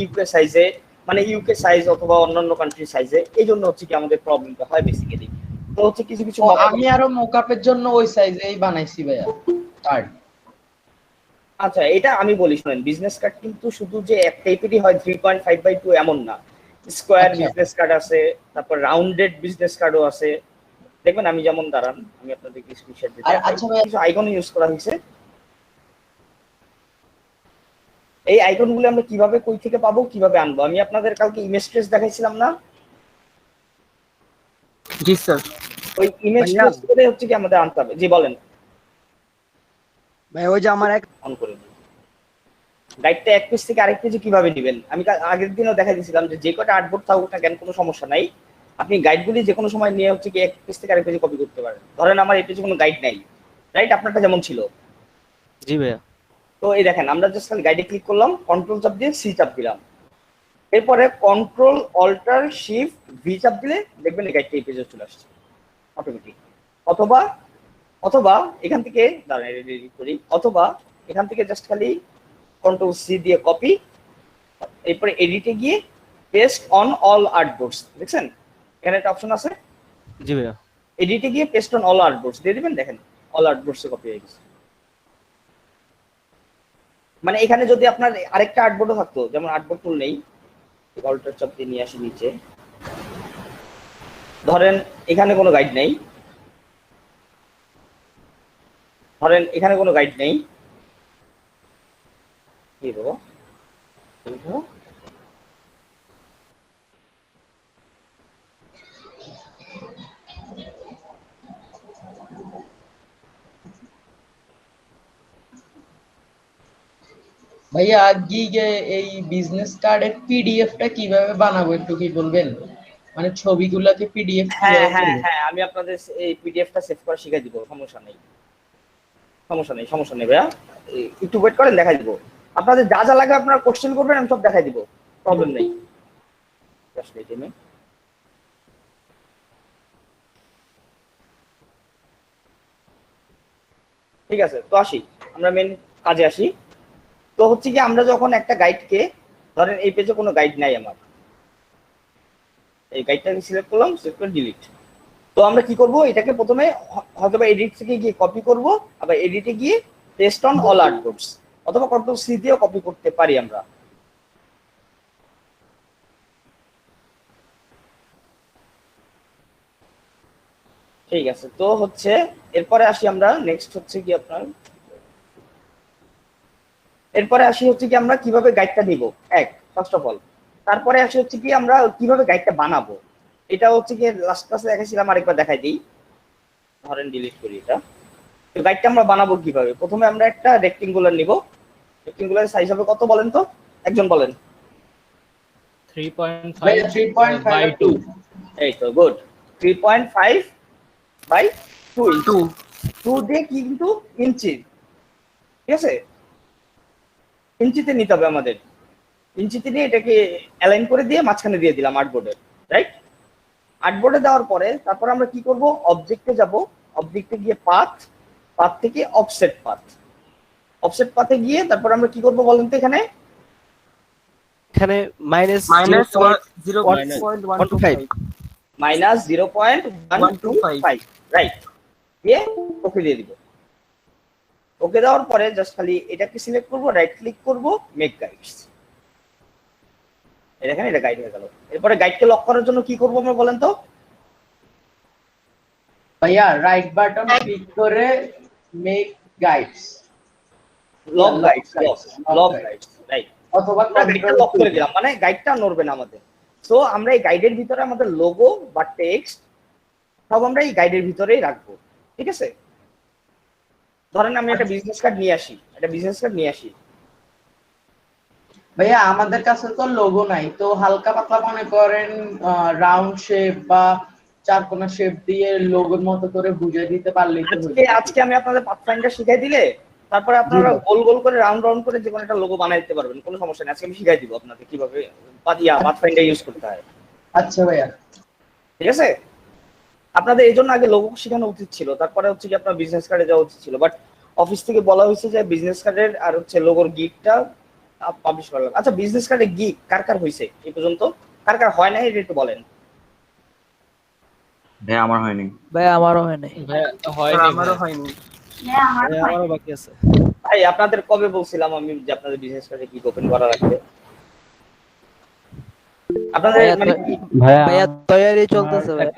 UK সাইজে, মানে UK size অথবা অন্যান্য কান্ট্রির সাইজে, এই জন্য হচ্ছে কি আমাদের প্রবলেমটা হয় বেসিক্যালি। তো হচ্ছে কিছু কিছু আমি আরো মোকআপের জন্য ওই সাইজেই বানাইছি ভাইয়া কার্ড। আচ্ছা, এটা আমি বলি শুনেন, বিজনেস কার্ড কিন্তু শুধু যে এক টাইপেরই হয় 3.5/2 এমন না। স্কোয়ার বিজনেস কার্ড আছে, তারপর রাউন্ডেড বিজনেস কার্ডও আছে। দেখবেন আমি যেমন দাঁড়ান, আমি আপনাদেরকে স্ক্রিনশট দিতে দেখাই। কিছু আইকন ইউজ করা হয়েছে। এই আইকনগুলো আমরা কিভাবে কই থেকে পাবো, কিভাবে আনবো, আমি আপনাদের কালকে ইমেজ ট্রেস দেখাইছিলাম না? জি স্যার। ওই ইমেজ ট্রেস করে হচ্ছে কি আমাদের আনতে হবে। জি বলেন ভাই। ওই যে আমার এক অন করে দিন। গাইডটা এক পেজ থেকে আরেক পেজে কিভাবে নেবেন, আমি আগের দিনও দেখা দিয়েছিলাম যে কটা আর্টবোর্ড থাকুক না কেন কোনো সমস্যা নাই, আপনি গাইডগুলি যে কোনো সময় নিয়ে হচ্ছে কি এক পেজ থেকে আরেক পেজে কপি করতে পারেন। ধরেন আমার এই পেজে কোনো গাইড নাই, রাইট? আপনারটা যেমন ছিল। জি ভাইয়া। তো এই দেখেন, আমরা জাস্ট খালি গাইডে ক্লিক করলাম, কন্ট্রোল চাপ দিয়ে সি চাপ দিলাম, এরপরে কন্ট্রোল অল্টার শিফট ভি চাপ দিলে দেখবেন এই গাইডটা এই পেজে চলে আসছে অটোমেটিক। অথবা অথবা এখান থেকে দাঁড়ান এডিট করি, অথবা এখান থেকে জাস্ট খালি কন্ট্রোল সি দিয়ে কপি, এরপরে এডিটে গিয়ে পেস্ট অন অল আর্টবোর্ডস, দেখছেন এখানে একটা অপশন আছে। জি ভাইয়া। এডিটে গিয়ে পেস্ট অন অল আর্টবোর্ডস দিয়ে দিবেন, দেখেন অল আর্টবোর্ডসে কপি হয়ে গেছে। মানে এখানে যদি আপনার আরেকটা আর্টবোর্ডও থাকতো, যেমন আর্টবোর্ড টুল নেই, অল্টার চাপ দিয়ে নিয়ে আসি নিচে, ধরেন এখানে কোনো গাইড নেই, ধরেন এখানে কোনো গাইড নেই, কি দেবো ভাইয়া গিগে এই বিজনেস কার্ডের পিডিএফটা কিভাবে বানাবো একটু কি বলবেন? মানে ছবিগুলোকে পিডিএফ হ্যাঁ কিভাবে হ্যাঁ করব? হ্যাঁ, আমি আপনাদের এই পিডিএফটা সেভ করে শিখিয়ে দিব, সমস্যা নেই সমস্যা নেই সমস্যা নেই ভাইয়া, একটু ওয়েট করেন দেখাই দিব। আপনাদের যা যা লাগে আপনারা কোশ্চেন করবেন, আমি সব দেখাই দিব, প্রবলেম নেই। ঠিক আছে, তো আসি আমরা মেন কাজে আসি। তো হচ্ছে কি আমরা যখন একটা গাইডকে, ধরেন এই পেজে কোনো গাইড নাই আমার, এই গাইডটাকে সিলেক্ট করলাম, সিলেক্ট করে ডিলিট। তো আমরা কি করব, এটাকে প্রথমে হয়তো বা এডিট থেকে গিয়ে কপি করব, আবার এডিটে গিয়ে পেস্ট অন অল আর্টবোর্ডস, অথবা কন্ট্রোল সি দিয়েও কপি করতে পারি আমরা। ঠিক আছে, তো হচ্ছে এরপরে আসি আমরা, নেক্সট হচ্ছে কি আপনার, এরপরে আসি হচ্ছে কি আমরা কিভাবে গাইডটা নিব এক, ফার্স্ট অফ অল। তারপরে আসি হচ্ছে কি আমরা কিভাবে গাইডটা বানাবো, এটা হচ্ছে কি লাস্ট ক্লাসে দেখাইছিলাম, আরেকবার দেখাই দিই। ধরেন ডিলিট করি এটা। তো গাইডটা আমরা বানাবো কিভাবে, প্রথমে আমরা একটা রেক্টেঙ্গুলার নিব। রেক্টেঙ্গুলার সাইজ হবে কত বলেন তো, একজন বলেন। 3.5/2। এই তো গুড, 3.5/2 ইঞ্চি। 2 দিয়ে কি কিন্তু ইঞ্চি, ঠিক আছে, ইঞ্চিতে নিতে হবে আমাদের। ইঞ্চিতে নিয়ে এটাকে অ্যালাইন করে দিয়ে মাঝখানে দিয়ে দিলাম আর্টবোর্ডে, রাইট? আর্টবোর্ডে দেওয়ার পরে তারপর আমরা কি করব, অবজেক্টে যাব, অবজেক্টে গিয়ে পাথ, পাথ থেকে অফসেট পাথ, অফসেট পাথে গিয়ে তারপর আমরা কি করব বলেন তো, এখানে এখানে -0.125 রাইট, দিয়ে ওকে দিয়ে দিব। ওকে দেওয়ার পরে জাস্ট খালি এটাকে সিলেক্ট করব, রাইট ক্লিক করব, মেক গাইডস, দেখেন এটা গাইড হয়ে গেল। এরপরে গাইডকে লক করার জন্য কি করব আমরা বলেন তো? ভাইয়া রাইট বাটন ক্লিক করে make guides, lock guides, lock guides, right, অথবা গাইডটা লক করে দিলাম, মানে গাইডটা নড়বে না আমাদের। সো আমরা এই গাইডের ভিতরে আমাদের লোগো বা টেক্সট সব আমরা এই গাইডের ভিতরেই রাখবো, ঠিক আছে? ধরেন আমি একটা বিজনেস কার্ড নিয়ে আসি, একটা বিজনেস কার্ড নিয়ে আসি। ভাইয়া আমাদের কাছে তো লোগো নাই, তো হালকা পাতলা মনে করেন রাউন্ড শেপ বা চারকোনা শেপ দিয়ে লোগোর মতো করে বুঝিয়ে দিতে পারলেই তো হলো। আজকে আমি আপনাদের পাথফাইন্ডার শিখাই দিলে তারপরে আপনারা গোল গোল করে রাউন্ড রাউন্ড করে যে কোনো একটা লোগো বানাই দিতে পারবেন, কোনো সমস্যা নেই। আজকে আমি শিখাই দিব আপনাদের কিভাবে পাথফাইন্ডার ইউজ করতে হয়। আচ্ছা ভাইয়া, ঠিক আছে, আপনাদের এই জন্য আগে লোগো শেখানো উচিত ছিল, তারপরে হচ্ছে কি আপনার বিজনেস কার্ডে যাওয়া উচিত ছিল, বাট অফিস থেকে বলা হয়েছে যে বিজনেস কার্ডের আর হচ্ছে লোগোর গিকটা পাবলিশ করা লাগবে। আচ্ছা বিজনেস কার্ডে গিগ কার কার হয়েছে এই পর্যন্ত, কার কার হয় না এটা একটু বলেন। ভাই আমার হয়নি। ভাই আমারও হয় নাই। আমারও হয়নি, আমারও বাকি আছে। ভাই আপনাদের কবে বলছিলাম আমি যে আপনাদের বিজনেস কার্ডে গিগ ওপেন করা লাগবে? আপনাদের ভাইয়া মানে ভাইয়া তৈরি চলতেছে ভাই।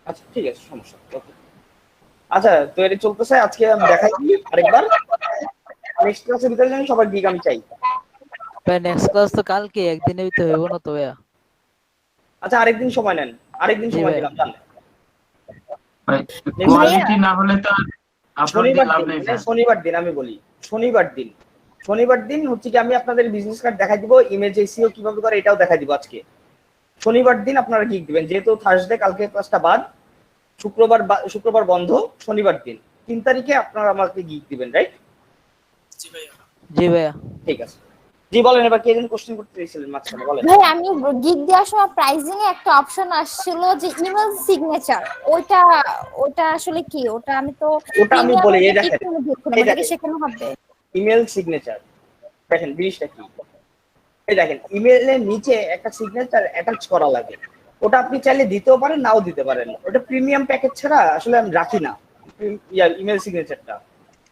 আচ্ছা ঠিক আছে, সমস্যা নেই, okay. আচ্ছা তৈরি চলতেছে, আজকে আমি দেখাই দিই আরেকবার। নেক্সট ক্লাসের ভিতরে জানি সবার গিগ আমি চাই। ভাই নেক্সট ক্লাস তো কালকে, একদিনের ভিতরে হইব না তো ভাইয়া? আচ্ছা আরেকদিন সময় নেন, আরেকদিন জি সময় ভাই। দিলাম জানেন। কোয়ালিটি না হলে তো আপলোড শনিবার লাভ দিন, নেই মানে শনিবার দিন আমি বলি, শনিবার দিন হচ্ছে কি আমি আপনাদের বিজনেস কার্ড দেখাই দিব, ইমেজ এসইও কিভাবে করে এটাও দেখাই দিব আজকে। শনিবার দিন আপনারা গিগ দিবেন, যেহেতু থার্সডে কালকে ক্লাসটা বাদ, শুক্রবার বন্ধ, শনিবার দিন 3 তারিখে আপনারা আমাকে গিগ দিবেন, রাইট? জি ভাইয়া। ঠিক আছে, জি বলেন এবার কে যেন কোশ্চেন করতে চাইছিলেন মাঝখানে, বলেন। ভাই আমি গিগ দেওয়ার সময় প্রাইজিং এ একটা অপশন আসছিল যে ইমেল সিগনেচার, ওটা আসলে কি? ওটা আমি তো ওটা আমি বলি, এই দেখেন, এই ওটা কি দেখেন শেখানো হবে? ইমেল সিগনেচার, দেখেন জিনিসটা কি, এই দেখেন ইমেলের নিচে একটা সিগনেচার অ্যাটাচ করা লাগে, ওটা আপনি চাইলে দিতেও পারেন নাও দিতে পারেন, ওটা প্রিমিয়াম প্যাকেজ ছাড়া আসলে আমি রাখি না ইমেল সিগনেচারটা।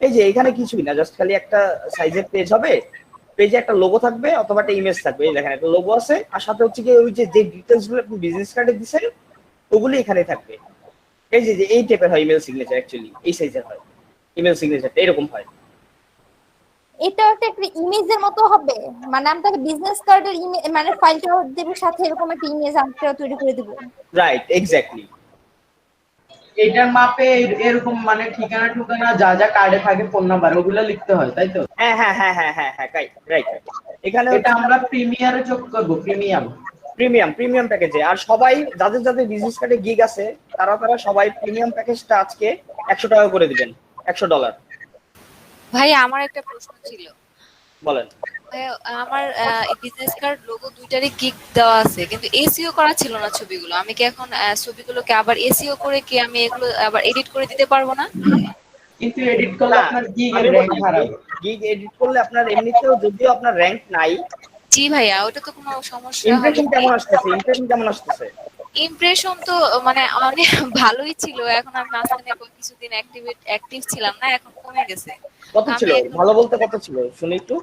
এই যে এখানে কিছুই না, জাস্ট খালি একটা সাইজের পেজ হবে, পেজে একটা লোগো থাকবে অথবা একটা ইমেজ থাকবে, এই দেখেন একটা লোগো আছে, আর সাথে হচ্ছে কি ওই যে ডিটেলস গুলো আপনি বিজনেস কার্ডে দিছেন ওগুলো এখানে থাকবে। এই যে এই টাইপের হয় ইমেল সিগনেচার, অ্যাকচুয়ালি এই সাইজের হয় ইমেল সিগনেচারটা, এরকম হয়। এটা একটা ইমেজের মতো হবে, মানে আমি তাকে বিজনেস কার্ডের মানে ফাইলটা দেব, সাথে এরকম একটা ইমেজ আমরা তৈরি করে দেব। Right, exactly. এটার মাপে এরকম মানে ঠিকানা ঠিকানা যা যা কার্ডে থাকে, ফোন নাম্বার, ওগুলো লিখতে হয়, তাই তো? হ্যাঁ হ্যাঁ হ্যাঁ হ্যাঁ হ্যাঁ হ্যাঁ রাইট। এখানে এটা আমরা প্রিমিয়ারে যোগ করব, প্রিমিয়াম প্যাকেজে, আর সবাই যাদের যাদের বিজনেস কার্ডে গিগ আছে তারা সবাই প্রিমিয়াম প্যাকেজটা আজকে 100 টাকা করে দিবেন, $100। ভাই আমার একটা প্রশ্ন ছিল। বলেন। ভাই আমার বিজনেস কার্ড লোগো দুইটারই গিগ দেওয়া আছে, কিন্তু এসইও করা ছিল না ছবিগুলো। আমি কি এখন ছবিগুলোকে আবার এসইও করে কি আমি এগুলো আবার এডিট করে দিতে পারবো না? কিন্তু এডিট করলে না, আপনার গিগ আমি র‍্যাঙ্ক বলি, হারাবে। গিগ এডিট করলে আপনার এমনিতেও যদিও আপনার র‍্যাঙ্ক নাই, জি ভাইয়া, ওটা তো কোনো সমস্যা ইমপ্রেশন হবে কেমন না। আসতেছে? ইমপ্রেশন তো মানে অনেক ভালোই ছিল। এখন আমি মাঝখানে কিছুদিন অ্যাক্টিভ ছিলাম না, এখন কমে গেছে। কত আমি ছিল, এখন ভালো বলতে কত ছিল শুনি একটু?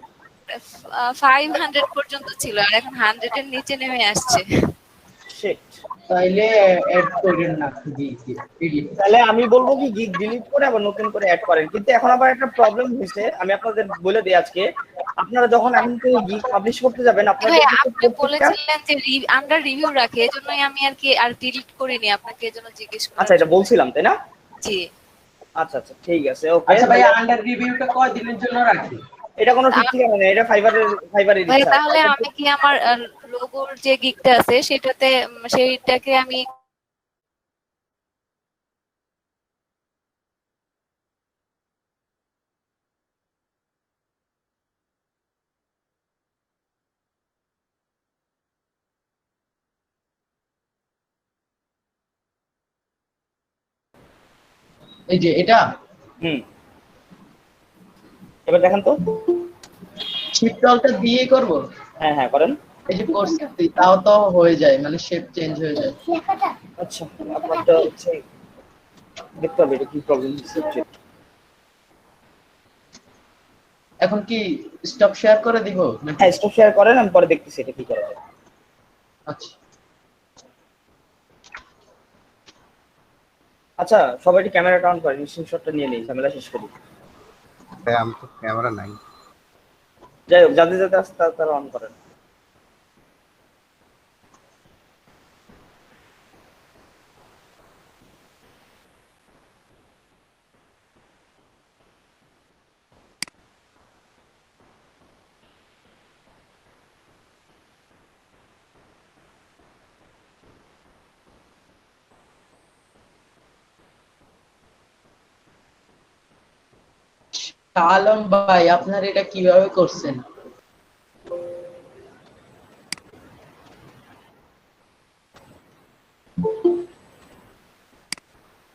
500 পর্যন্ত ছিল, আর এখন 100 এর নিচে নেমে আসছে। শিট। তাইলে এড করেন না গিগ এডিট। তাহলে আমি বলবো কি গিগ ডিলিট করে আবার নতুন করে অ্যাড করেন। কিন্তু এখন আবার একটা প্রবলেম হয়েছে, আমি আপনাদের বলে দিই আজকে, আপনারা যখন এখন থেকে গিগ পাবলিশ করতে যাবেন আপনারা ভাই কিন্তু আপনি প্রত্যেকটা, বলেছিলেন যে আন্ডার রিভিউ রাখে, এজন্যই আমি আর ডিলিট করিনি, আপনাকে এজন্য জিজ্ঞেস করি। আচ্ছা এটা বলছিলাম তাই না? জি। আচ্ছা ঠিক আছে, ওকে। আচ্ছা ভাই, আন্ডার রিভিউটা কয় দিনের জন্য রাখি? এটা কোনো ঠিক ঠিকানা নেই, এটা ফাইবারের ভাই ইচ্ছা। তাহলে আমি কি আমার লোগোর যে গিগটা আছে সেইটাকে আমি এই যে এটা এবার দেখেন তো, শিফট অল্টার দিয়ে করব। হ্যাঁ করেন। এই যে করছি তাও তো হয়ে যায়, মানে শেপ চেঞ্জ হয়ে যায়। আচ্ছা আপনারটা হচ্ছে দেখতে হবে এটা কি প্রবলেম হচ্ছে। এখন কি স্টপ শেয়ার করে দিব? হ্যাঁ স্টপ শেয়ার করেন, আমি পরে দেখতেছি এটা কি করা যায়। আচ্ছা আচ্ছা সবাই ক্যামেরাটা অন করেন, স্ক্রিনশটটা নিয়ে নেই, ঝামেলা শেষ করি। হ্যাঁ আমি তো ক্যামেরা নাই। যাই হোক, যাদের যাদের আছে তারা অন করেন। আলম ভাই, আপনার এটা কিভাবে করছেন?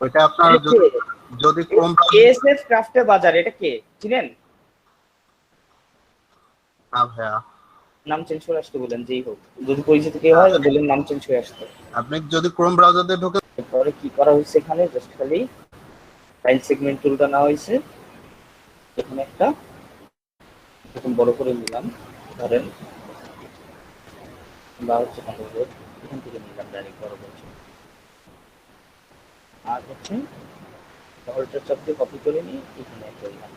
ওইটা আপনার যদি কম এসএফ ক্রাফটে বাজার, এটা কে চিনেন? না ভাইয়া, নাম চেঞ্জ করে আসতে বলেন, যেই হোক, যদি পরিচিত কেউ হয় বললেন নাম চেঞ্জ হয়ে আসতে। আপনি যদি ক্রোম ব্রাউজার দিয়ে ঢোকেন, এরপরে কি করা হয়েছে এখানে, জাস্ট খালি ফাইল সেগমেন্ট টুলটা নেওয়া হয়েছে, এখানে একটা এরকম বড় করে নিলাম, ধরেন বা হচ্ছে এখান থেকে নিলাম ডাইরেক্ট বড় করছি, আর হচ্ছে অল্টার চাপ দিয়ে কপি করে নিয়ে এখানে একটা দিলাম।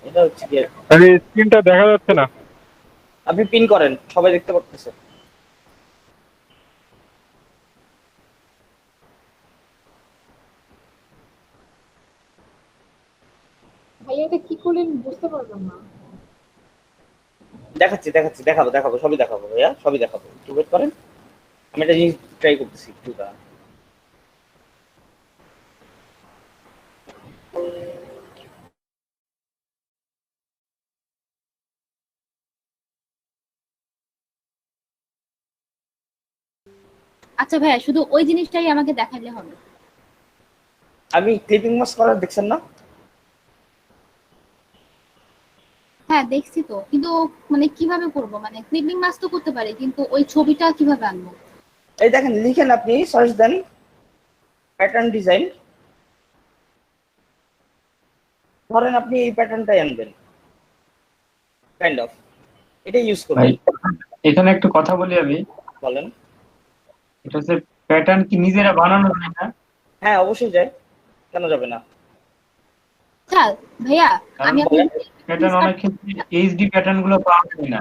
এটা হচ্ছে গিয়ে স্ক্রিনটা দেখা যাচ্ছে না। আপনি পিন করেন, সবাই দেখতে পাচ্ছেন। ভাইয়া এটা কি করলেন বুঝতে পারলাম না। দেখাচ্ছি দেখাচ্ছি, দেখাবো দেখাবো, সবই দেখাবো ভাইয়া, সবই দেখাবো, একটু ওয়েট করেন, আমি একটা জিনিস ট্রাই করতেছি একটু দাঁড়ান। আচ্ছা ভাইয়া শুধু ওই জিনিসটাই আমাকে দেখাইলে হবে। আমি ক্লিপিং মাস্ক করার দেখছেন না? হ্যাঁ দেখছি তো, কিন্তু মানে কিভাবে করব, মানে ক্লিপিং মাস্ক তো করতে পারি কিন্তু ওই ছবিটা কিভাবে আনবো? এই দেখেন, লিখেন, আপনি সার্চ দেন প্যাটার্ন ডিজাইন, ধরেন আপনি এই প্যাটার্নটাই আনবেন, কাইন্ড অফ এটা ইউজ ভাই করবেন। এখানে একটু কথা বলি আমি। বলেন। এটা হচ্ছে প্যাটার্ন কি নিজেরা বানানো যায় না? হ্যাঁ অবশ্যই যায়, কেন যাবে না? আচ্ছা ভাইয়া আমি বলেন। প্যাটার্ন অনেক ক্ষেত্রে এইচডি প্যাটার্ন গুলো পাওয়া যায় না।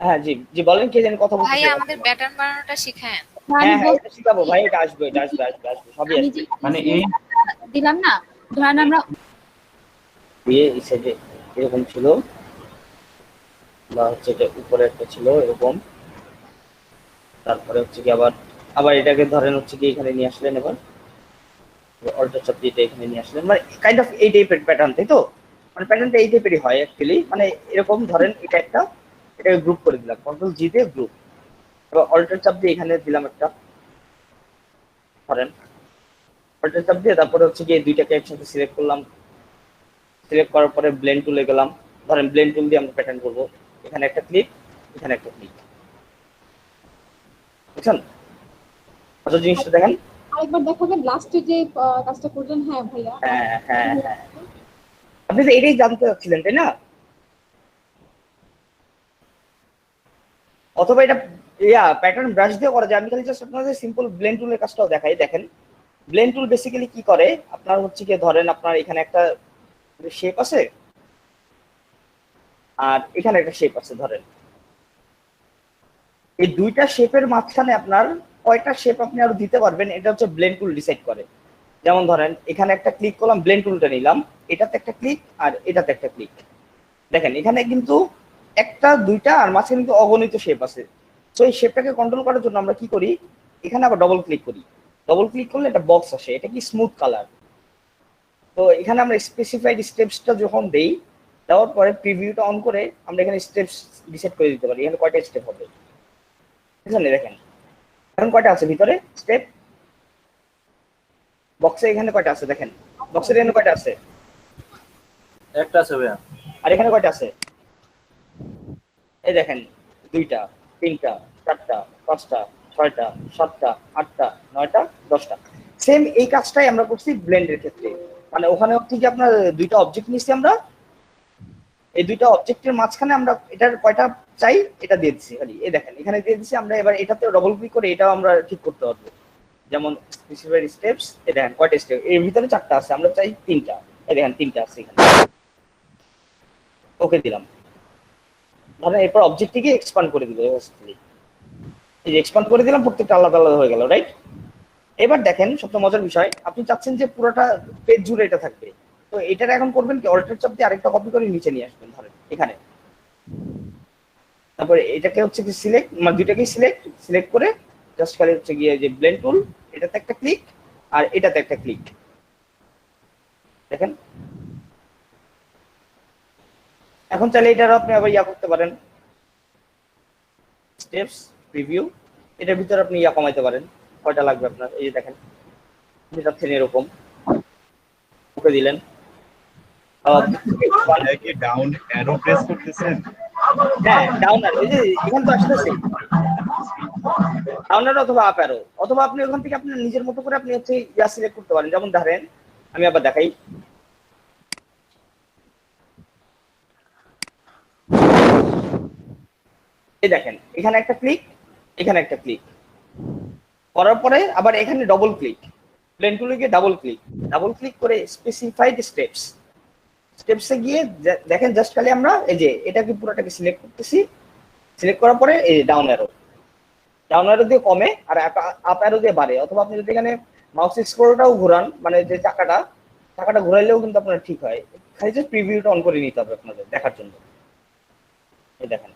হ্যাঁ জি জি, বলেন, কে জানি কথা বলতে ভাই চায় আমাদের আপনার। প্যাটার্ন বানানোটা শিখায়। আমি হ্যাঁ হ্যাঁ, এটা শিখাবো ভাই, এটা আসবে, এটা আসবে আসবে আসবে, সবই আমি আসবে। যে মানে এই দিলাম না, ধরেন আমরা দিয়ে এই সাইডে এরকম ছিল, বা হচ্ছে এটা উপরে একটা ছিল এরকম, তারপরে হচ্ছে কি আবার আবার এটাকে ধরেন হচ্ছে কি এখানে নিয়ে আসলেন, এবার অল্টার চাপ দিয়ে এটা এখানে নিয়ে আসলেন, মানে কাইন্ড অফ এই টাইপের প্যাটার্ন, তাই তো? মানে প্যাটার্নটা এই টাইপেরই হয় অ্যাকচুয়ালি, মানে এরকম ধরেন এটা একটা, এটাকে গ্রুপ করে দিলাম, কন্ট্রোল জি দিয়ে গ্রুপ, এবার অল্টার চাপ দিয়ে এখানে দিলাম একটা, ধরেন অল্টার চাপ দিয়ে তারপরে হচ্ছে কি এই দুইটাকে একসাথে সিলেক্ট করলাম, সিলেক্ট করার পরে ব্লেন্ড টুলে গেলাম, ধরেন ব্লেন্ড টুল দিয়ে আমরা প্যাটার্ন করবো, এখানে একটা ক্লিক, এখানে একটা ক্লিক, বুঝছেন? আচ্ছা জিনিসটা দেখেন। আরেকবার দেখাবেন লাস্টে যে কাজটা করলেন? হ্যাঁ ভাইয়া। হ্যাঁ হ্যাঁ হ্যাঁ, আপনি তো এটাই জানতে চাচ্ছিলেন তাই না? অথবা এটা প্যাটার্ন ব্রাশ দিয়ে করা যায়, আমি খালি জাস্ট আপনাদের সিম্পল ব্লেন্ড টুলের কাজটাও দেখাই। দেখেন ব্লেন্ড টুল বেসিক্যালি কি করে, আপনার হচ্ছে কি ধরেন আপনার এখানে একটা শেপ আছে আর এখানে একটা শেপ আছে, ধরেন এই দুইটা শেপের মাঝখানে আপনার কয়টা শেপ আপনি আরো দিতে পারবেন, এটা হচ্ছে ব্লেন্ড টুল ডিসাইড করে। যেমন ধরেন এখানে একটা ক্লিক করলাম, ব্লেন্ড টুলটা নিলাম, এটাতে একটা ক্লিক আর এটাতে একটা ক্লিক, দেখেন এখানে কিন্তু একটা দুইটা আর মাঝখানে কিন্তু অগণিত শেপ আছে। তো এই শেপটাকে কন্ট্রোল করার জন্য আমরা কি করি, এখানে আবার ডবল ক্লিক করি, ডবল ক্লিক করলে একটা বক্স আসে, এটা কি স্মুথ কালার। তো এখানে আমরা স্পেসিফাইড স্টেপসটা যখন দেই, দেওয়ার পরে প্রিভিউটা অন করে আমরা এখানে স্টেপস ডিসাইড করে দিতে পারি, এখানে কয়টা স্টেপ হবে, বুঝলেন? দেখেন এখন কয়টা আছে ভিতরে স্টেপ, বক্সে এখানে কয়টা আছে, দেখেন বক্সের এখানে কয়টা আছে, একটা আছে ভাইয়া। আর এখানে কয়টা আছে, এই দেখেন দুইটা, তিনটা, চারটা, পাঁচটা, ছয়টা, সাতটা, আটটা, নয়টা, 10টা। সেম এই কাজটাই আমরা করছি ব্লেন্ডের ক্ষেত্রে, মানে ওখানে হচ্ছে কি আপনার দুইটা অবজেক্ট নিচ্ছি আমরা, এই দুইটা অবজেক্টের মাঝখানে আমরা এটার কয়টা চাই এটা দিয়ে দিচ্ছি, খালি এই দেখেন এখানে দিয়ে দিচ্ছি আমরা, এবার এটাতে ডবল ক্লিক করে এটাও আমরা ঠিক করতে পারবো। যেমন স্পেসিফাইড স্টেপস, এই দেখেন কয়টা স্টেপ, এর ভিতরে 4টা আছে, আমরা চাই 3টা, এই দেখেন 3টা আছে এখানে, ওকে দিলাম। ধরেন এরপর অবজেক্টটিকে এক্সপান্ড করে দিল, এই যে এক্সপান্ড করে দিলাম, প্রত্যেকটা আলাদা আলাদা হয়ে গেল, রাইট? এবার দেখেন সবচেয়ে মজার বিষয়, আপনি চাচ্ছেন যে পুরোটা পেজ জুড়ে এটা থাকবে, তো এটার এখন করবেন কি, অল্টার চাপ দিয়ে আরেকটা কপি করে নিচে নিয়ে আসবেন, ধরেন এখানে, তারপরে এটাকে হচ্ছে কি সিলেক্ট, মানে দুইটাকেই সিলেক্ট করে জাস্ট খালি হচ্ছে গিয়ে যে ব্লেন্ড টুল, এটাতে একটা ক্লিক আর এটাতে একটা ক্লিক, দেখেন এখন চাইলে এটার আপনি আবার করতে পারেন, স্টেপস প্রিভিউ, এটার ভিতরে আপনি কমাইতে পারেন, কয়টা লাগবে আপনার, এই যে দেখেন আপনি চাচ্ছেন এরকম, ওকে দিলেন, কি ডাউন অ্যারো প্রেস করতেছেন? হ্যাঁ, ডাউন অ্যারো, এই যে এখান তো আসতেছে ডাউন অ্যারো অথবা আপ অ্যারো, অথবা আপনি ওখান থেকে আপনার নিজের মতো করে আপনি হচ্ছে ইয়া সিলেক্ট করতে পারেন। যেমন ধরেন আমি আবার দেখাই, এই দেখেন এখানে একটা ক্লিক, এখানে একটা ক্লিক করার পরে আবার এখানে ডবল ক্লিক, প্লেন টুলে গিয়ে ডাবল ক্লিক করে স্পেসিফাইড স্টেপসে গিয়ে দেখেন জাস্ট খালি আমরা এই যে এটাকে পুরোটাকে সিলেক্ট করতেছি। সিলেক্ট করার পরে এই ডাউন অ্যারো দিয়ে কমে আর আপ অ্যারো দিয়ে বাড়ে। অথবা আপনি যদি এখানে মাউস স্ক্রলটাও ঘোরান, মানে যে চাকাটা ঘোরাইলেও কিন্তু আপনার ঠিক হয়। খালি জাস্ট প্রিভিউটা অন করে নিতে হবে আপনাদের দেখার জন্য। এই দেখেন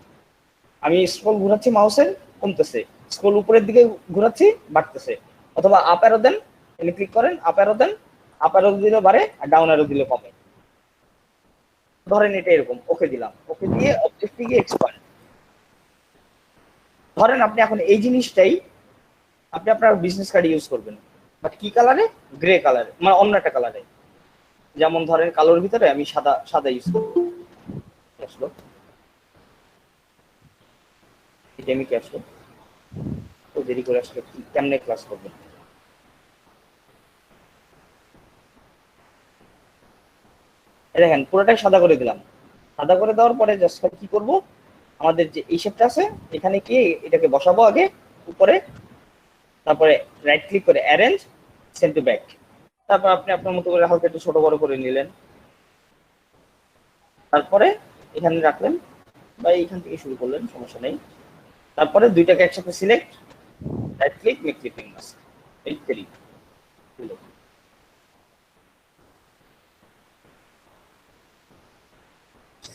আমি স্ক্রল ঘোরাচ্ছি, মাউসের কমতেছে, স্ক্রল উপরের দিকে ঘোরাচ্ছি বাড়তেছে। অথবা আপ অ্যারো দেন, এখানে ক্লিক করেন, আপ অ্যারো দেন, আপ অ্যারো দিলে বাড়ে আর ডাউন অ্যারো দিলে কমে। ধরেন এটা এরকম, ওকে দিলাম, ওকে দিয়ে অবজেক্টে গিয়ে এক্সপান্ড। ধরেন আপনি এখন এই জিনিসটাই আপনি আপনার বিজনেস কার্ডে ইউজ করবেন, বাট কি কালারে? গ্রে কালারে, মানে অন্য একটা কালারে। যেমন ধরেন কালোর ভিতরে আমি সাদা ইউজ করব। আসলো এটা আমি কি আসলো তো দেরি করে আসলে কেমনে ক্লাস করবেন? দেখেন পুরোটাই সাদা করে দিলাম। সাদা করে দেওয়ার পরে জাস্ট কি করব, আমাদের যে এই শেপটা আছে এখানে কি এটাকে বসাবো আগে উপরে, তারপরে রাইট ক্লিক করে অ্যারেঞ্জ, সেন্ড টু ব্যাক। তারপর আপনি আপনার মতো করে হালকা একটু ছোট বড় করে নিলেন, তারপরে এখানে রাখলেন বা এইখান থেকে শুরু করলেন, সমস্যা নেই। তারপরে দুইটাকে একসাথে select, right click, make clipping mask, এই তৈরি।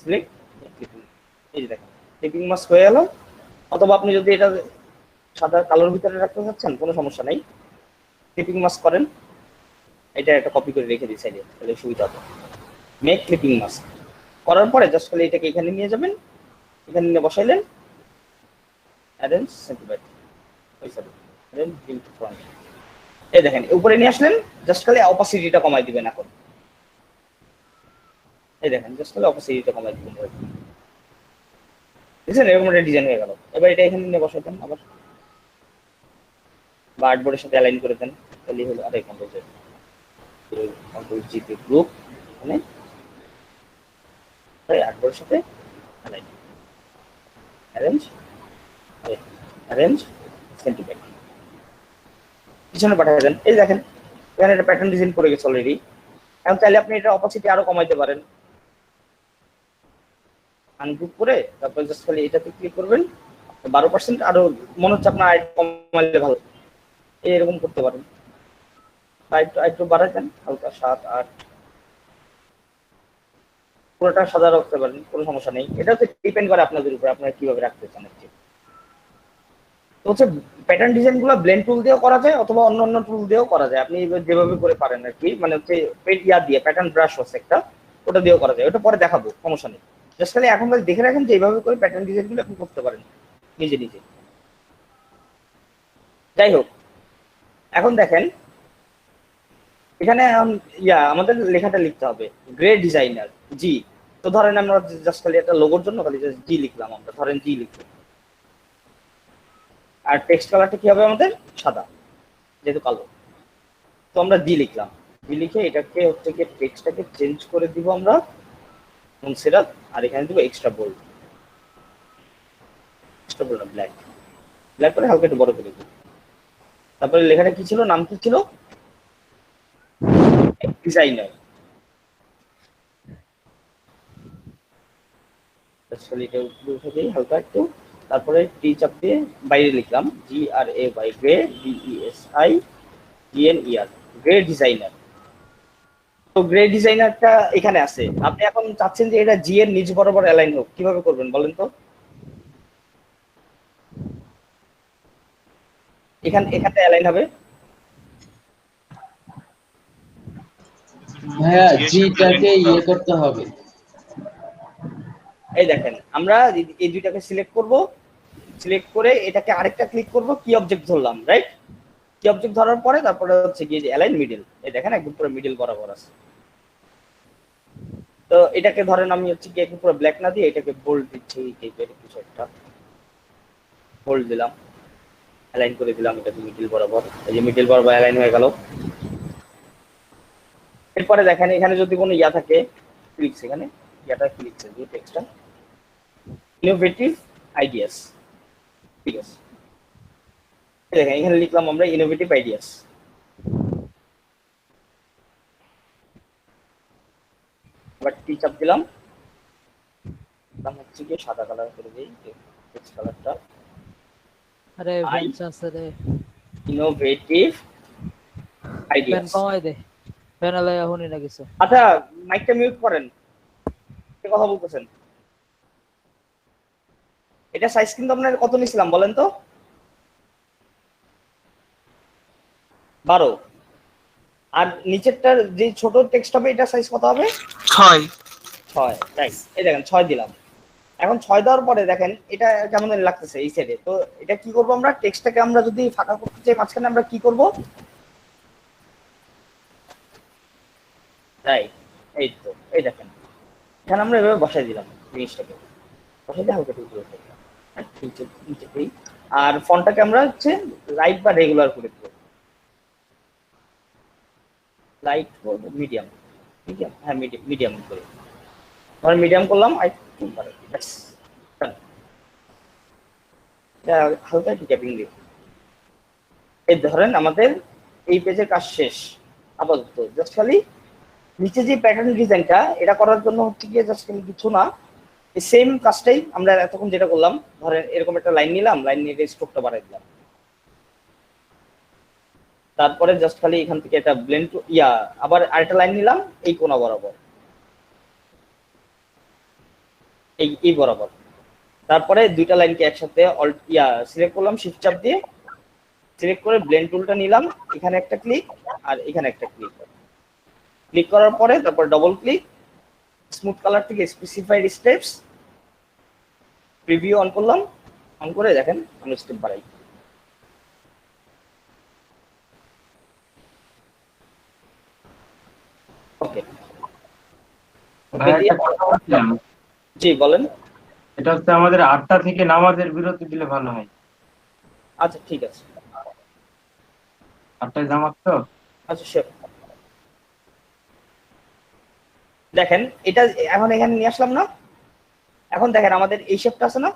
সিলেক্ট, এই যে দেখেন ক্লিপিং মাস্ক হয়ে গেল। অথবা আপনি যদি এটা সাদা কালোর ভিতরে রাখতে চাচ্ছেন কোনো সমস্যা নেই, ক্লিপিং মাস্ক করেন, এটা একটা কপি করে রেখে দিই সাইডে, তাহলে সুবিধা হবে। মেক ক্লিপিং মাস্ক করার পরে জাস্ট খালি এটাকে এখানে নিয়ে যাবেন, এখানে নিয়ে বসাইলেন, arrange, send to back, arrange, bring to front. এই দেখেন উপরে নিয়ে আসলেন, জাস্ট খালি অপাসিটিটা কমাই দিবেন। এখন এই দেখেন জাস্ট খালি অপাসিটিটা কমাই দিবেন, বুঝছেন? এরকম একটা ডিজাইন হয়ে গেল। এবার এটা এখানে নিয়ে বসাতেন আবার, বা আর্টবোর্ডের সাথে অ্যালাইন করে দেন, তাহলেই হলো। আরে কন্ট্রোল জি তে গ্রুপ, মানে আর্টবোর্ডের সাথে align, arrange, send to back, পিছনে পাঠিয়ে দেন। এই দেখেন এখানে একটা প্যাটার্ন ডিজাইন করে গেছে অলরেডি। এখন চাইলে আপনি এটা অপাসিটি আরো কমাইতে পারেন, আনগ্রুপ করে তারপর জাস্ট খালি এটাতে ক্লিক করবেন, 12%। আরো মনে হচ্ছে আপনার আইট কমাইলে ভালো, এরকম করতে পারেন। আইটু বাড়াই দেন হালকা, 7, 8, পুরোটা সাদা রাখতে পারেন, কোনো সমস্যা নেই। এটা হচ্ছে ডিপেন্ড করে আপনাদের উপর, আপনারা কিভাবে রাখতে চান। তো হচ্ছে প্যাটার্ন ডিজাইন গুলো ব্লেন্ড টুল দিয়েও করা যায় অথবা অন্য টুল দিয়েও করা যায়, আপনি যেভাবে করে পারেন আর কি। মানে হচ্ছে দিয়ে প্যাটার্ন ব্রাশ হচ্ছে একটা, ওটা দিয়েও করা যায়, ওটা পরে দেখাবো, সমস্যা নেই। জাস্ট খালি এখন দেখে রাখেন যে এইভাবে করে প্যাটার্ন ডিজাইন গুলো আপনি করতে পারেন নিজে নিজে। যাই হোক, এখন দেখেন এখানে আমাদের লেখাটা লিখতে হবে গ্রে ডিজাইনার জি। তো ধরেন আমরা জাস্ট খালি একটা লোগোর জন্য খালি জাস্ট জি লিখলাম, আমরা ধরেন জি লিখলাম। আর টেক্সট কালারটা কি হবে আমাদের? সাদা, যেহেতু কালো। তো আমরা জি লিখলাম, জি লিখে এটাকে হচ্ছে কি টেক্সটটাকে চেঞ্জ করে দিব আমরা সেরাত, আর এখানে দিব এক্সট্রা বোল্ড, ব্ল্যাক করে হালকা একটু বড় করে দিব। তারপরে লেখাটা কি ছিল, নাম কি ছিল? ডিজাইনার। হালকা একটু, তারপরে টি চাপ দিয়ে বাইরে লিখলাম GRAY, grey DESIGNER, grey designer. তো গ্রে ডিজাইনারটা এখানে আছে, আপনি এখন চাচ্ছেন যে এটা জি এর নিচ বরাবর অ্যালাইন হোক, কিভাবে করবেন বলেন তো? এখানে অ্যালাইন হবে। হ্যাঁ, জিটাকে ইয়ে করতে হবে। এই দেখেন আমরা এই দুইটাকে সিলেক্ট করব, সিলেক্ট করে এটাকে আরেকটা ক্লিক করব, কি অবজেক্ট ধরলাম, রাইট? কি অবজেক্ট ধরার পরে তারপরে হচ্ছে গিয়ে অ্যালাইন মিডল। এই দেখেন একদম পুরো মিডল বরাবর আছে। তো তো এটাকে ধরেন আমি হচ্ছে কি একটু পুরো ব্ল্যাক না দিয়ে এটাকে বোল্ড দিচ্ছি, এই টাইপের কিছু একটা বোল্ড দিলাম, অ্যালাইন করে দিলাম এটাকে মিডল বরাবর, এই যে মিডল বরাবর অ্যালাইন হয়ে গেল। এরপরে দেখেন এখানে যদি কোনো ইয়া থাকে ক্লিকস, এখানে ইয়াটা ক্লিকস যে টেক্সটটা ইনোভেটিভ আইডিয়াস, ঠিক আছে। দেখেন এখানে লিখলাম আমরা ইনোভেটিভ আইডিয়াস। এবার টি চাপ দিলাম, দাম হচ্ছে কি সাদা কালার করে দিই, টেক্সট কালারটা আরে ভেন্স আছে রে, ইনোভেটিভ পেন আইডিয়াস। কমাই দে, প্যানেলে এখনই না কিছু। আচ্ছা মাইকটা মিউট করেন, কে কথা বলতেছেন? এটা সাইজ কিন্তু আপনার কত নিছিলাম বলেন তো? 12। আর নিচেরটার যে ছোট টেক্সট হবে এটা সাইজ কত হবে? 6 6। রাইট, এই দেখেন 6 দিলাম। এখন 6 দেওয়ার পরে দেখেন এটা কেমন লাগতেছে এই সাইডে। তো এটা কি করব আমরা, টেক্সটটাকে আমরা যদি ফাঁকা করতে চাই মাঝখানে আমরা কি করব? রাইট, এই তো এই দেখেন এখানে আমরা এভাবে বসাই দিলাম জিনিসটাকে, বসাই দিয়ে হালকা একটু উপরে দিলাম, নিচেতেই। আর ফন্টটাকে আমরা হচ্ছে লাইট বা রেগুলার করে দেবো, লাইট মিডিয়াম, মিডিয়াম, হ্যাঁ মিডিয়াম করে আমরা মিডিয়াম করলাম। হালকা একটু ট্যাপিং দিই। এই ধরেন আমাদের এই পেজের কাজ শেষ আপাতত। জাস্ট খালি নিচে যে প্যাটার্ন ডিজাইনটা এটা করার জন্য হচ্ছে গিয়ে জাস্ট কিছু না, এই সেম কাজটাই আমরা এতক্ষণ যেটা করলাম, ধরেন এরকম একটা লাইন নিলাম, লাইন নিয়ে স্ট্রোকটা বাড়াই দিলাম, তারপরে জাস্ট খালি এখান থেকে একটা ব্লেন্ড আবার আরেকটা লাইন নিলাম এই কোণা বরাবর, এই বরাবর, তারপরে দুইটা লাইনকে একসাথে সিলেক্ট করলাম শিফট চাপ দিয়ে, সিলেক্ট করে ব্লেন্ড টুলটা নিলাম, এখানে একটা ক্লিক আর এখানে একটা ক্লিক, ক্লিক করার পরে তারপর ডবল ক্লিক, স্মুথ কালার থেকে স্পেসিফাইড স্টেপস, প্রিভিউ অন করলাম, অন করে দেখেন আমরা স্টেপ বাড়াই। ওকে, ভাই একটা কথা বলছিলাম, জি বলেন। এটা হচ্ছে আমাদের 8টা থেকে নামাজের বিরতি দিলে ভালো হয়। আচ্ছা ঠিক আছে, 8টায় জামাত তো। আচ্ছা শিওর। দেখেন এটা এখন এখানে নিয়ে আসলাম না, এখন দেখেন আমাদের এই শেপটা আছে না,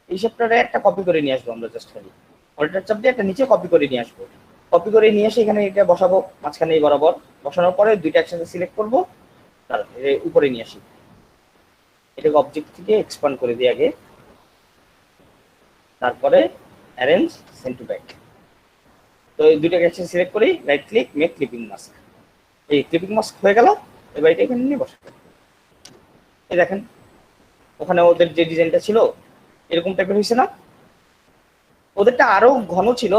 এই শেপটারে একটা কপি করে নিয়ে আসবো আমরা, জাস্ট খালি অল্টার চাপ দিয়ে একটা নিচে কপি করে নিয়ে আসবো, কপি করে নিয়ে এসে এখানে এটা বসাবো মাঝখানে এই বরাবর, বসানোর পরে দুইটা একসাথে সিলেক্ট করবো, তার উপরে নিয়ে আসি, এটাকে অবজেক্ট থেকে এক্সপান্ড করে দিই আগে, তারপরে অ্যারেঞ্জ সেন্ড টু ব্যাক। তো এই দুইটাকে একসাথে সিলেক্ট করি, right click make clipping mask, এই ক্লিপিং মাস্ক হয়ে গেল। এবার এটা এখানে নিয়ে বসাবো, এই দেখেন ওখানে ওদের যে ডিজাইনটা ছিল এরকম টাইপের হয়েছে না, ওদেরটা আরো ঘন ছিল,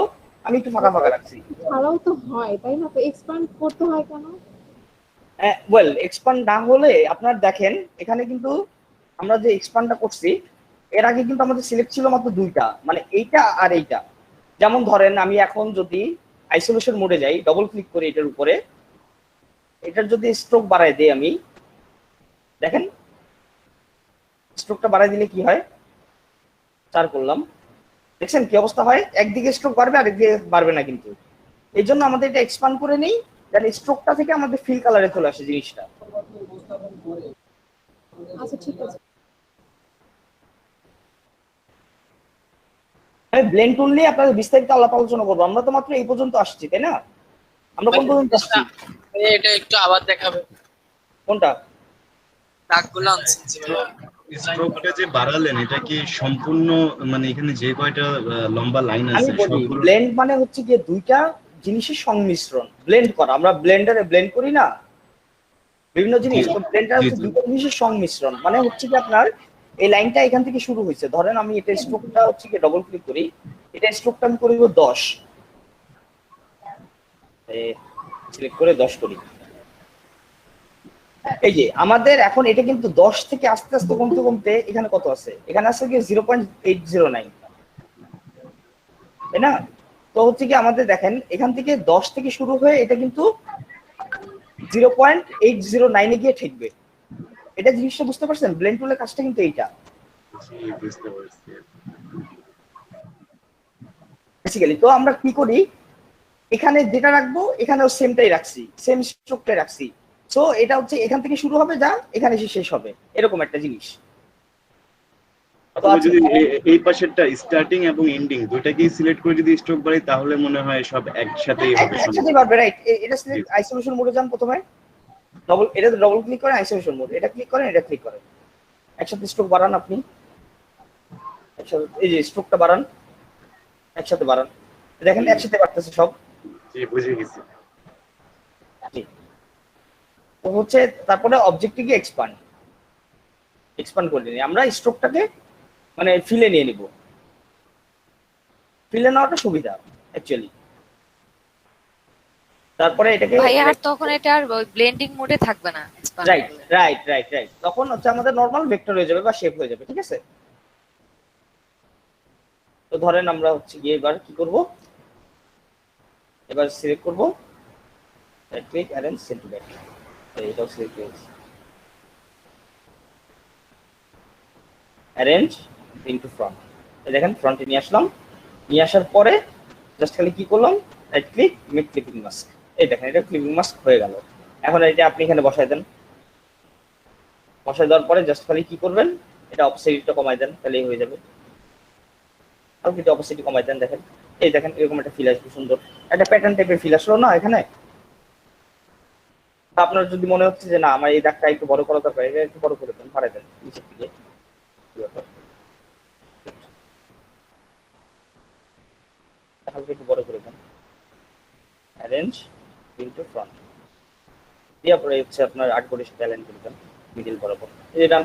আমি একটু ফাঁকা ফাঁকা রাখছি। ছাড়াও তো হয় তাই না, তো এক্সপ্যান্ড করতে হয় কেন? ওয়েল এক্সপান্ড না হলে আপনার দেখেন এখানে কিন্তু আমরা যে এক্সপান্ডটা করছি এর আগে কিন্তু আমাদের সিলেক্ট ছিল মাত্র দুইটা, মানে এইটা আর এইটা। যেমন ধরেন আমি এখন যদি আইসোলেশন মোডে যাই, ডবল ক্লিক করি এটার উপরে, এটার যদি স্ট্রোক বাড়ায় দেই আমি, দেখেন স্ট্রোকটা বাড়ায় দিলে কি হয়, 4 করলাম, দেখছেন কি অবস্থা হয়, একদিকে স্ট্রোক বাড়বে আরেকদিকে বাড়বে না। কিন্তু এই জন্য আমাদের এটা এক্সপান্ড করে নেই, যেন স্ট্রোকটা থেকে আমাদের ফিল কালারে চলে আসে জিনিসটা। আচ্ছা ঠিক আছে। আমি ব্লেন্ড টুল নিয়ে আপনাদের বিস্তারিত আলাপ আলোচনা করবো, আমরা তো মাত্র এই পর্যন্ত আসছি তাই না, আমরা কোন পর্যন্ত আসছি? এটা একটু আবার দেখাবে কোনটা? দাগগুলো আনছি স্ট্রোকটা যে বাড়ালেন এটা কি সম্পূর্ণ, মানে এখানে যে কয়টা লম্বা লাইন আমি আছে বলি সবগুলো? ব্লেন্ড মানে হচ্ছে গিয়ে দুইটা জিনিসের সংমিশ্রণ, ব্লেন্ড করা, আমরা ব্লেন্ডারে ব্লেন্ড করি না বিভিন্ন জিনিস, তো ব্লেন্ডার হচ্ছে দুটো জিনিসের সংমিশ্রণ। মানে হচ্ছে কি আপনার এই লাইনটা এখান থেকে শুরু হয়েছে, ধরেন আমি এটা স্ট্রোকটা হচ্ছে কি ডবল ক্লিক করি, এটা স্ট্রোকটা আমি করি 10, সিলেক্ট করে 10 করি। এই যে আমাদের এখন এটা কিন্তু 10 থেকে আস্তে আস্তে কমতে কমতে এখানে কত আছে, এখানে আছে কি 0.809, তাই না? তো হচ্ছে কি আমাদের দেখেন এখান থেকে 10 থেকে শুরু হয়ে এটা কিন্তু 0.809 এ গিয়ে ঠেকবে। এটা জিনিসটা বুঝতে পারছেন? ব্লেন্ড টুলের কাজটা কিন্তু এইটা জি, বুঝতে পারছি। বেসিক্যালি। তো আমরা কি করি, এখানে যেটা রাখবো এখানেও সেমটাই রাখছি, সেম স্ট্রোকটাই রাখছি। সো এটা হচ্ছে এখান থেকে শুরু হবে যা এখানে এসে শেষ হবে, এরকম একটা জিনিস। অথবা যদি এই পাশেরটা স্টার্টিং এবং এন্ডিং দুইটাকেই সিলেক্ট করে যদি স্ট্রোক বাড়াই তাহলে মনে হয় সব একসাথেই হবে। একসাথেই পারবে, রাইট। এটা সিলেক্ট আইসোলেশন মোডে যান প্রথমে, এটা ডবল ক্লিক করেন আইসোলেশন মোড, এটা ক্লিক করেন, এটা ক্লিক করেন, একসাথে স্ট্রোক বাড়ান আপনি, একসাথে এই যে স্ট্রোকটা বাড়ান, একসাথে বাড়ান, দেখেন একসাথে বাড়তেছে সব। জি, বুঝে গেছি। তো হচ্ছে তারপরে অবজেক্টটিকে এক্সপান্ড করে নিই আমরা, স্ট্রোকটাকে মানে ফিলে নিয়ে নিব, ফিলে নেওয়াটা সুবিধা অ্যাকচুয়ালি। তারপরে এটাকে ভাই আর তখন এটা আর ব্লেন্ডিং মোডে থাকবে না, রাইট, তখন হচ্ছে আমাদের নরমাল ভেক্টর হয়ে যাবে বা শেপ হয়ে যাবে, ঠিক আছে? তো ধরেন আমরা হচ্ছে গিয়ে এবার কি করব, এবার সিলেক্ট করব, right click arrange send to back, এটাও সিলেক্ট করেছি, অ্যারেঞ্জ ইনটু ফ্রন্ট, দেখেন ফ্রন্টে নিয়ে আসলাম, নিয়ে আসার পরে জাস্ট খালি কি করলাম, right click make clipping mask, এই দেখেন এটা ক্লিপিং মাস্ক হয়ে গেল। এখন এটা আপনি এখানে বসাই দেন, বসাই দেওয়ার পরে জাস্ট খালি কি করবেন, এটা অপোসিটটা কমাই দেন, তাহলেই হয়ে যাবে। আর কিন্তু অপোসিট কমাই দেন, দেখেন এই দেখেন এরকম একটা ফিল আসবে, সুন্দর একটা প্যাটার্ন টাইপের ফিল আসলো না এখানে? আপনার যদি মনে হচ্ছে যে না আমার এই দাগটা একটু বড় করা দরকার, এটা একটু বড় করে দেন, বাড়াই দেন নিচের দিকে, হালকা একটু বড় করে দেন, অ্যারেঞ্জ ইনটু ফ্রন্ট, দিয়ে পরে হচ্ছে আপনার আর্টবোর্ডের সাথে অ্যালাইন করে দেন মিডল বরাবর, এই ডান।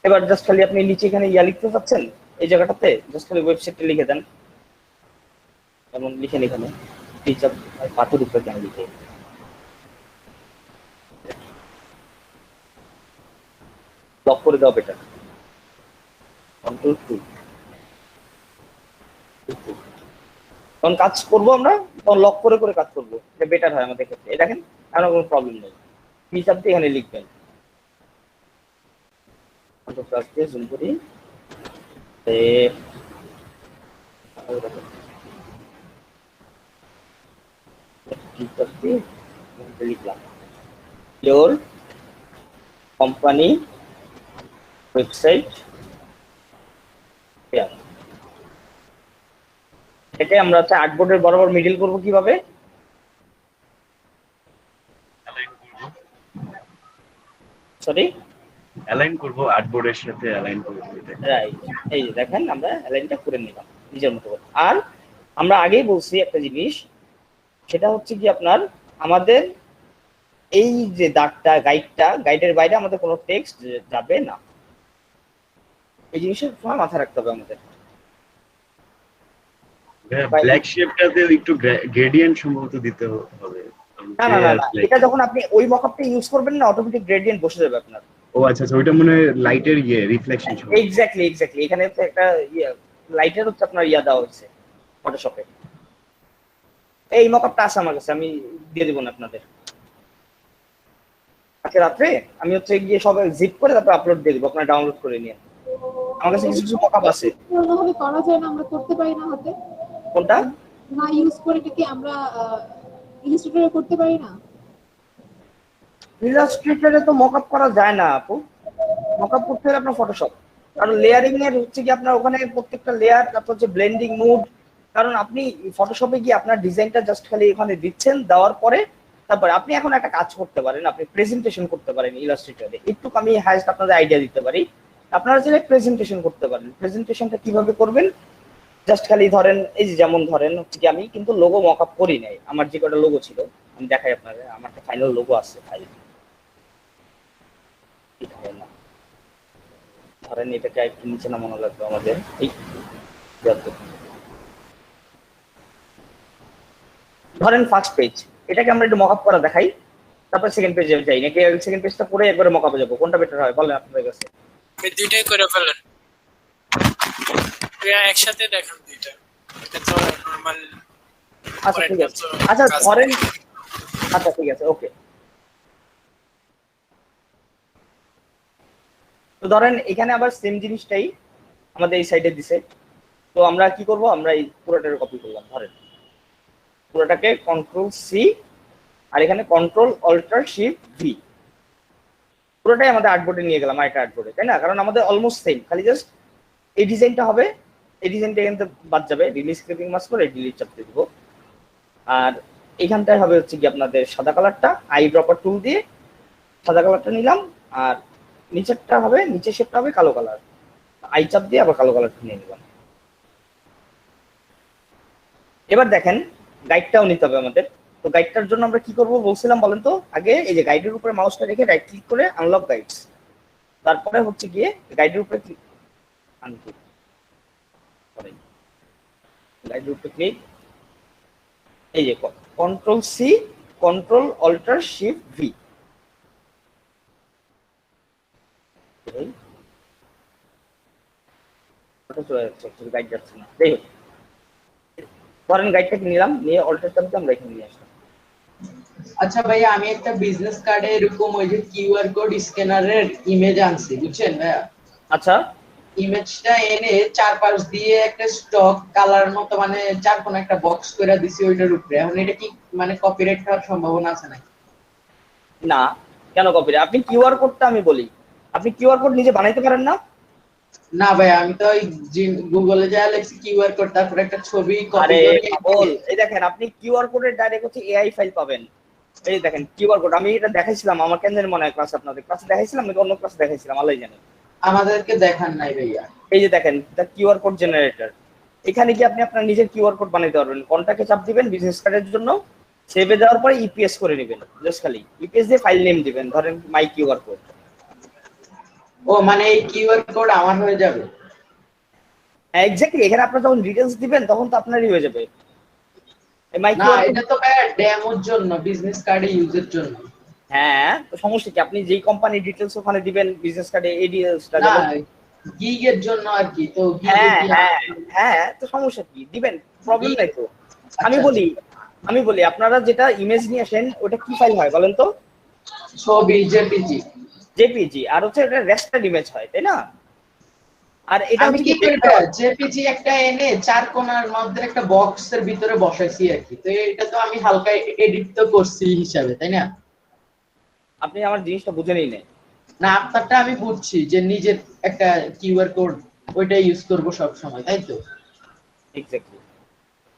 এবার জাস্ট খালি আপনি নিচে এখানে ইয়া লিখতে চাচ্ছেন এই জায়গাটাতে, জাস্ট খালি ওয়েবসাইটটা লিখে দেন, যেমন লিখেন এখানে টিচার পাথর উপরে কেন লিখে, লক করে দাও বেটার, কন্ট্রোল 2। তখন কাজ করবো আমরা, তখন লক করে করে কাজ করবো, এটা বেটার হয় আমাদের ক্ষেত্রে। এই দেখেন আমার কোনো প্রবলেম নেই, কি চাপতে এখানে লিখবেন, প্লাস দিয়ে জুম করি, লিখলাম ইয়োর কোম্পানি ওয়েবসাইট, এটাকে আমরা হচ্ছে আর্টবোর্ডের বরাবর মিডল করব কিভাবে, সরি অ্যালাইন করব, আর্টবোর্ডের সাথে অ্যালাইন করব, রাইট। এই যে দেখেন আমরা অ্যালাইনটা করে নিলাম নিজের মতো করে। আর আমরা আগেই বলছি একটা জিনিস, সেটা হচ্ছে কি আপনার আমাদের এই যে দাগটা গাইডের বাইরে আমাদের কোনো টেক্সট যাবে না, এই জিনিসটা সময় মাথায় রাখতে হবে আমাদের। ব্ল্যাক শেপটাতে একটু গ্রেডিয়েন্ট সম্ভবত দিতে হবে। না, এটা যখন আপনি ওই মকআপটা ইউজ করবেন না, অটোমেটিক গ্রেডিয়েন্ট বসে যাবে আপনার। ও আচ্ছা, ওইটা মনে হয় লাইটের রিফ্লেকশন। এক্স্যাক্টলি এখানে হচ্ছে একটা লাইটের হচ্ছে আপনার দেওয়া হচ্ছে ফটোশপে। এই মকআপটা আছে আমার কাছে, আমি দিয়ে দেবো না আপনাদের। আজকে রাত্রে আমি হচ্ছে গিয়ে সব জিপ করে তারপর আপলোড দিয়ে দেবো, আপনারা ডাউনলোড করে নিয়ে। আমার কাছে কিছু কিছু মকআপ আছে। কোনোভাবে করা যায় না, আমরা করতে পারি না হাতে? কোনটা না ইউজ করে কি আমরা ইলাস্ট্রেটরে করতে পারি না? ইলাস্ট্রেটরে তো মকআপ করা যায় না আপু, মকআপ করতে হলে আপনার ফটোশপ, কারণ লেয়ারিং এর হচ্ছে কি আপনার ওখানে প্রত্যেকটা লেয়ার, তারপর হচ্ছে ব্লেন্ডিং মুড, কারণ আপনি ফটোশপে গিয়ে আপনার ডিজাইনটা জাস্ট খালি এখানে দিচ্ছেন, দেওয়ার পরে তারপরে আপনি এখন একটা কাজ করতে পারেন, আপনি প্রেজেন্টেশন করতে পারেন ইলাস্ট্রেটরে। একটু আমি হাইস্ট আপনাদের আইডিয়া দিতে পারি, আপনারা চাইলে প্রেজেন্টেশন করতে পারেন। প্রেজেন্টেশনটা কিভাবে করবেন, জাস্ট খালি ধরেন এই যে যেমন ধরেন হচ্ছে কি আমি কিন্তু লোগো মকআপ করি নাই, আমার যে কটা লোগো ছিল আমি দেখাই আপনাদের, আমার একটা ফাইনাল লোগো আছে ফাইল, ধরেন এটাকে একটু নিচে নামানো লাগবে আমাদের, এই ধরেন ফার্স্ট পেজ, এটাকে আমরা একটু মকআপ করা দেখাই, তারপর সেকেন্ড পেজে যাই, নাকি সেকেন্ড পেজটা পড়ে একবারে মকআপে যাবো, কোনটা বেটার হয় বলেন আপনাদের কাছে? দুইটাই করে ফেলেন, একসাথে দেখান দুইটা, এটা তো নরমাল। আচ্ছা ঠিক আছে, আচ্ছা ধরেন, আচ্ছা ঠিক আছে ওকে। তো ধরেন এখানে আবার সেম জিনিসটাই আমাদের এই সাইডে দিছে, তো আমরা কি করব, আমরা এই পুরোটার কপি করলাম, ধরেন পুরোটাকে কন্ট্রোল সি আর এখানে কন্ট্রোল অল্টার শিফট ভি, পুরোটাই আমাদের আর্টবোর্ডে নিয়ে গেলাম, আরেকটা আর্টবোর্ডে, তাই না? কারণ আমাদের অলমোস্ট সেম, খালি জাস্ট এই ডিজাইনটা হবে, এই ডিজাইনটা এখান থেকে বাদ যাবে, রিলিজ ক্লিপিং মাস্ক করে ডিলিট চাপতে দিব। আর এখানটায় হবে হচ্ছে কি আপনাদের সাদা কালারটা, আই ড্রপার টুল দিয়ে সাদা কালারটা নিলাম, আর নিচেরটা হবে, নিচের শেপটা হবে কালো কালার, আই চাপ দিয়ে আবার কালো কালারটা নিয়ে নিলাম। এবার দেখেন গাইডটাও নিতে হবে আমাদের, তো গাইডটার জন্য আমরা কি করব বলছিলাম বলেন তো? আগে এই যে গাইডের উপরে মাউসটা রেখে রাইট ক্লিক করে আনলক গাইডস, তারপরে হচ্ছে গিয়ে গাইডের উপরে ক্লিক, আনক্লিক করেন, গাইডের উপরে ক্লিক, এই যে control C control alter shift V, guide যাচ্ছে না, যাই হোক ধরেন গাইডটাকে নিলাম, নিয়ে অল্টার চাপতে আমরা এখানে নিয়ে আসলাম। আচ্ছা ভাইয়া, আমি একটা বিজনেস কার্ডে এরকম ওই যে কিউআর কোড স্ক্যানারের ইমেজ আনছি, বুঝছেন ভাইয়া? আচ্ছা, ইমেজটা এনে চারপাশ দিয়ে একটা স্টক কালার মতো মানে চার কোণ একটা বক্স করে দিছি ওইটার উপরে, এখন এটা কি মানে কপিরাইট হওয়ার সম্ভাবনা আছে নাকি? না, কেন কপিরাইট? আপনি কিউআর কোডটা আমি বলি, আপনি কিউআর কোড নিজে বানাইতে পারেন না? না ভাই, আমি তো ওই গুগলে যা লিখছি কিউআর কোড, তারপর একটা ছবি কপি আরে করে বল, এই দেখেন আপনি কিউআর কোডের ডাইরেক্ট হচ্ছে এআই ফাইল পাবেন। এই দেখেন কিউআর কোড, আমি এটা দেখাইছিলাম আমার কেন্দ্রের মনে হয় ক্লাস, আপনাদের ক্লাসে দেখাইছিলাম নাকি অন্য ক্লাসে দেখাইছিলাম আল্লাহই জানে। আমাদেরকে দেখান নাই ভাইয়া। এই যে দেখেন দা কিউআর কোড জেনারেটর, এখানে কি আপনি আপনার নিজের কিউআর কোড বানাইতে পারবেন। কোনটাকে চাপ দিবেন বিজনেস কার্ডের জন্য, সেভে যাওয়ার পরে ইপিএস করে নেবেন, জাস্ট খালি ইপিএস দিয়ে ফাইল নেম দিবেন, ধরেন মাই কিউআর কোড। ও মানে এই কিউআর কোড আমার হয়ে যাবে? এক্স্যাক্টলি, এখানে আপনি যখন ডিটেইলস দিবেন তখন তো আপনারই হয়ে যাবে। না, এটা তো ভাইয়া ডেমোর জন্য, বিজনেস কার্ডে ইউজের জন্য। হ্যাঁ, তো সমস্যা কি? আপনি যেই কোম্পানি ডিটেইলস ওখানে দিবেন বিজনেস কার্ডে, এই ডিটেইলসটা না গিগের জন্য আর কি, তো হ্যাঁ হ্যাঁ হ্যাঁ, তো সমস্যা কি? দিবেন, প্রবলেম নাই তো। আমি বলি আপনারা যেটা ইমেজ নিয়ে আসেন ওটা কি ফাইল হয় বলেন তো? ছবি, জেপিজি। জেপিজি, আর হচ্ছে এটা রেস্টার্ড ইমেজ হয়, তাই না? আর এটা আমি কি করব, জেপিজি একটা এনে চার কোণার মধ্যে একটা বক্সের ভিতরে বসাইছি আর কি, তো এটা তো আমি হালকা এডিট তো করছি হিসাবে, তাই না? আপনি আমার জিনিসটা বুঝে নেই না। না, আপনারটা আমি বুঝছি যে নিজের একটা কিউআর কোড ওইটা ইউজ করব সব সময়, তাই তো? এক্স্যাক্টলি।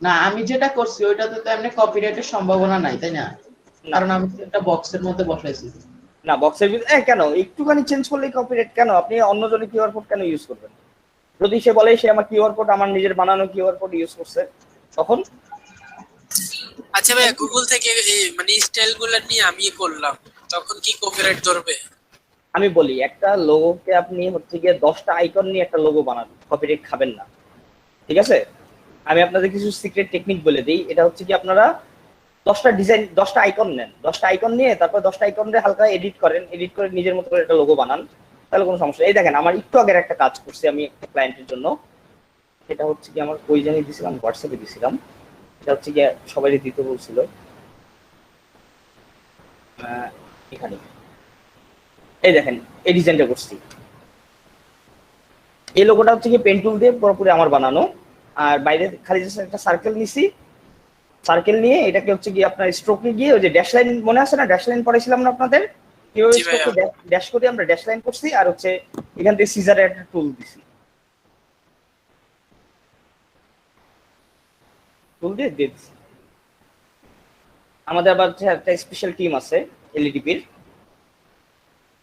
না, আমি যেটা করছি ওইটাতে তো এমনি কপিরাইটের সম্ভাবনা নাই, তাই না? কারণ আমি একটা বক্সের মধ্যে বসাইছি। না, বক্সের ভিতরে কেন একটুখানি চেঞ্জ করলেই কপিরাইট কেন? আপনি অন্যজনের কিউআর কোড কেন ইউজ করবেন? যদি সে বলে সে আমার কিউআর কোড, আমার নিজের বানানো কিউআর কোড ইউজ করছে, তখন? আচ্ছা ভাই, গুগল থেকে মানে স্টাইলগুলো নিয়ে আমি করলাম, তখন কি কপিরাইট ধরবে? আমি বলি, একটা লোগোকে আপনি হচ্ছে গিয়ে 10টা আইকন নিয়ে একটা লোগো বানান, কপিরাইট খাবেন না, ঠিক আছে? আমি আপনাদের কিছু সিক্রেট টেকনিক বলে দিই। এটা হচ্ছে কি, আপনারা 10টা ডিজাইন, 10টা আইকন নেন, 10টা আইকন নিয়ে তারপর 10টা আইকন দিয়ে হালকা এডিট করেন, এডিট করে নিজের মতো করে একটা লোগো বানান, তাহলে কোনো সমস্যা নেই। এই দেখেন আমার একটু আগের একটা কাজ করছি আমি একটা ক্লায়েন্টের জন্য, এটা হচ্ছে কি আমার ওই জায়গায় দিয়েছিলাম, হোয়াটসঅ্যাপে দিয়েছিলাম, এটা হচ্ছে কি সবাই দিতে বলছিল, এখানে এই দেখেন এই ডিজাইনটা করছি। এই লোগোটা হচ্ছে কি পেন টুল দিয়ে পুরোপুরি আমার বানানো, আর বাইরে খালি জাস্ট একটা সার্কেল নিছি, সার্কেল নিয়ে এটাকে হচ্ছে কি আপনার স্ট্রোকে গিয়ে ওই যে ড্যাশ লাইন মনে আছে না, ড্যাশ লাইন পড়াইছিলাম না আপনাদের, কিভাবে স্ট্রোকে ড্যাশ করে আমরা ড্যাশ লাইন করছি, আর হচ্ছে এখান থেকে সিজারে একটা টুল দিছি, টুল দিয়ে দিচ্ছি। আমাদের আবার একটা স্পেশাল টিম আছে এলইডিপির,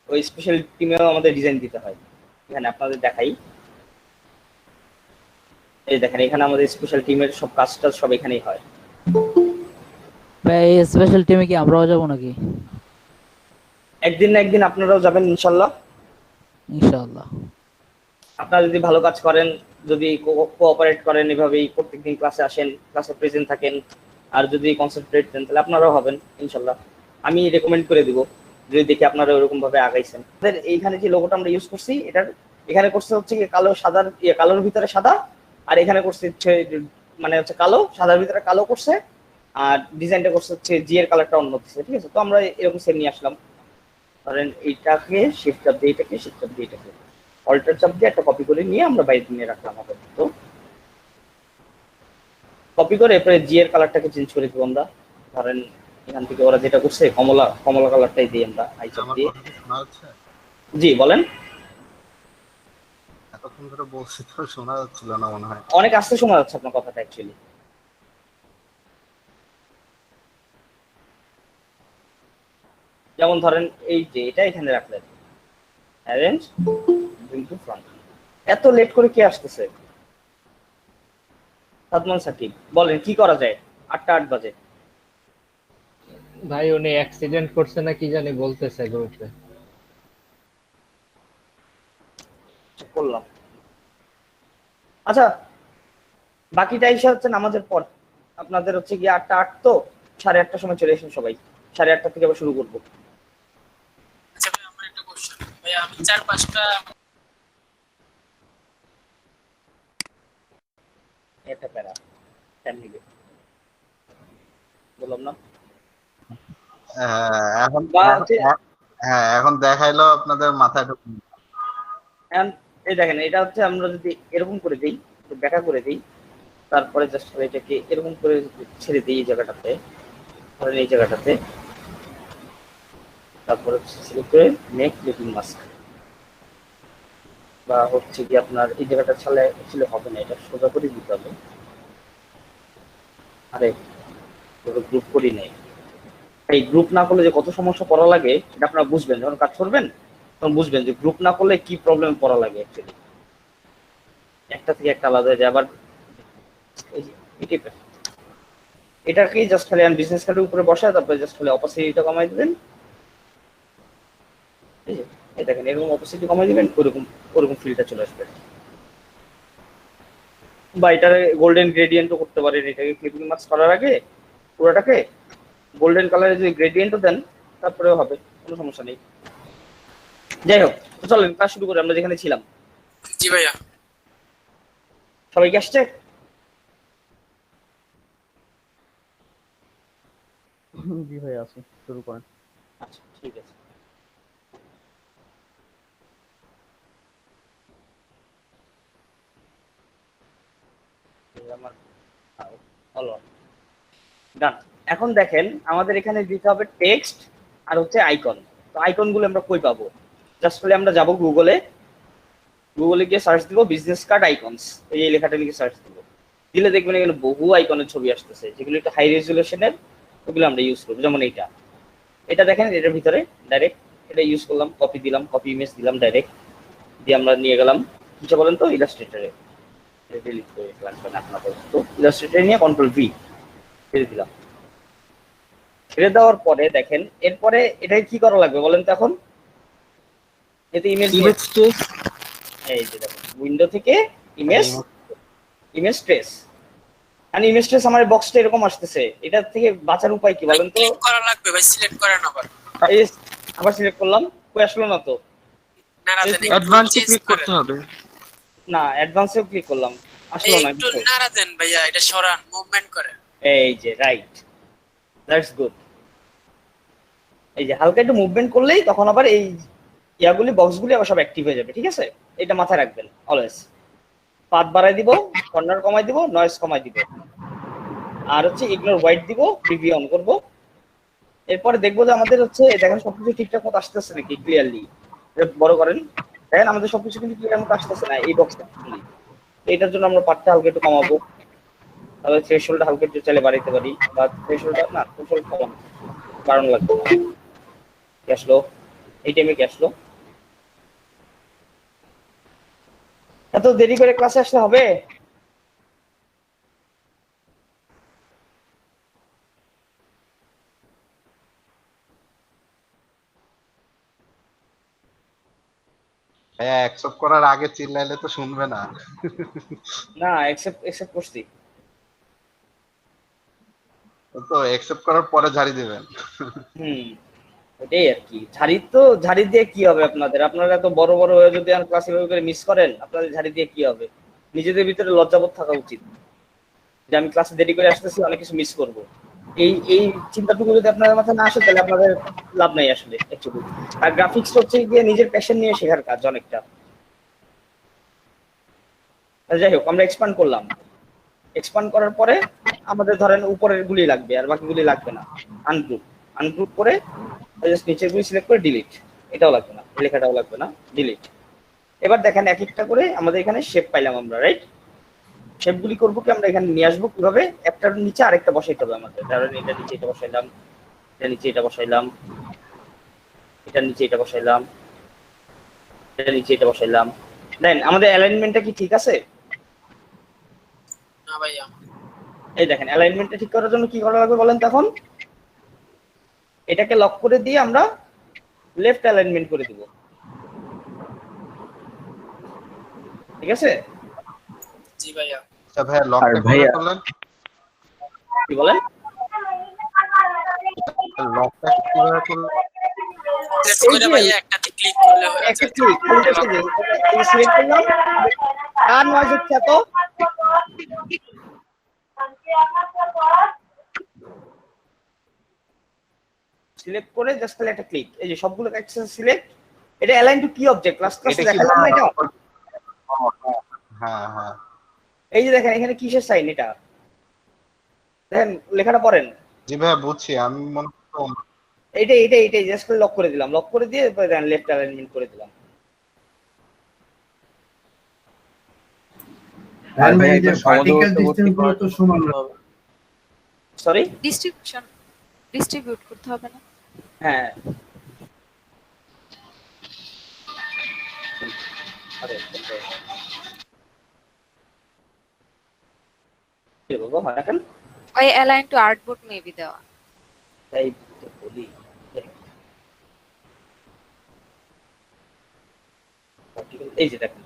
ওই স্পেশাল টিমেও আমাদের ডিজাইন দিতে হয়। এখানে আপনাদের দেখাই, এই দেখেন এখানে আমাদের স্পেশাল টিমের সব কাজটা সব এখানেই হয়। ভাই এই স্পেশাল টিমে কি আমরাও যাব নাকি? একদিন না একদিন আপনারাও যাবেন ইনশাআল্লাহ। ইনশাআল্লাহ আপনারা যদি ভালো কাজ করেন, যদি কোঅপারেট করেন, এভাবেই প্রত্যেকদিন ক্লাসে আসেন, ক্লাসে প্রেজেন্ট থাকেন, আর যদি কনসেন্ট্রেট দেন তাহলে আপনারাও হবেন ইনশাআল্লাহ। আমি রেকমেন্ড করে দিব যদি দেখি আপনারা ওরকম ভাবে আগাইছেন। আমাদের এইখানে যে লোগোটা আমরা ইউজ করছি, এটার এখানে করছে হচ্ছে কি কালো সাদার, কালোর ভিতরে সাদা, আর এখানে করছে হচ্ছে মানে হচ্ছে কালো সাদার ভিতরে কালো করছে, আর ডিজাইনটা করছে হচ্ছে জি এর কালারটা অন্য দিচ্ছে, ঠিক আছে? তো আমরা এরকম সেম নিয়ে আসলাম, ধরেন এইটাকে শিফট চাপ দিয়ে এটাকে শিফট চাপ দিয়ে এটাকে অল্টার চাপ দিয়ে একটা কপি করে নিয়ে আমরা বাইরে নিয়ে রাখলাম আপাতত। কপি করে এরপরে জি এর কালারটাকে চেঞ্জ করে দিব আমরা। ধরেন এখান থেকে ওরা যেটা করছে কমলা কমলা কালারটাই দিই আমরা আই চাপ আমার দিয়ে। কথা কি শোনা যাচ্ছে? জি বলেন। এতক্ষণ ধরে বলছি তো শোনা যাচ্ছিল না মনে হয়। অনেক আস্তে শোনা যাচ্ছে আপনার কথাটা অ্যাকচুয়ালি। যেমন ধরেন এই যে এটা এখানে রাখলেন, অ্যারেঞ্জ ব্রিং টু ফ্রন্ট। এত লেট করে কে আসতেছে? সাদমান সাকিব বলেন কি করা যায়? 8টা 8 বাজে। ভাই উনি অ্যাক্সিডেন্ট করছে না কি জানি বলতেছে গ্রুপে। করলাম। আচ্ছা বাকিটা এসে হচ্ছে নামাজের পর। আপনাদের হচ্ছে গিয়ে 8টা 8 তো 8:30টার সময় চলে এসেন সবাই। 8:30 থেকে আবার শুরু করবো। আচ্ছা ভাই আমার একটা কোশ্চেন, ভাই আমি 4-5টা একটা প্যারা টাইম নিবে বললাম না। এখন বা হচ্ছে হ্যাঁ এখন দেখাইলো আপনাদের মাথায় ঢুকুন। এই দেখেন এটা হচ্ছে আমরা যদি এরকম করে দিই, ব্যাখ্যা করে দিই, তারপরে জাস্ট এটাকে এরকম করে ছেড়ে দিই এই জায়গাটাতে, ধরেন এই জায়গাটাতে, তারপরে সিলেক্ট করে মেক ক্লিপিং মাস্ক, বা হচ্ছে কি আপনার এই জায়গাটা ছিল হবে না, এটা সোজা করে দিতে হবে। আরে গ্রুপ করি নাই, এই গ্রুপ না করলে যে কত সমস্যা পড়া লাগে এটা আপনারা বুঝবেন যখন কাজ করবেন, তখন বুঝবেন যে গ্রুপ না করলে কি প্রবলেম পড়া লাগে অ্যাকচুয়ালি। একটা থেকে একটা আলাদা হয়ে যায়। আবার এটাকে জাস্ট খালি আমি বিজনেস কার্ডের উপরে বসায় তারপরে জাস্ট খালি অপাসিটিটা কমাই দিবেন। এই দেখেন এরকম অপাসিটি কমাই দিবেন, ওরকম ফিলটা চলে আসবে। বা এটার গোল্ডেন গ্রেডিয়েন্টও করতে পারেন। এটাকে ক্লিপিং মাস্ক করার আগে পুরোটাকে গোল্ডেন কালারে যদি গ্রেডিয়েন্টও দেন তারপরেও হবে, কোনো সমস্যা নেই। যাই হোক চলেন ক্লাস শুরু করি আমরা যেখানে ছিলাম। জি ভাইয়া। সবাই কি আসছে? জি ভাই আছে, শুরু করেন। আচ্ছা ঠিক আছে। ডান। এখন দেখেন আমাদের এখানে দিতে হবে টেক্সট আর হচ্ছে আইকন। তো আইকন গুলো আমরা কই পাবো? জাস্ট করে আমরা যাব গুগলে গিয়ে সার্চ দিব বিজনেস কার্ড আইকনস, এই লেখাটা লিখে সার্চ দিব। দিলে দেখবেন এখানে বহু আইকনের ছবি আসতেছে, যেগুলো একটু হাই রেজুলেশনের, ওগুলো আমরা ইউজ করবো। যেমন এটা দেখেন, এটার ভিতরে ডাইরেক্ট এটা ইউজ করলাম, কপি দিলাম, কপি ইমেজ দিলাম ডাইরেক্ট, দিয়ে আমরা নিয়ে গেলাম কিছু বলেন তো ইলাস্ট্রেটরে, ডিলিট করে রাখবেন আপনাদের। তো ইলাস্ট্রেটরে নিয়ে কন্ট্রোল V ছেড়ে দিলাম। ছেড়ে দেওয়ার পরে দেখেন এরপরে এটাই কি করা লাগবে বলেন তো? এখন এতে ইমেজ ট্রেস, এই যে দেখেন উইন্ডো থেকে ইমেজ ট্রেস, আর ইমেজ ট্রেস আমার বক্সটা এরকম আসতেছে। এটা থেকে বাঁচার উপায় কি বলেন তো? ক্লিক করা লাগবে ভাই, সিলেক্ট করেন আবার। এই আবার সিলেক্ট করলাম, কই আসলো না তো। অ্যাডভান্সে ক্লিক করতে হবে। না অ্যাডভান্সেও ক্লিক করলাম, আসলো না। একটু নাড়া দেন ভাইয়া, এটা সরান, মুভমেন্ট করেন। এই যে রাইট, দ্যাটস গুড। এই যে হালকা একটু মুভমেন্ট করলেই তখন আবার এই ইয়াগুলি বক্সগুলি আবার সব অ্যাক্টিভ হয়ে যাবে, ঠিক আছে? এটা মাথায় রাখবেন অলওয়েজ। পাথ বাড়াই দিব, কর্নার কমাই দিব, নয়েজ কমাই দিব, আর হচ্ছে ইগনোর হোয়াইট দিব, প্রিভিউ অন করব। এরপরে দেখবো যে আমাদের হচ্ছে দেখেন সবকিছু ঠিকঠাক মতো আসতেছে নাকি ক্লিয়ারলি। বড় করেন, দেখেন আমাদের সবকিছু কিন্তু ক্লিয়ার মতো আসতেছে না এই বক্সটা। এটার জন্য আমরা পাথটা হালকা একটু কমাবো, তাহলে থ্রেশহোল্ডটা হালকা একটু চাইলে বাড়াইতে পারি, বা থ্রেশহোল্ডটা না থ্রেশহোল্ড কমানো বাড়ানো লাগবে না। কি আসলো এই টাইমে? কি আসলো? এত দেরি করে ক্লাসে আসলে হবে? হ্যাঁ অ্যাকসেপ্ট করার আগে চিল্লাইলে তো শুনবে না। না অ্যাকসেপ্ট করছি তো অ্যাকসেপ্ট করার পরে ঝাড়ি দিবেন। ওটাই আর কি। ঝাড়ি দিয়ে কি হবে আপনাদের? আপনারা এত বড় বড় হয়ে যদি ক্লাসে করে মিস করেন, আপনাদের ঝাড়ি দিয়ে কি হবে? নিজেদের ভিতরে লজ্জাবোধ থাকা উচিত যে আমি ক্লাসে দেরি করে আসতেছি, অনেক কিছু মিস করব। এই চিন্তাটুকু যদি আপনাদের মাথায় না আসে তাহলে আপনাদের লাভ নাই আসলে অ্যাকচুয়ালি। আর গ্রাফিক্স হচ্ছে গিয়ে নিজের প্যাশন নিয়ে শেখার কাজ অনেকটা। যাই হোক আমরা এক্সপান্ড করলাম, এক্সপান্ড করার পরে আমাদের ধরেন উপরের গুলি লাগবে আর বাকিগুলি লাগবে না, আনগ্রুপ, আনগ্রুপ করে জাস্ট নিচের গুলি সিলেক্ট করে ডিলিট, এটাও লাগবে না, এই লেখাটাও লাগবে না, ডিলিট। এবার দেখেন এক একটা করে আমাদের এখানে শেপ পাইলাম আমরা, রাইট? শেপগুলি করবো কি আমরা এখানে নিয়ে আসবো কিভাবে, একটার নিচে আরেকটা বসাইতে হবে আমাদের, ধরেন এটা নিচে এটা বসাইলাম, এটা নিচে এটা বসাইলাম, এটার নিচে এটা বসাইলাম, এটা নিচে এটা বসাইলাম। দেন আমাদের অ্যালাইনমেন্টটা কি ঠিক আছে? না ভাইয়া, এই দেখেন অ্যালাইনমেন্টটা ঠিক করার জন্য কি করা লাগবে বলেন তখন? এটাকে লক করে দিয়ে আমরা লেফট অ্যালাইনমেন্ট করে দিব, ঠিক আছে? জি ভাইয়া। আচ্ছা ভাইয়া লকটা কিভাবে করলেন? কি বলেন? লকটা কিভাবে করলেন? সিলেক্ট করে ভাইয়া একটাতে ক্লিক করলে হয়ে একটা যায়। ক্লিক খালি বসে দিন, এই সিলেক্ট করলাম, আর নয় হচ্ছে এত সিলেক্ট করে জাস্ট খালি একটা ক্লিক, এই যে সবগুলো একসাথে সিলেক্ট। এটা অ্যালাইন টু কি অবজেক্ট লাস্ট ক্লাসে এটা কি দেখালাম না এটা? হ্যাঁ হ্যাঁ এই যে দেখেন এখানে কিসের সাইন এটা, দেখেন লেখাটা পড়েন। জি ভাইয়া বুঝছি, আমি মনে করলাম এইটাই জাস্ট লক করে দিলাম, লক করে দিয়ে এরপর দেন লেফট অ্যালাইনমেন্ট করে দিলাম। সরি ডিস্ট্রিবিউট করতে হবে না? হ্যাঁ আরে কি বলবো হয় এখন ওই অ্যালাইন টু আর্টবোর্ড মেবি দেওয়া। তাই তো বলি, এই যে দেখেন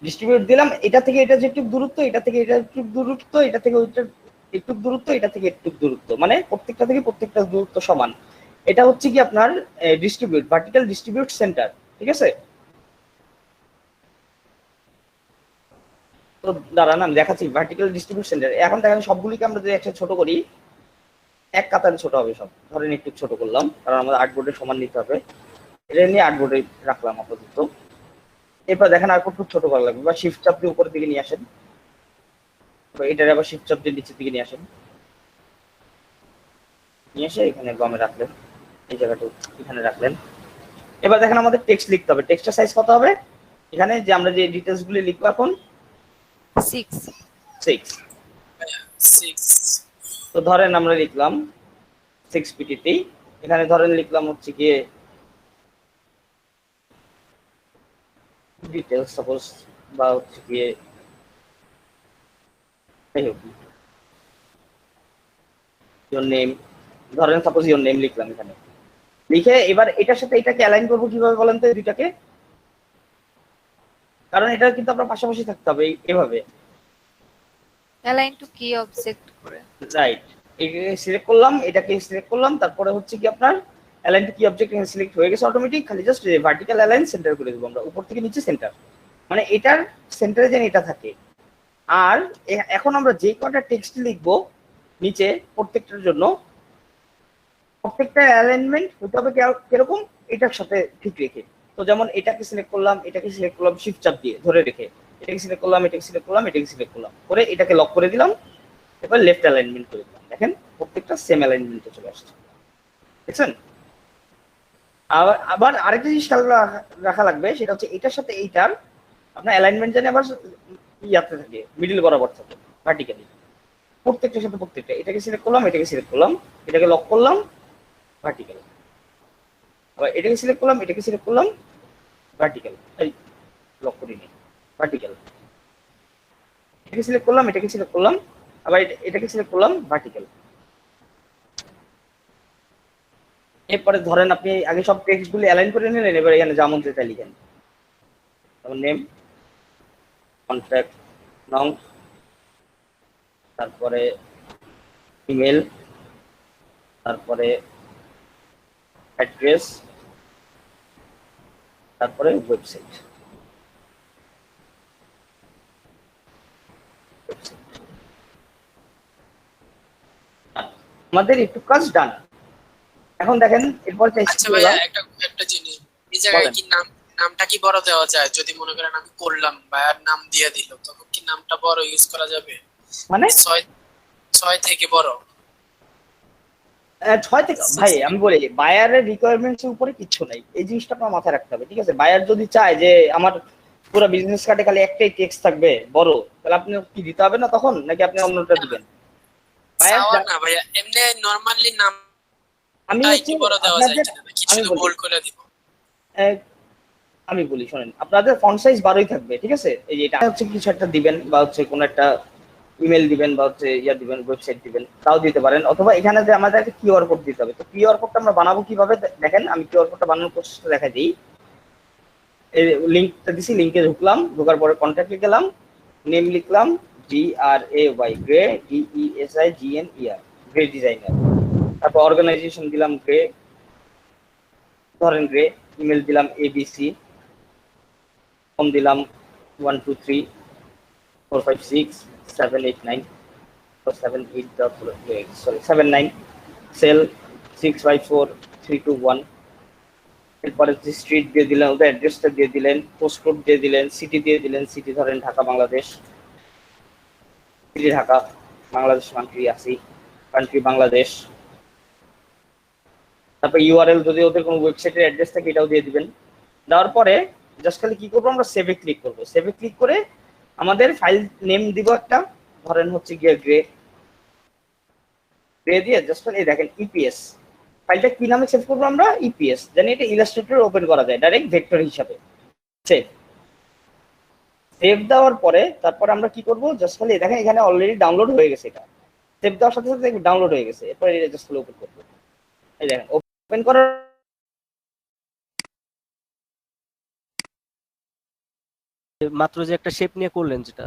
ডিস্ট্রিবিউট দিলাম, এটা থেকে এটা যে একটু দূরত্ব, এটা থেকে এটা একটু দূরত্ব, এটা থেকে ওইটা একটু দূরত্ব, এটা থেকে একটু দূরত্ব, মানে প্রত্যেকটা থেকে প্রত্যেকটা দূরত্ব সমান। এটা হচ্ছে কি আপনার ডিস্ট্রিবিউট, ভার্টিক্যাল ডিস্ট্রিবিউট সেন্টার, ঠিক আছে? তো দাঁড়ান আমি দেখাচ্ছি ভার্টিক্যাল ডিস্ট্রিবিউট সেন্টার। এখন দেখেন সবগুলিকে আমরা যদি একসাথে ছোট করি, এক কাতারে ছোট হবে সব, ধরেন একটু ছোট করলাম কারণ আমাদের আর্টবোর্ডের সমান নিতে হবে, এটা নিয়ে আর্টবোর্ডে রাখলাম আপাতত। এরপর দেখেন আর খুব ছোট করা লাগবে, বা শিফট চাপ দিয়ে উপরের দিকে নিয়ে আসেন, এটার আবার শিফট চাপ দিয়ে নিচের দিকে নিয়ে আসেন, নিয়ে এসে এখানে গমে রাখলেন, এই জায়গাটা এখানে রাখলেন। এবার দেখেন আমাদের টেক্সট লিখতে হবে, টেক্সটের সাইজ কত হবে? এখানে যে আমরা যে ডিটেলস গুলি লিখবো এখন 6। তো ধরেন আমরা লিখলাম 6 পিটিটি, এখানে ধরেন লিখলাম হচ্ছে গিয়ে ডিটেলস সাপোজ, বা হচ্ছে গিয়ে ইওর নেম, ধরেন সাপোজ ইওর নেম লিখলাম এখানে, লিখে এবার এটার সাথে এটাকে অ্যালাইন করবো কিভাবে বলেন তো দুইটাকে? কারণ এটা কিন্তু আপনার পাশাপাশি থাকতে হবে এভাবে, অ্যালাইন টু কি অবজেক্ট করে, রাইট? এটাকে সিলেক্ট করলাম, এটাকে সিলেক্ট করলাম, তারপরে হচ্ছে কি আপনার অ্যালাইন টু কি অবজেক্ট এখানে সিলেক্ট হয়ে গেছে অটোমেটিক, খালি জাস্ট ভার্টিক্যাল অ্যালাইন সেন্টার করে দেবো আমরা, উপর থেকে নিচে সেন্টার, মানে এটার সেন্টারে যেন এটা থাকে। আর এখন আমরা যে কটা টেক্সট লিখবো নিচে প্রত্যেকটার জন্য, প্রত্যেকটা অ্যালাইনমেন্ট হতে হবে কিরকম, এটার সাথে ঠিক রেখে। তো যেমন এটাকে সিলেক্ট করলাম, এটাকে সিলেক্ট করলাম শিফট চাপ দিয়ে ধরে রেখে, এটাকে সিলেক্ট করলাম, এটাকে সিলেক্ট করলাম, এটাকে সিলেক্ট করলাম করে এটাকে লক করে দিলাম, এবার লেফট অ্যালাইনমেন্ট করে দিলাম, দেখেন প্রত্যেকটা সেম অ্যালাইনমেন্টে চলে আসছে, দেখছেন? আবার আরেকটা জিনিস খেয়াল রাখা লাগবে, সেটা হচ্ছে এটার সাথে এইটার আপনার অ্যালাইনমেন্ট জানি আবার ইয়াতে থাকে, মিডল বরাবর থাকে ভার্টিক্যালি, প্রত্যেকটার সাথে প্রত্যেকটা। এটাকে সিলেক্ট করলাম, এটাকে সিলেক্ট করলাম, এটাকে লক করলাম ভার্টিক্যাল, আবার এটাকে সিলেক্ট করলাম, এটাকে সিলেক্ট করলাম ভার্টিক্যাল, এই লক করিনি, ভার্টিক্যাল, এটাকে সিলেক্ট করলাম, এটাকে সিলেক্ট করলাম, আবার এটাকে সিলেক্ট করলাম ভার্টিক্যাল। এরপরে ধরেন আপনি আগে সব টেক্সটগুলি অ্যালাইন করে নিলেন, এবার এখানে যেমন যেটা লিখেন, যেমন নেম, কন্ট্যাক্ট নাম, তারপরে ইমেল, তারপরে অ্যাড্রেস, তারপরে ওয়েবসাইট। আমাদের একটু কাজ ডান। এখন দেখেন এরপর আচ্ছা ভাইয়া একটা জিনিস, এই জায়গায় কি নাম নামটা কি বড় দেওয়া যায়? যদি মনে করেন আমি করলাম বায়ার নাম দিয়ে দিল, তখন কি নামটা বড় ইউজ করা যাবে? মানে 6 থেকে বড়? 6 থেকে ভাই আমি বলি বায়ারের রিকোয়ারমেন্টস এর উপরে কিছু নাই, এই জিনিসটা আপনার মাথায় রাখতে হবে, ঠিক আছে? বায়ার যদি চায় যে আমার পুরো বিজনেস কার্ডে খালি একটাই টেক্সট থাকবে বড়, তাহলে আপনি কি দিতে হবে না তখন, নাকি আপনি অন্যটা দিবেন? বায়ার চাওয়া না ভাইয়া, এমনি নরমালি নাম আমি টাই হচ্ছে কি বড় দেওয়া যায় আপনাদের কিনা, নাকি আমি শুধু বলি বোল্ড করে দিব? আমি বলি শোনেন, আপনাদের ফন্ট সাইজ 12ই থাকবে, ঠিক আছে? এই যে এটা হচ্ছে কিছু একটা দিবেন, বা হচ্ছে কোন একটা ইমেল দিবেন, বা হচ্ছে ইয়া দিবেন, ওয়েবসাইট দিবেন, তাও দিতে পারেন। অথবা এখানে যে আমাদের একটা কিউআর কোড দিতে হবে, তো কিউআর কোডটা আমরা বানাবো কিভাবে দেখেন, আমি কিউআর কোডটা বানানোর প্রসেসটা দেখাই দিই। এই লিংকটা দিছি, লিংকে ঢুকলাম, ঢোকার পরে কন্ট্যাক্টে গেলাম, নেম লিখলাম GRAY, grey DESIGNER, grey designer. তারপর অর্গানাইজেশন দিলাম গ্রে, ধরেন গ্রে। ইমেল দিলাম ABC, ফোন দিলাম 123456789 সেল 654321। এরপরে স্ট্রিট দিয়ে দিলেন, ওদের অ্যাড্রেসটা দিয়ে দিলেন, পোস্টকোড দিয়ে দিলেন, সিটি দিয়ে দিলেন, সিটি ধরেন ঢাকা বাংলাদেশ, সিটি ঢাকা, বাংলাদেশ কান্ট্রি আসি, কান্ট্রি বাংলাদেশ। তারপর ইউআরএল যদি ওদের কোনো ওয়েবসাইটের অ্যাড্রেস থাকে এটাও দিয়ে দিবেন। দেওয়ার পরে জাস্ট খালি কি করবো, আমরা সেভে ক্লিক করবো। সেভে ক্লিক করে আমাদের ফাইল নেম দিব একটা, ধরেন হচ্ছে গিয়ে গ্রে, গ্রে দিয়ে জাস্ট এই দেখেন ইপিএস। ফাইলটা কি নামে সেভ করবো আমরা? ইপিএস। জানি এটা ইলাস্ট্রেটর ওপেন করা যায় ডাইরেক্ট ভেক্টর হিসাবে। সেভ, সেভ দেওয়ার পরে তারপর আমরা কি করবো, জাস্ট খালি দেখেন এখানে অলরেডি ডাউনলোড হয়ে গেছে। এটা সেভ দেওয়ার সাথে সাথে ডাউনলোড হয়ে গেছে। এরপরে এটা জাস্ট খালি ওপেন করবো। এই দেখেন ওপেন করার মাত্র যে একটা শেপ নিয়ে করলেন যেটা,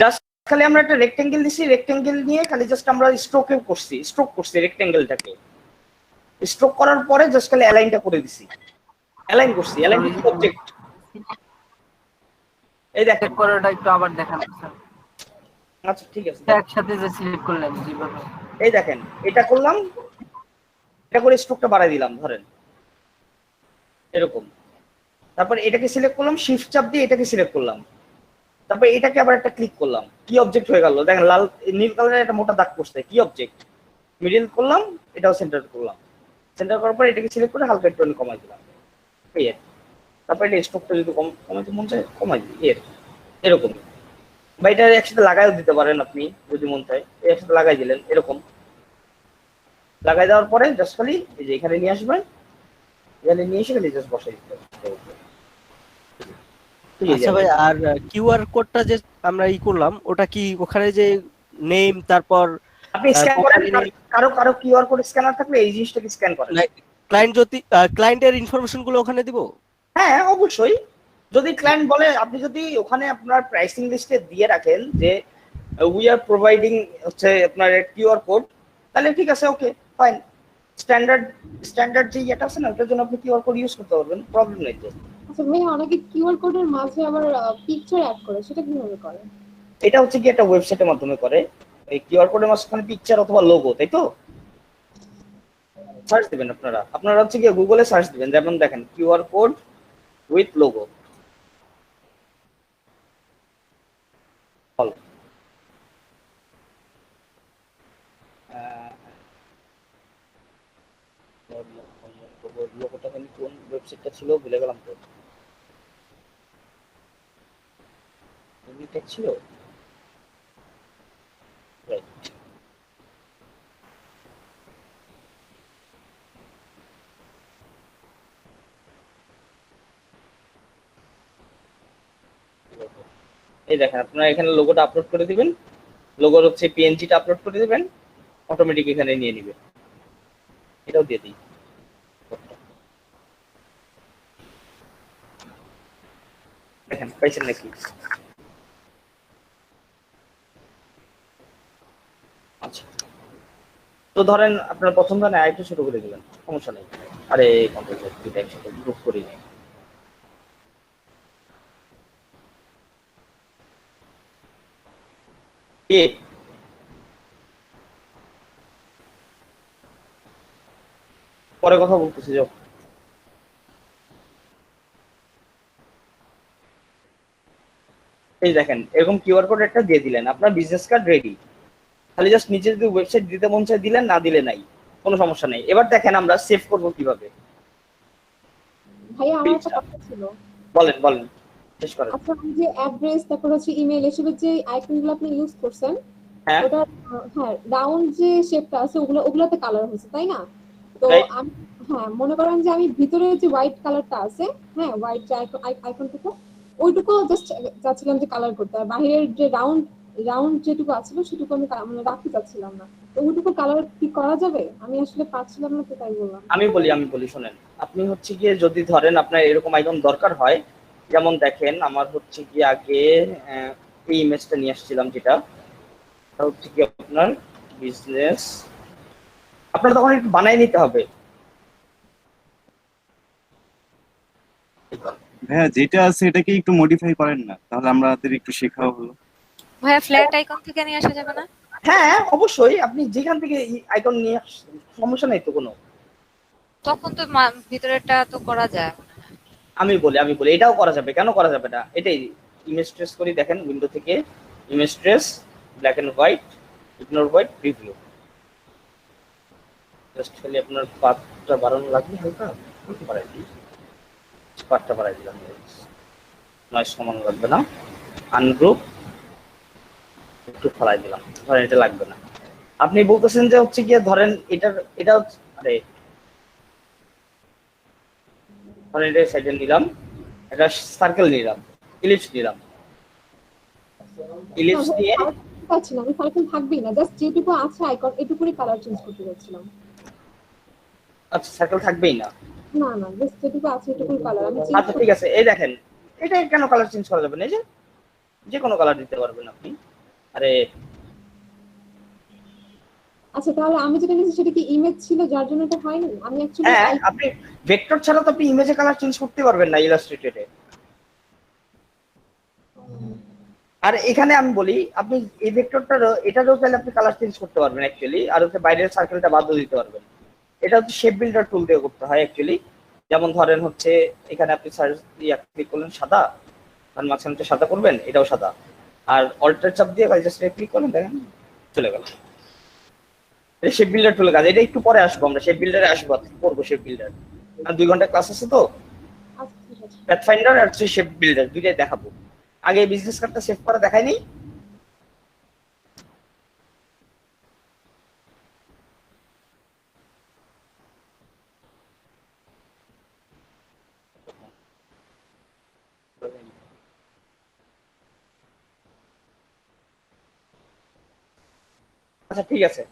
জাস্ট খালি আমরা একটা রেক্টেঙ্গেল দিছি, রেক্টেঙ্গেল নিয়ে খালি জাস্ট আমরা স্ট্রোক করছি রেক্টেঙ্গেলটাকে। স্ট্রোক করার পরে জাস্ট খালি অ্যালাইনটা করে দিছি, অ্যালাইন করছি, অ্যালাইন অবজেক্ট। এই দেখেন করাটা একটু আবার দেখান স্যার। আচ্ছা ঠিক আছে, একসাথে যে সিলেক্ট করলেন যেভাবে, এই দেখেন এটা করলাম, এটা করে স্ট্রোকটা বাড়াই দিলাম ধরেন এরকম। তারপর এটাকে সিলেক্ট করলাম, শিফট চাপ দিয়ে এটাকে সিলেক্ট করলাম, তারপর এটাকে আবার একটা ক্লিক করলাম, কি অবজেক্ট হয়ে গেল দেখেন, লাল নীল কালারের একটা মোটা দাগ করছে, কি অবজেক্ট। মিডিল করলাম, এটাও সেন্টার করলাম, সেন্টার করার পর এটাকে সিলেক্ট করে হালকা একটু কমাই দিলাম, এই আর। তারপর এটা স্ট্রোকটা যদি কমাইতে মন চায় কমাই দিই, এরকম। বা এটা একসাথে লাগাইও দিতে পারেন আপনি যদি মন চায়, একসাথে লাগাই দিলেন এরকম। লাগাই দেওয়ার পরে জাস্ট খালি এই যে এখানে নিয়ে আসবেন, এখানে নিয়ে এসে খালি জাস্ট বসাই দিতে হবে। আচ্ছা ভাই, আর কিউআর কোডটা যে আমরা করলাম, ওটা কি ওখানে যে নেম তারপর আপনি স্ক্যান করেন, কারো কারো কিউআর কোড স্ক্যানার থাকলে এই জিনিসটাকে স্ক্যান করেন। ক্লায়েন্ট যদি ক্লায়েন্টের ইনফরমেশন গুলো ওখানে দিব? হ্যাঁ অবশ্যই, যদি ক্লায়েন্ট বলে, আপনি যদি ওখানে আপনার প্রাইসিং লিস্টে দিয়ে রাখেন যে উই আর প্রোভাইডিং হচ্ছে আপনার কিউআর কোড, তাহলে ঠিক আছে, ওকে ফাইন। স্ট্যান্ডার্ড যে ইয়েটা আছে না, ওটার জন্য আপনি কিউআর কোড ইউজ করতে পারবেন, প্রবলেম নেই তো। আচ্ছা ভাই, অনেকে কিউআর কোডের মাঝে আবার পিকচার অ্যাড করে, সেটা কিভাবে করে? এটা হচ্ছে কি একটা ওয়েবসাইটের মাধ্যমে করে। এই কিউআর কোডের মাঝখানে পিকচার অথবা লোগো, তাই তো? সার্চ দিবেন আপনারা হচ্ছে কি গুগলে সার্চ দিবেন, যেমন দেখেন কিউআর কোড উইথ লোগো, লোগোটা কোন ওয়েবসাইটটা ছিল ভুলে গেলাম তো, ছিল রাইট। এই দেখেন আপনারা এখানে লোগোটা আপলোড করে দিবেন, লোগোর হচ্ছে পিএনজিটা আপলোড করে দিবেন, অটোমেটিক এখানে নিয়ে নিবে। এটাও দিয়ে দিই, দেখেন পাইছেন নাকি? আচ্ছা, তো ধরেন আপনার পছন্দ না, আরেকটু ছোট করে দিবেন, সমস্যা নেই। আরে কন্ট্রোল দুটো একসাথে গ্রুপ করে নিই। পরে কথা বলতেছি, যাও। এই দেখেন এরকম কিউআর কোড একটা দিয়ে দিলেন, আপনার বিজনেস কার্ড রেডি। খালি জাস্ট নিচে যদি ওয়েবসাইট দিতে মন চায় দিলেন, না দিলে নাই, কোনো সমস্যা নেই। এবার দেখেন আমরা সেভ করব কিভাবে। ভাইয়া আমার একটা কথা ছিল। বলেন বলেন, শেষ করেন। আচ্ছা, আমি যে অ্যাড্রেস তারপর হচ্ছে ইমেল এসবের যে আইকনগুলো আপনি ইউজ করছেন, হ্যাঁ ওটা হ্যাঁ রাউন্ড যে শেপটা আছে ওগুলোতে কালার হয়েছে তাই না? তো Right. আমি হ্যাঁ মনে করেন যে আমি ভিতরে যে হোয়াইট কালারটা আছে, হ্যাঁ হোয়াইট যে আইকনটুকু, ওইটুকু জাস্ট চাচ্ছিলাম যে কালার করতে, আর বাইরের যে রাউন্ড যেটুকু আছিল সেটুকু আমি মানে রাখতে চাচ্ছিলাম না। তো ওইটুকু কালার কি করা যাবে? আমি আসলে পাচ্ছিলাম না, তো তাই বললাম। আমি বলি শোনেন, আপনি হচ্ছে গিয়ে যদি ধরেন আপনার এরকম আইকন দরকার হয়, যেমন দেখেন আমার হচ্ছে কি আগে এই ইমেজটা নিয়ে আসছিলাম, যেটা হচ্ছে কি আপনার বিজনেস, আপনার তখন একটু বানাই নিতে হবে। ভাইয়া যেটা আছে এটাকে একটু মডিফাই করেন না, তাহলে আমাদের একটু শেখাও হলো। ভাইয়া ফ্ল্যাট আইকন থেকে নিয়ে আসা যাবে না? হ্যাঁ অবশ্যই, আপনি যেখান থেকে আইকন নিয়ে সমস্যা নেই তো কোনো। তখন তো ভিতরেরটা তো করা যায়। আমি বলি এটাও করা যাবে, কেন করা যাবে না? এটাই ইমেজ ট্রেস করি, দেখেন উইন্ডো থেকে image trace, black and white, ignore white, preview. Just খালি আপনার পাথটা বাড়ানো লাগবে, হালকা একটু বাড়াই দিই, পাথটা বাড়াই দিলাম, নয়েজ কমানো লাগবে না, আনগ্রুপ একটু ফলাই দিলাম, ধরেন এটা লাগবে না। আপনি বলতেছেন যে হচ্ছে গিয়ে ধরেন এটা আরে ধরেন এটা সাইডে নিলাম, এটা সার্কেল নিলাম, ইলিপস নিলাম, ইলিপস দিয়ে পাচ্ছি না, আমি সার্কেল থাকবেই না, জাস্ট যেটুকু আছে আইকন এটুকুরই কালার চেঞ্জ করতে যাচ্ছিলাম। আচ্ছা সার্কেল থাকবেই না? না না, জাস্ট যেটুকু আছে এটুকুই কালার আমি চেঞ্জ। আচ্ছা ঠিক আছে, এই দেখেন এটা কেন কালার চেঞ্জ করা যাবে না? এই যে কোনো কালার দিতে পারবেন আপনি। আরে আচ্ছা তাহলে আমি যেটা নিয়েছি সেটা কি ইমেজ ছিল যার জন্য এটা হয়নি? আমি অ্যাকচুয়ালি হ্যাঁ, আপনি ভেক্টর ছাড়া তো আপনি ইমেজে কালার চেঞ্জ করতে পারবেন না ইলাস্ট্রেটরে। আর এখানে আমি বলি, আপনি এই এটারও চাইলে আপনি কালার চেঞ্জ করতে পারবেন অ্যাকচুয়ালি, আর হচ্ছে বাইরের সার্কেলটা বাদও দিতে পারবেন। এটা হচ্ছে শেপ বিল্ডার টুল দিয়ে করতে হয় অ্যাকচুয়ালি। যেমন ধরেন হচ্ছে এখানে আপনি সার্চ দিয়ে ক্লিক করলেন সাদা, আর মাঝখানে সাদা করবেন, এটাও সাদা, আর অল্টার চাপ দিয়ে জাস্ট ক্লিক করলেন, দেখেন চলে গেল। এটা শেপ বিল্ডার টুলের কাজ, এটা একটু পরে আসবো, আমরা শেপ বিল্ডারে আসবো, করবো শেপ বিল্ডার, আর 2 ঘন্টা ক্লাস আছে তো। প্যাথফাইন্ডার আর শেপ বিল্ডার দুইটাই দেখাবো। আগে বিজনেস কার্ডটা সেভ করা দেখাই নেই। আচ্ছা ঠিক আছে,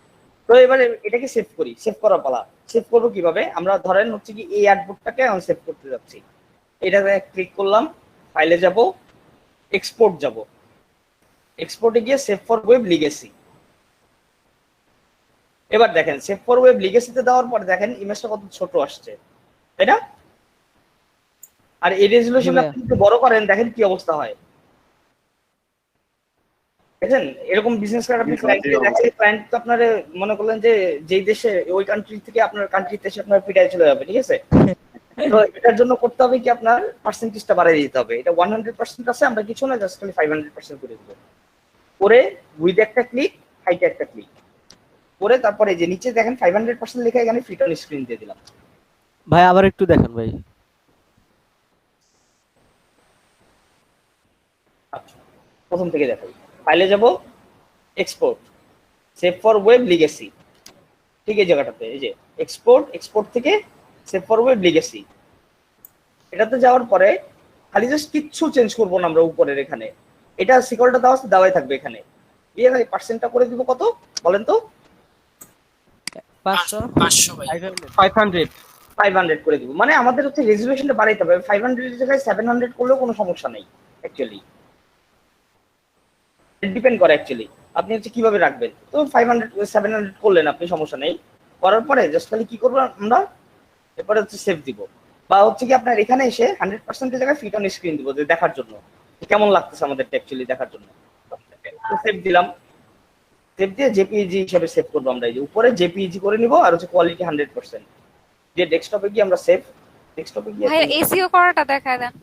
তো এবারে এটাকে সেভ করি, সেভ করার পালা। সেভ করবো কিভাবে? আমরা ধরেন হচ্ছে কি এই আর্টবুকটাকে আমি সেভ করতে যাচ্ছি, এটাতে ক্লিক করলাম, ফাইলে যাব, এক্সপোর্ট যাব, এক্সপোর্টে গিয়ে সেভ ফর ওয়েব লিগেসি। এবার দেখেন সেভ ফর ওয়েব লিগেসিতে দেওয়ার পর দেখেন ইমেজটা কত ছোট আসছে, তাই না? আর এই রেজুলেশন আপনি যদি বড় করেন দেখেন কি অবস্থা হয়। দেখেন এরকম বিজনেস কার্ড আপনি ক্লায়েন্টকে দেখেন, ক্লায়েন্ট তো আপনার মনে করলেন যে যেই দেশে ওই কান্ট্রি থেকে আপনার কান্ট্রিতে এসে আপনার পিটাই চলে যাবে, ঠিক আছে? তো এটার জন্য করতে হবে কি, আপনার পার্সেন্টেজটা বাড়িয়ে দিতে হবে। এটা 100% আছে, আমরা কিছু না, জাস্ট খালি 500% করে দেব। করে উইথ একটা ক্লিক, হাইটে একটা ক্লিক করে তারপরে যে নিচে দেখেন 500% লেখা, এখানে ফিট অন স্ক্রিন দিয়ে দিলাম। ভাই আবার একটু দেখেন ভাই। আচ্ছা প্রথম থেকে দেখাই, ফাইলে যাব, export, save for web legacy, ঠিক এই জায়গাটাতে এই যে এক্সপোর্ট, এক্সপোর্ট থেকে সেভ ফর ওয়েব লিগেসি, এটাতে যাওয়ার পরে খালি জাস্ট কিচ্ছু চেঞ্জ করবো না আমরা উপরের এখানে, এটা সিকলটা দেওয়াই থাকবে এখানে। দিয়ে ভাই পার্সেন্টটা করে দিব কত বলেন তো? 500 ভাই, 500 করে দিব। মানে আমাদের হচ্ছে রেজুলেশনটা বাড়াইতে হবে, 500 এর জায়গায় 700 করলেও কোনো সমস্যা নেই অ্যাকচুয়ালি, ডিপেন্ড করে অ্যাকচুয়ালি আপনি হচ্ছে কিভাবে রাখবেন। তো 500 700 করলেন আপনি, সমস্যা নেই। করার পরে জাস্ট খালি কি করবো আমরা, এরপরে হচ্ছে সেভ দিব, বা হচ্ছে কি আপনার এখানে এসে 100% জায়গায় ফিট অন স্ক্রিন দিব, যে দেখার জন্য কেমন লাগতেছে আমাদের অ্যাকচুয়ালি দেখার জন্য। সেভ দিলাম, সেভ দিয়ে জেপিইজি হিসেবে সেভ করবো আমরা, এই যে উপরে জেপিইজি করে নিব, আর হচ্ছে কোয়ালিটি 100% দিয়ে ডেস্কটপে গিয়ে আমরা সেভ, ডেস্কটপে গিয়ে ভাই এসইও করাটা দেখায় দেন।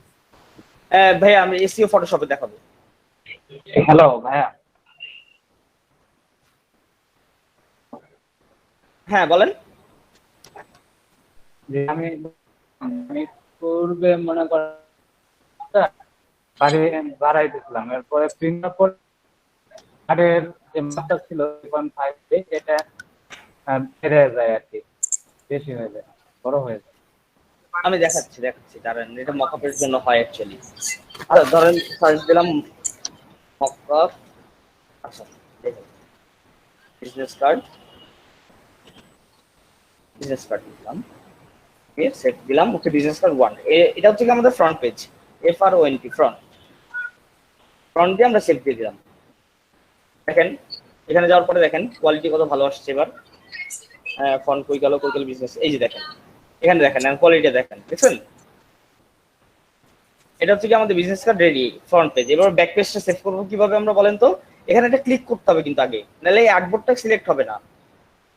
ভাই আমি এসইও ফটোশপে দেখাবো। হ্যালো ভাইয়া, হ্যাঁ বলেন। যে আমি পূর্বে মনে করেন বাড়ি বাড়াই দিয়েছিলাম, এরপরে প্রিন্ট পর কার্ডের যে মাত্রা ছিল 3.5 এটা বেড়ে যায় আর কি, বেশি হয়ে যায়, বড় হয়ে যায়। আমি দেখাচ্ছি দাঁড়ান, এটা মকআপের জন্য হয় অ্যাকচুয়ালি। আচ্ছা ধরেন সার্চ দিলাম মকআপ, আচ্ছা দেখুন বিজনেস কার্ড দিলাম, ওকে সেট দিলাম, ওকে বিজনেস কার্ড 1 এটা হচ্ছে কি আমাদের ফ্রন্ট পেজ, FRONT ফ্রন্ট দিয়ে আমরা সেট দিয়ে দিলাম। দেখেন এখানে যাওয়ার পরে দেখেন কোয়ালিটি কত ভালো আসছে। এবার ফন্ট কই গেল বিজনেস, এই যে দেখেন এখানে দেখেন কোয়ালিটি দেখেন, দেখছেন? এটা হচ্ছে কি আমাদের business card ready front page. এবার ব্যাক পেজটা সেভ করবো কিভাবে আমরা বলেন তো? এখানে একটা ক্লিক করতে হবে কিন্তু আগে, নাহলে এই আর্টবোর্ডটা সিলেক্ট হবে না।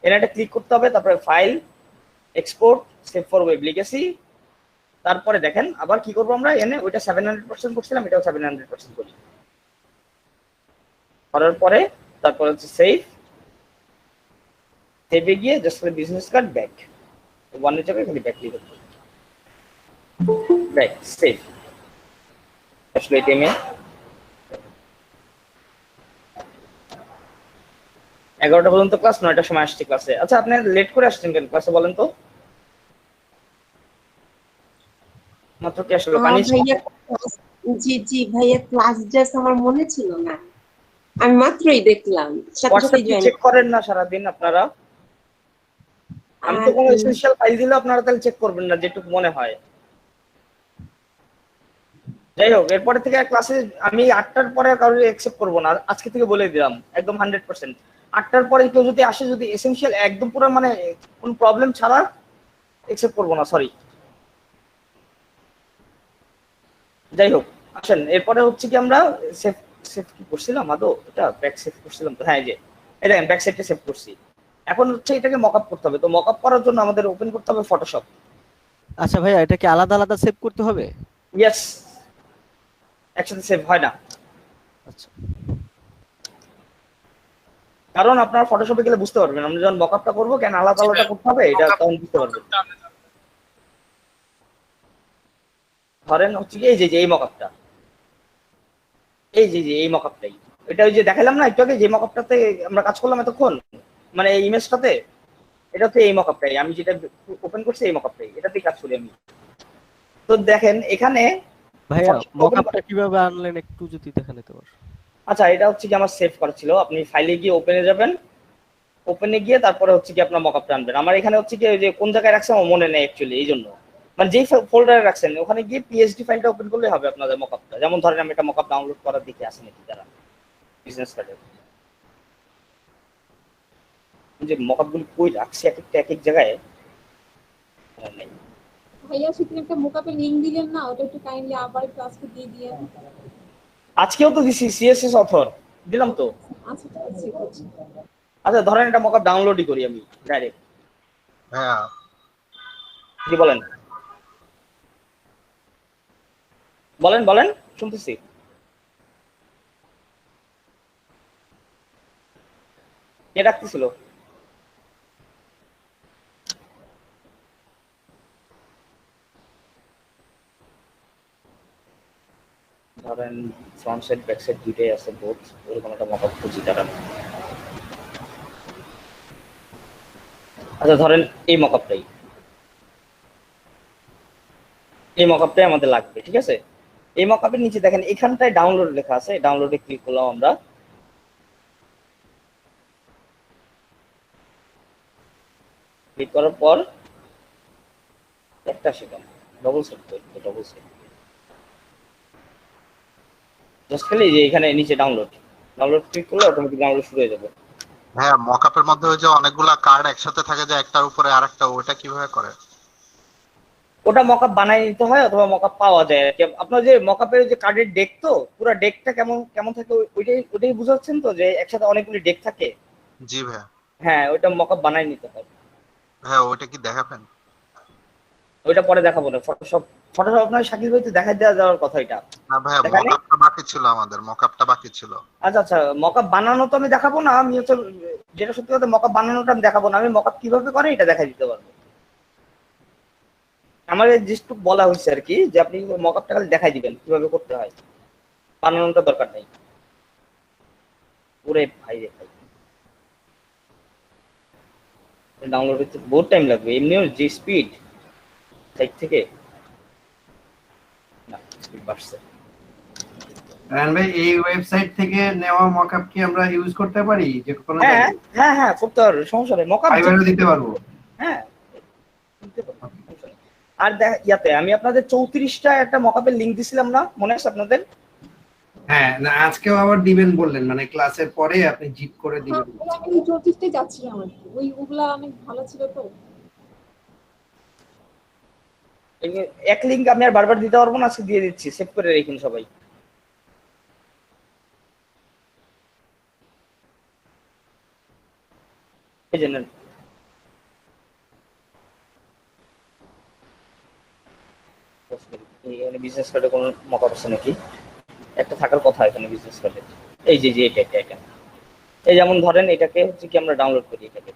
এখানে একটা ক্লিক করতে হবে, তারপরে file, export, save for web legacy. তারপরে দেখেন আবার কি করবো আমরা, এনে ওইটা 700% করছিলাম, এটাও 700% করি। করার পরে তারপর হচ্ছে সেভে গিয়ে জাস্ট বিজনেস কার্ড ব্যাক, ওয়ানের জায়গায় খালি ব্যাক ক্লিক করতে, ব্যাক সেভ। আসলে এটিএমে 11টা পর্যন্ত ক্লাস, 9টার সময় আসছি ক্লাসে। আচ্ছা আপনি লেট করে আসছেন কেন ক্লাসে বলেন তো? মাত্র কি আসলে পানি? জি ভাইয়া, ক্লাস জাস্ট আমার মনে ছিল না, আমি মাত্রই দেখলাম, সাথে সাথে জয়েন চেক করেন না সারাদিন আপনারা? আমি তো কোনো এসেনশিয়াল ফাইল দিলে আপনারা তাহলে চেক করবেন না, যেটুকু মনে হয়। যাই হোক, এরপরে থেকে ক্লাসে আমি 8টার পরে কারোর অ্যাকসেপ্ট করবো না, আজকে থেকে বলে দিলাম একদম 100%। 8টার পরে কেউ যদি আসে, যদি এসেনশিয়াল একদম পুরো মানে কোনো প্রবলেম ছাড়া, অ্যাকসেপ্ট করবো না, সরি। যাই হোক আসেন, এরপরে হচ্ছে কি আমরা সেভ কি করছিলাম আদৌ? এটা ব্যাক সেভ করছিলাম তো, হ্যাঁ এই যে এটা ব্যাক সাইডে সেভ করছি। এখন হচ্ছে এটাকে মকআপ করতে হবে। তো মকআপ করার জন্য আমাদের ওপেন করতে হবে ফটোশপ। আচ্ছা ভাইয়া, এটা কি আলাদা আলাদা সেভ করতে হবে? ইয়েস, একসাথে সেভ হয় না। আচ্ছা, কারণ আপনারা ফটোশপে গেলে বুঝতে পারবেন, আমরা যখন মকআপটা করবো কেন আলাদা আলাদা করতে হবে, এটা তখন বুঝতে পারবেন। ধরেন হচ্ছে কি এই যে এই মকআপটা, এই মকআপটাই, এটা ওই যে দেখালাম না একটু আগে, যে মকআপটাতে আমরা কাজ করলাম এতক্ষণ, মানে এই ইমেজটাতে, এটা হচ্ছে এই মকআপটাই, আমি যেটা ওপেন করছি এই মকআপটাই, এটাতেই কাজ করি আমি। তো দেখেন এখানে ভাইয়া মকআপটা কিভাবে আনলেন একটু যদি দেখে নিতে পারেন। আচ্ছা এটা হচ্ছে কি আমার সেভ করা ছিল, আপনি ফাইলে গিয়ে ওপেনে যাবেন, ওপেনে গিয়ে তারপরে হচ্ছে কি আপনার মকআপটা আনবেন। আমার এখানে হচ্ছে কি যে কোন জায়গায় রাখছে আমার মনে নেই অ্যাকচুয়ালি, এই জন্য মানে যেই ফোল্ডারে রাখছেন ওখানে গিয়ে পিএইচডি ফাইলটা ওপেন করলে হবে আপনাদের মকআপটা। যেমন ধরেন আমি একটা মকআপ ডাউনলোড করার দিকে আসেন নাকি যারা বিজনেস কার্ডের, যে মকআপগুলো কই রাখছি এক এক জায়গায় নেই। ভাইয়া সেদিন একটা মোকআপের লিংক দিলেন না, ওটা একটু কাইন্ডলি আবার একটু আজকে দিয়ে দিয়েন। আজকেও তো দিছি, সিএসএস অথর দিলাম তো। আচ্ছা ঠিক আছে। আচ্ছা ধরেন একটা মকআপ ডাউনলোডই করি আমি ডাইরেক্ট। হ্যাঁ কি বলেন বলেন বলেন, শুনতেছি। কে রাখতেছিল? ধরেন ফ্রন্ট সাইড ব্যাক সাইড দুইটাই আছে, বোথ এরকম একটা মকআপ খুঁজি তারা। আচ্ছা ধরেন এই মকআপটাই আমাদের লাগবে, ঠিক আছে? এই মকআপের নিচে দেখেন এখানটায় ডাউনলোড লেখা আছে, ডাউনলোডে ক্লিক করলাম আমরা। ক্লিক করার পর একটা সেকেন্ড, ডবল সেট জাস্ট খালি যে এখানে নিচে ডাউনলোড ক্লিক করলে অটোমেটিক ডাউনলোড শুরু হয়ে যাবে। হ্যাঁ, মকআপের মধ্যে ওই যে অনেকগুলা কার্ড একসাথে থাকে, যে একটার উপরে আরেকটা, ওটা কিভাবে করে? ওটা মকআপ বানাই নিতে হয় অথবা মকআপ পাওয়া যায়। আপনার যে মকআপের যে কার্ডের ডেক, তো পুরো ডেকটা কেমন থাকে ওইটাই বুঝাচ্ছেন তো, যে একসাথে অনেকগুলি ডেক থাকে। জি ভাইয়া। হ্যাঁ ওইটা মকআপ বানাই নিতে হয়। হ্যাঁ ওইটা কি দেখাবেন? ওইটা পরে দেখাবো না, ফটোশপ ফটোশপ আপনার শাকিল ভাই তো দেখা দেওয়া যাওয়ার কথা এটা। না ভাইয়া, দেখালে? মকআপটা বাকি ছিল, আমাদের মকআপটা বাকি ছিল। আচ্ছা আচ্ছা, মকআপ বানানো তো আমি দেখাবো না, আমি হচ্ছে যেটা সত্যি কথা মকআপ বানানোটা আমি দেখাবো না, আমি মকআপ কিভাবে করে এটা দেখাই দিতে পারবো। আমার জাস্ট বলা হয়েছে আর কি যে আপনি মকআপটা খালি দেখাই দিবেন কিভাবে করতে হয়, বানানোটা দরকার নেই। ওরে ভাই রে ভাই, ডাউনলোড হতে বহুত টাইম লাগবে, এমনিও যে স্পিড সাইট থেকে না স্পিড বাড়ছে। রায়হান ভাই, এই ওয়েবসাইট থেকে নেওয়া মকআপ কি আমরা ইউজ করতে পারি যে কোনো হ্যাঁ জায়গায়? হ্যাঁ হ্যাঁ করতে পারবে, সমস্যা নেই। মকআপ ফাইবারও দিতে পারবো? হ্যাঁ দিতে পারবো, সমস্যা নেই। আর ইয়াতে আমি আপনাদের 34টা একটা মকআপের লিংক দিছিলাম না, মনে আছে আপনাদের? হ্যাঁ, না আজকেও আবার দিবেন বললেন, মানে ক্লাসের পরে আপনি জিপ করে দিবেন। হ্যাঁ, আমি 34টাই যাচ্ছিলাম আর কি, ওগুলা অনেক ভালো ছিল তো। এক লিংক আমি আর বারবার দিতে পারবো না, আজকে দিয়ে দিচ্ছি, সেভ করে রেখেন সবাই। এই যে নেন। এখানে বিজনেস কার্ডে কোনো মকআপ আছে নাকি? একটা থাকার কথা এখানে বিজনেস কার্ডে। এই যে যে এটা এই যেমন ধরেন এটাকে হচ্ছে কি আমরা ডাউনলোড করি এটাকে,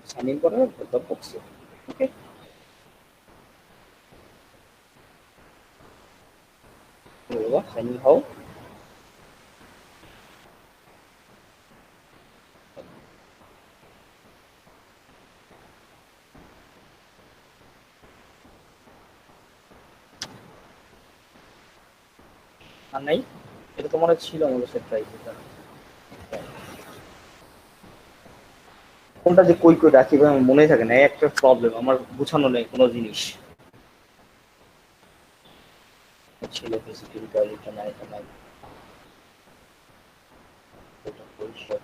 সাইন ইন করার দরকার পড়ছে। ওকে, সাইন ইন হও। আর নাই, এটা তো মনে ছিল আমাদের সাথে ট্রাই করতে। কোনটা যে কই কই রাখি ভাই আমার মনে থাকে না, একটা প্রবলেম, আমার গুছানো নেই কোনো জিনিস। ছিল ফিজিক্যাল কোয়ালিটি নাই তো নাই, এটা কই সব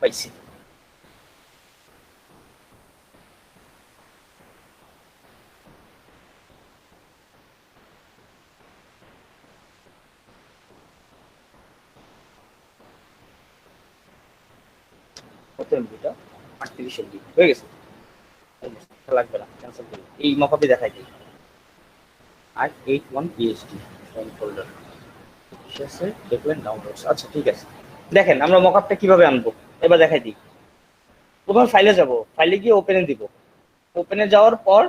পাইছি। কত এমবিটা? 38 এমবি হয়ে গেছে, লাগবে না, ক্যান্সেল করি। এই মকআপে দেখাই দিই 881 PhD ফোল্ডার শেষে দেখলেন ডাউনলোডস। আচ্ছা ঠিক আছে, দেখেন আমরা মকআপটা কিভাবে আনবো এবার দেখাই দিই। প্রথমে ফাইলে যাব, ফাইলে গিয়ে ওপেনে দিব, ওপেনে যাওয়ার পর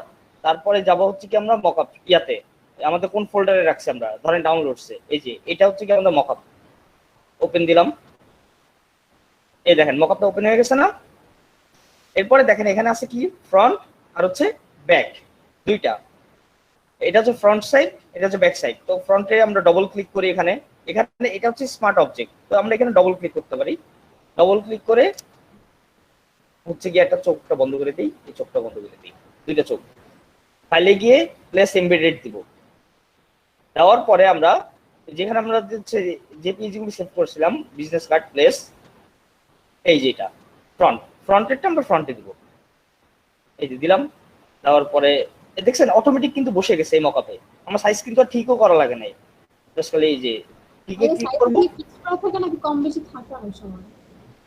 তারপরে যাব হচ্ছে কি আমরা মকআপ ইয়াতে আমাদের কোন ফোল্ডারে রাখছি আমরা, ধরেন ডাউনলোডসে, এই যে এটা হচ্ছে কি আমাদের মকআপ। ওপেন দিলাম, এই দেখেন মকআপটা ওপেন হয়ে গেছে না? এরপরে দেখেন এখানে আছে কি ফ্রন্ট আর হচ্ছে ব্যাক দুইটা, এটা হচ্ছে ফ্রন্ট সাইড, এটা হচ্ছে ব্যাক সাইড। তো ফ্রন্টে আমরা ডবল ক্লিক করি, এখানে এখানে এটা হচ্ছে স্মার্ট অবজেক্ট, তো আমরা এখানে ডবল ক্লিক করতে পারি। ডবল ক্লিক করে হচ্ছে গিয়ে একটা চোখটা বন্ধ করে দিই, এই চোখটা বন্ধ করে দিই, দুইটা চোখ। ফাইলে গিয়ে প্লেস এমবেডেড দিব, দেওয়ার পরে আমরা যেখানে আমরা যে পেজগুলি সেভ করছিলাম বিজনেস কার্ড প্লেস, এই যে এটা ফ্রন্টেরটা আমরা ফ্রন্টে দিব, এই যে দিলাম। দেওয়ার পরে দেখছেন অটোমেটিক কিন্তু বসে গেছে এই মকআপে, আমার সাইজ কিন্তু আর ঠিকও করা লাগে নাই, জাস্ট খালি এই যে ক্লিক করব। ফিক্স করা থাকে নাকি কম বেশি থাকে অনেক সময়?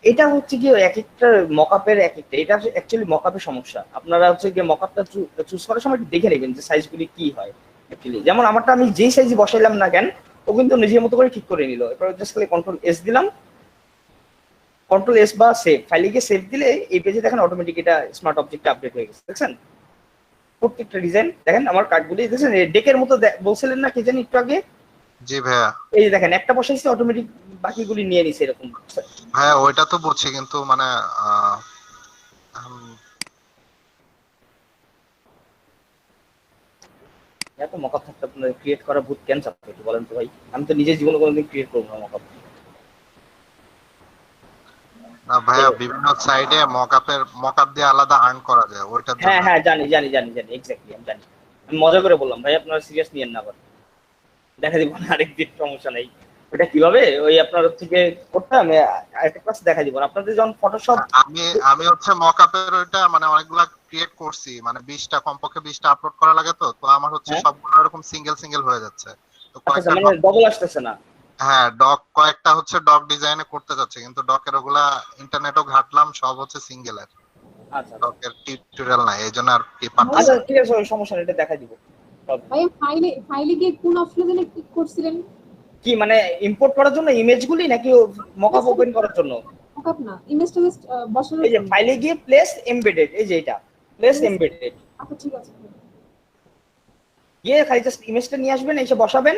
এটা হচ্ছে কি এক একটা মকআপের এক একটা, এটা অ্যাকচুয়ালি মকআপের সমস্যা। আপনারা হচ্ছে কি মকআপটা চুজ করার সময় একটু দেখে নেবেন যে সাইজগুলি কি হয় অ্যাকচুয়ালি। যেমন আমারটা আমি যেই সাইজে বসাইলাম না কেন, ও কিন্তু নিজের মতো করে ঠিক করে নিল। এরপর জাস্ট খালি কন্ট্রোল এস দিলাম, কন্ট্রোল এস বা সেভ, ফাইলে গিয়ে সেভ দিলে এই পেজে দেখেন অটোমেটিক এটা স্মার্ট অবজেক্টে আপডেট হয়ে গেছে। দেখছেন প্রত্যেকটা ডিজাইন, দেখেন আমার কার্ডগুলি দেখছেন ডেকের মতো বলছিলেন না কি জানি একটু আগে? জি ভাইয়া। এই যে দেখেন একটা বসাইছে অটোমেটিক বাকিগুলি নিয়ে নিছে এরকম। ভাইয়া ওইটা তো বুঝছি, কিন্তু মানে এত মকআপ থাকতে আপনার ক্রিয়েট করা ভূত কেন চাপবে একটু বলেন তো ভাই? আমি তো নিজের জীবনে কোনোদিন ক্রিয়েট করবো না মকআপ। না ভাইয়া, বিভিন্ন সাইডে মকআপ দিয়ে আলাদা আর্ন করা যায়, ওইটা। হ্যাঁ হ্যাঁ জানি জানি জানি জানি এক্স্যাক্টলি, আমি জানি, আমি মজা করে বললাম ভাই, আপনারা সিরিয়াস নিয়েন না, আবার দেখা দিব না আরেকদিন, সমস্যা নেই। ওটা কিভাবে ওই আপনার থেকে করতে আমি আরেকটা ক্লাস দেখা দিব আপনাদের যখন ফটোশপ। আমি হচ্ছে মকআপের ওইটা মানে অনেকগুলা ক্রিয়েট করছি, মানে 20টা কমপক্ষে 20টা আপলোড করা লাগে, তো তো আমার হচ্ছে হ্যাঁ। সবগুলো এরকম সিঙ্গেল সিঙ্গেল হয়ে যাচ্ছে। তো আচ্ছা কয়েকটা মানে ডবল আসতেছে না। হ্যাঁ ডক কয়েকটা হচ্ছে ডক ডিজাইনে করতে যাচ্ছে, কিন্তু ডকের ওগুলা ইন্টারনেটও ঘাটলাম, সব হচ্ছে সিঙ্গেলের, আচ্ছা ডকের টিউটোরিয়াল নাই, এইজন্য আর কি পারতেছি আচ্ছা না। ঠিক আছে, ওই সমস্যা নেই, এটা দেখাই দিব। ভাইয়া ফাইলে গিয়ে কোন অপশনে যেন ক্লিক করছিলেন? কি মানে ইম্পোর্ট করার জন্য ইমেজগুলি নাকি মকআপ ওপেন করার জন্য? মকআপ না, ইমেজটা জাস্ট বসানোর এই যে জন্য। ফাইলে গিয়ে প্লেস এমবেডেড, এই যে এটা প্লেস এমবেডেড, আচ্ছা ঠিক আছে। গিয়ে খালি জাস্ট ইমেজটা নিয়ে আসবেন, এসে বসাবেন,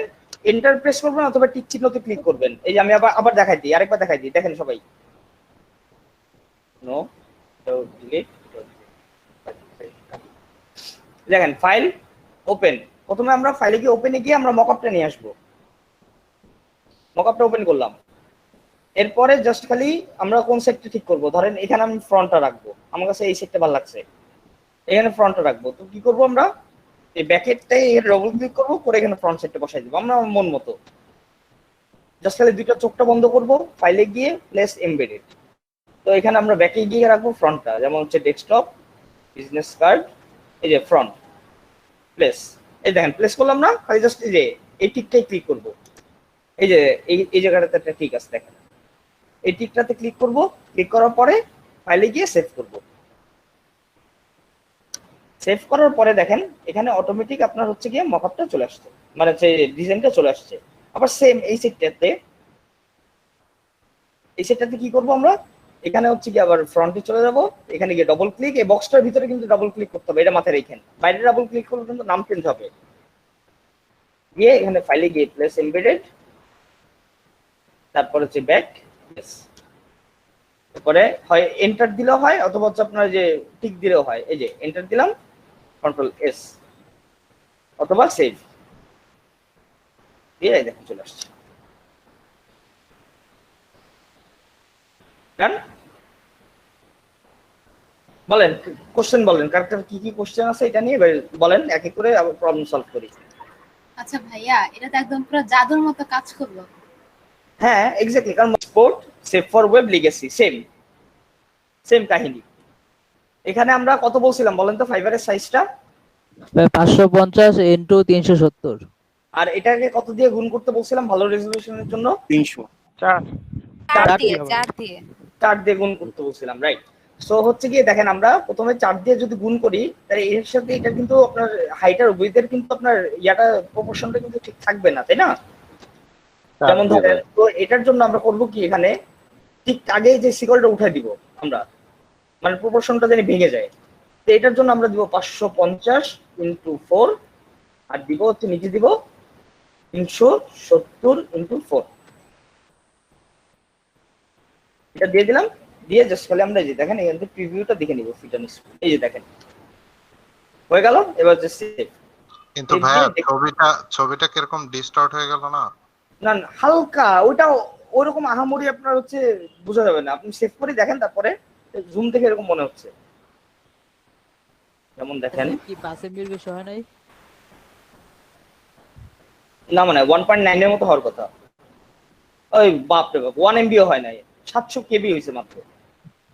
এন্টার প্রেস করবেন অথবা টিক চিহ্নতে ক্লিক করবেন। এই যে আমি আবার দেখাই দিই, আরেকবার দেখাই দিই, দেখেন সবাই। নো ডিলিট, দেখেন ফাইল ওপেন। প্রথমে আমরা ফাইলে গিয়ে ওপেনে গিয়ে আমরা মকআপটা নিয়ে আসবো, মকআপটা ওপেন করলাম। এরপরে জাস্ট খালি আমরা কোন সেটটা ঠিক করব, ধরেন এখানে আমি ফ্রন্টটা রাখবো, আমার কাছে এই সেটটা ভালো লাগছে, এখানে ফ্রন্টটা রাখবো। তো কি করব আমরা, এই ব্যাকেটটাই ডবল ক্লিক করবো, করে এখানে ফ্রন্ট সেটটা বসাই দিব আমরা আমার মন মতো। জাস্ট খালি দুইটা চোখটা বন্ধ করব, ফাইলে গিয়ে প্লেস এমবেডেড। তো এখানে আমরা ব্যাকে গিয়ে রাখবো ফ্রন্টটা, যেমন হচ্ছে ডেস্কটপ, বিজনেস কার্ড, এই যে ফ্রন্ট প্লেস। এই দেখেন প্লেস করলাম না, খালি জাস্ট এই যে এই টিকটাই ক্লিক করব, এই যে এই জায়গাটাতে একটা টিক আছে দেখেন, এই টিকটাতে ক্লিক করব। ক্লিক করার পরে ফাইলে গিয়ে সেভ করব। সেভ করার পরে দেখেন এখানে অটোমেটিক আপনার হচ্ছে গিয়ে মকআপটা চলে আসছে, মানে যে ডিজাইনটা চলে আসছে। আবার সেম এই সেটটাতে কি করব আমরা, এখানে হচ্ছে কি আবার ফ্রন্টে চলে যাব, এখানে গিয়ে ডবল ক্লিক, এই বক্সটার ভিতরে কিন্তু ডবল ক্লিক করতে হবে, এটা মাথায় রেখেন, বাইরে ডাবল ক্লিক করলে কিন্তু নাম চেঞ্জ হবে। গিয়ে এখানে ফাইলে গিয়ে প্লেস এমবেডেড, তারপর হচ্ছে ব্যাক, তারপরে হয় এন্টার দিলেও হয় অথবা হচ্ছে আপনার যে টিক দিলেও হয়, এই যে এন্টার দিলাম, কন্ট্রোল এস, অথবা সেভ দিয়ে দেখুন চলে আসছে। বলেন কোশ্চেন বলেন, কার কি কি কোশ্চেন আছে এটা নিয়ে বলেন, এক এক করে আবার প্রবলেম সলভ করি। আচ্ছা ভাইয়া, এটা তো একদম পুরো জাদুর মতো কাজ করলো। হ্যাঁ এক্স্যাক্টলি, কারণ sport save for web legacy same কাহিনী। এখানে আমরা কত বলছিলাম বলেন তো ফাইবারের সাইজটা? 550 × 370। আর এটাকে কত দিয়ে গুণ করতে বলছিলাম ভালো রেজোলিউশনের জন্য? 300। 4 দিয়ে গুণ করতে বলছিলাম, রাইট। সো হচ্ছে গিয়ে দেখেন আমরা প্রথমে 4 দিয়ে যদি গুণ করি, তাহলে এর সাথে এটা কিন্তু আপনার হাইট আর উইথের কিন্তু আপনার ইয়াটা প্রপোর্শনটা কিন্তু ঠিক থাকবে না, তাই না? যেমন ধরেন তো এটার জন্য আমরা করব কি, এখানে ঠিক আগে যে সিকলটা উঠাই দিব আমরা, মানে প্রপোর্শনটা যেন ভেঙে যায়। তো এটার জন্য আমরা দিব 550 × 4, আর দিব হচ্ছে নিচে দিব 370 × 4। এটা দিয়ে দিলাম, দিয়ে জাস্ট খালি আমরা এই যে দেখেন এখান থেকে প্রিভিউটা দেখে নিব ফিটানিস, এই যে দেখেন হয়ে গেল। এবার যে সেভ। কিন্তু ভাইয়া ছবিটা কিরকম ডিস্টর্ট হয়ে গেল না? না হালকা, ওটা ওরকম আহামরি আপনার হচ্ছে বোঝা যাবে না, আপনি সেভ করে দেখেন, তারপরে জুম থেকে এরকম মনে হচ্ছে, যেমন দেখেন কি 5 MB এর বেশি হয় নাই? না মানে 1.9 এর মতো হওয়ার কথা। ওই বাপ রে বাপ, 1 MB হয় নাই, 700 KB হয়েছে মাত্র।